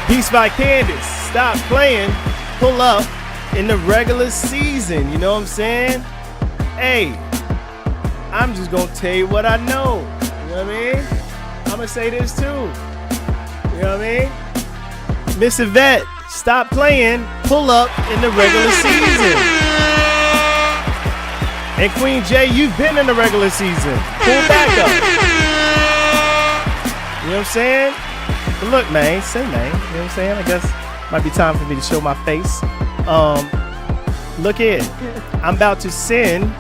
Beast by Candace, stop playing. Pull up in the regular season. You know what I'm saying? Hey, I'm just gonna tell you what I know. You know what I mean? I'm gonna say this too. You know what I mean? Miss Yvette, stop playing. Pull up in the regular season. And Queen J, you've been in the regular season. Pull back up. You know what I'm saying? But look, man, say man. You know what I'm saying? I guess might be time for me to show my face. Look here. I'm about to send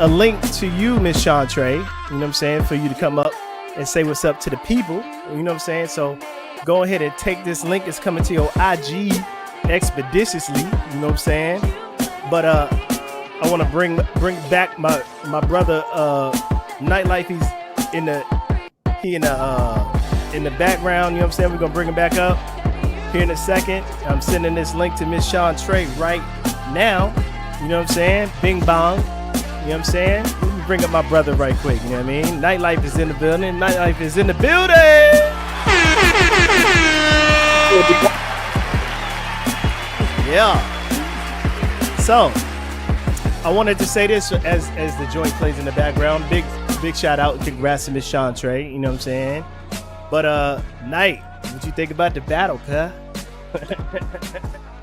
a link to you, Miss Chantre. You know what I'm saying? For you to come up and say what's up to the people. You know what I'm saying? So go ahead and take this link. It's coming to your IG expeditiously. You know what I'm saying? But I want to bring back my brother Nightlife. He's in the background. You know what I'm saying? We're gonna bring him back up here in a second. I'm sending this link to Miss Sean Trey right now. You know what I'm saying? Bing bong. You know what I'm saying? Let me bring up my brother right quick. You know what I mean? Nightlife is in the building. Nightlife is in the building. Yeah. So I wanted to say this as the joint plays in the background. Big shout out and congrats to Miss Sean Trey. You know what I'm saying? But Night, what you think about the battle, huh?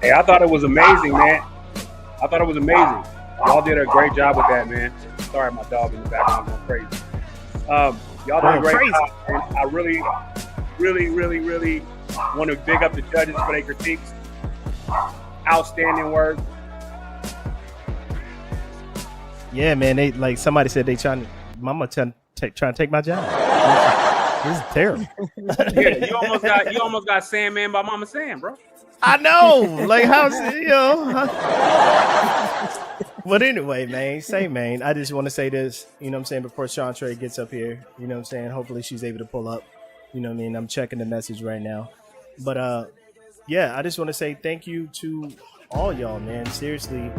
Hey, I thought it was amazing, man. I thought it was amazing. Y'all did a great job with that, man. Sorry, my dog in the background going crazy. Y'all did a great job, and I really want to big up the judges for their critiques. Outstanding work. Yeah, man. They like somebody said they Mama trying to take my job. This is terrible. Yeah, you almost got Sandman by Mama Sam, bro. I know. Like how's you know? But anyway, man. I just want to say this. You know what I'm saying? Before Sean Trey gets up here, you know what I'm saying? Hopefully she's able to pull up. You know what I mean? I'm checking the message right now. But yeah, I just want to say thank you to all y'all, man. Seriously.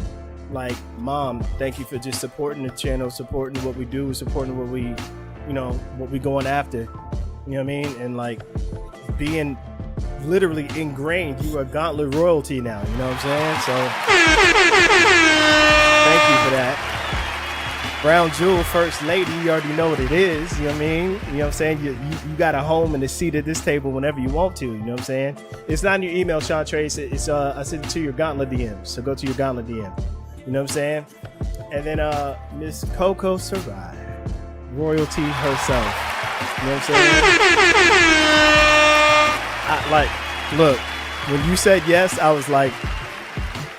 Like, Mom, thank you for just supporting the channel, supporting what we do, supporting what we, you know, what we going after. You know what I mean? And like being literally ingrained. You are Gauntlet royalty now. You know what I'm saying? So thank you for that. Brown Jewel, First Lady, you already know what it is. You know what I mean? You know what I'm saying? You got a home and a seat at this table whenever you want to. You know what I'm saying? It's not in your email, Sean Trace. It's I sent it to your Gauntlet DM. So go to your Gauntlet DM. You know what I'm saying? And then Miss Coco Sarai, royalty herself. You know what I'm saying? Look, when you said yes, I was like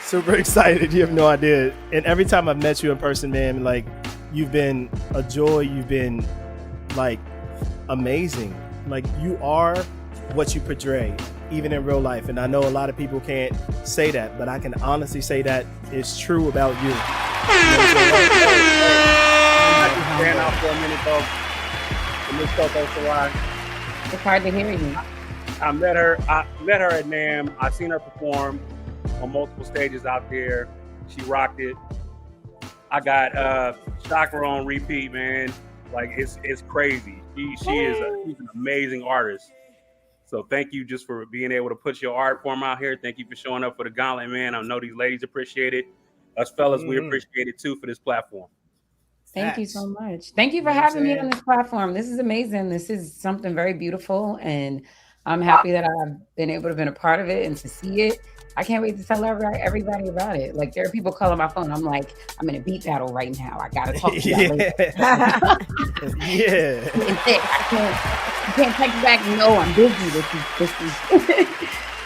super excited. You have no idea. And every time I've met you in person, man, like you've been a joy. You've been like amazing. Like you are what you portray, even in real life. And I know a lot of people can't say that, but I can honestly say that it's true about you. I ran out for a minute though. Miss Coco Sarai. It's hard to hear you. I met her at NAMM. I seen her perform on multiple stages out there. She rocked it. I got Chakra on repeat, man. Like it's crazy. She's an amazing artist. So thank you just for being able to put your art form out here. Thank you for showing up for the Gauntlet, man. I know these ladies appreciate it. Us fellas, we appreciate it too for this platform. Thank you so much. Thank you for having me on this platform. This is amazing. This is something very beautiful, and I'm happy that I've been able to be a part of it and to see it. I can't wait to tell everybody about it. Like there are people calling my phone. I'm like, I'm in a beat battle right now. I gotta talk to you later. Yeah. I can't text back. No, I'm busy. This is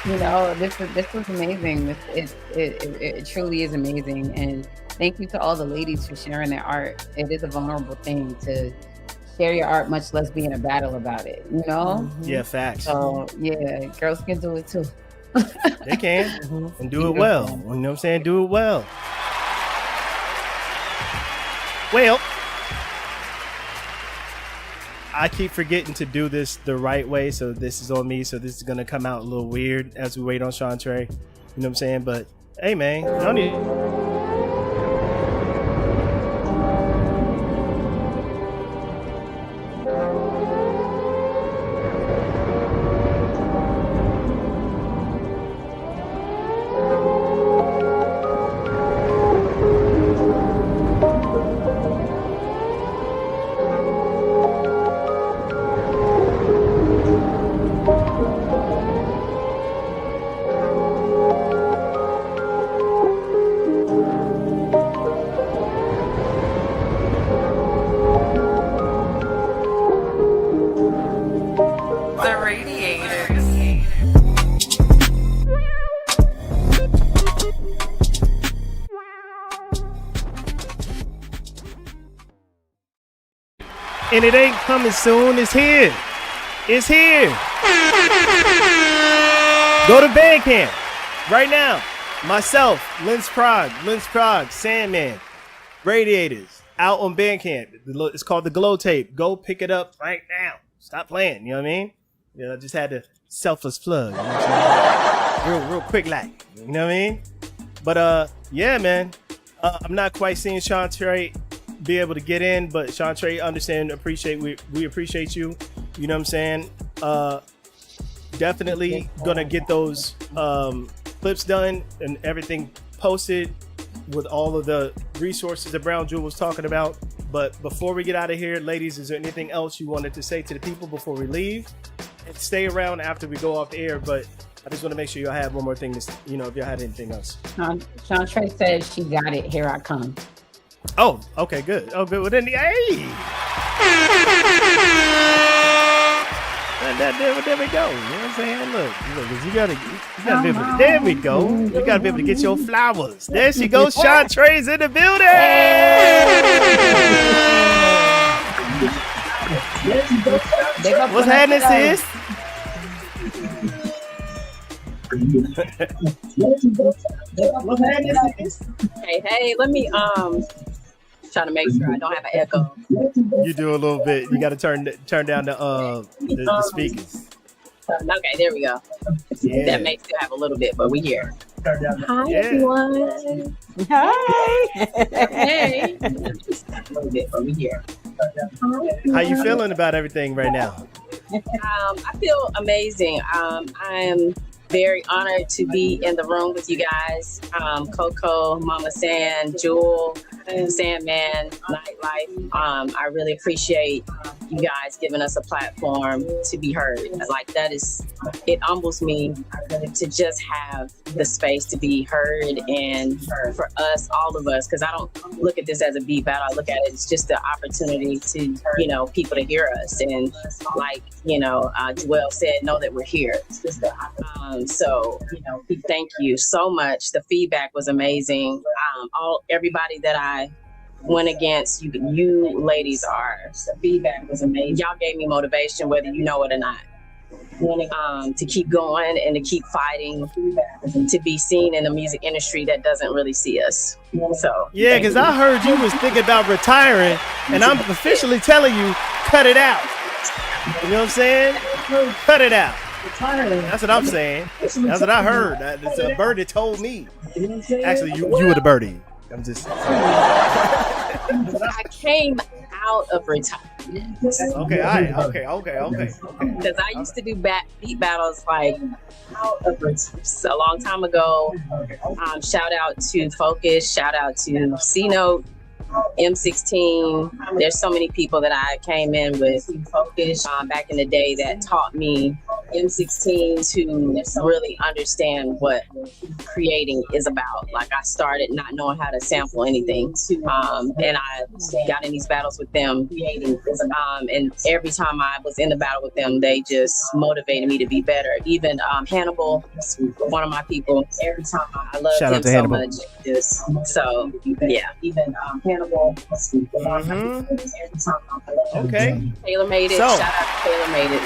You know, this was amazing. It truly is amazing. And thank you to all the ladies for sharing their art. It is a vulnerable thing to share your art, much less be in a battle about it, you know? Yeah, facts. So, yeah, girls can do it too. They can, and do it well. You know what I'm saying? Do it well. Well, I keep forgetting to do this the right way, so this is on me. So this is gonna come out a little weird as we wait on Shantre. You know what I'm saying? But hey, man, no need. And it ain't coming soon. It's here. It's here. Go to Bandcamp right now. Myself, Lens Prog, Sandman, Radiators, out on Bandcamp. It's called the Glow Tape. Go pick it up right now. Stop playing. You know what I mean? You know, I just had to selfless plug. You know what I'm saying? Real quick, like. You know what I mean? But yeah, man. I'm not quite seeing Shantre be able to get in, but Shantre, understand, appreciate, we appreciate you. You know what I'm saying? Definitely gonna get those clips done and everything posted with all of the resources that Brown Jewel was talking about. But before we get out of here, ladies, is there anything else you wanted to say to the people before we leave? And stay around after we go off the air, but I just want to make sure y'all have one more thing to, you know, if y'all had anything else. Shantre said she got it. Here I come. Oh, okay, good. Oh, good. Well, then, hey. There we go. You know what I'm saying? Look, you gotta be able to, there we go. You gotta be able to get your flowers. There she goes. Shantre's in the building. What's happening, sis? Hey, let me try to make sure I don't have an echo. You do a little bit. You got to turn down the speakers. Okay, there we go. Yeah. That may still have a little bit, but we here. Hi, Yeah. everyone. Hi. Hey. A little bit, but we here. How you feeling about everything right now? I feel amazing. I am very honored to be in the room with you guys. Coco, Mama San, Jewel, Sandman, Nightlife. I really appreciate you guys giving us a platform to be heard. Like, that is, it humbles me to just have the space to be heard, and for us, all of us, because I don't look at this as a beat battle. I look at it as just the opportunity to, you know, people to hear us. And like, you know, Joelle said, know that we're here. So, you know, thank you so much. The feedback was amazing. Everybody that I went against, you ladies the feedback was amazing. Y'all gave me motivation, whether you know it or not. To keep going and to keep fighting, to be seen in the music industry that doesn't really see us. So yeah, because I heard you was thinking about retiring, and I'm officially telling you, cut it out. You know what I'm saying? Cut it out. That's what I'm saying. That's what I heard. It's a birdie told me. Actually, you were the birdie. I'm just. I came out of retirement. Okay, all right. Okay. Because I used to do beat battles like out of retirement a long time ago. Shout out to Focus. Shout out to C-Note. M16. There's so many people that I came in with Focus back in the day that taught me M16 to really understand what creating is about. Like I started not knowing how to sample anything, and I got in these battles with them. And every time I was in the battle with them, they just motivated me to be better. Even Hannibal, one of my people. Every time I love Shout him out to so Hannibal. much. So yeah, even Hannibal. Okay. Taylor made it. So- Shout out to Taylor made it.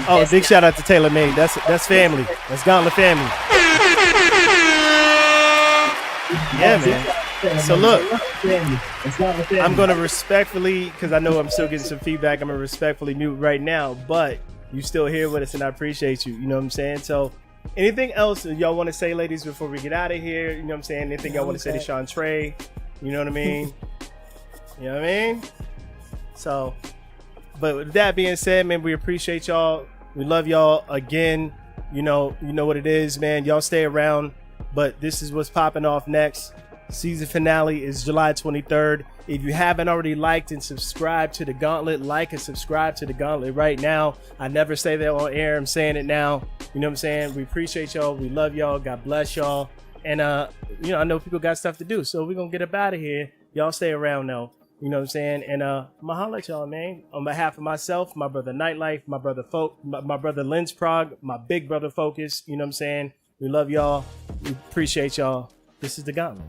Oh, big shout out to Taylor Made. That's family. That's Gauntlet family. Yeah, man. So look, I'm gonna respectfully, because I know I'm still getting some feedback, I'm gonna respectfully mute right now, but you still here with us and I appreciate you. You know what I'm saying? So anything else y'all want to say, ladies, before we get out of here? You know what I'm saying? Anything y'all want to say to Sean Trey? You know what I mean? You know what I mean? So, but with that being said, man, we appreciate y'all. We love y'all again. You know what it is, man. Y'all stay around, but this is what's popping off next. Season finale is July 23rd. If you haven't already liked and subscribed to the Gauntlet, like and subscribe to the Gauntlet right now. I never say that on air. I'm saying it now. You know what I'm saying? We appreciate y'all. We love y'all. God bless y'all. And I know people got stuff to do, so we're gonna get up out of here. Y'all stay around though. You know what I'm saying? And I'm gonna holler at y'all, man. On behalf of myself, my brother Nightlife, my brother my brother Lens Prog, my big brother Focus. You know what I'm saying? We love y'all. We appreciate y'all. This is the Gauntlet.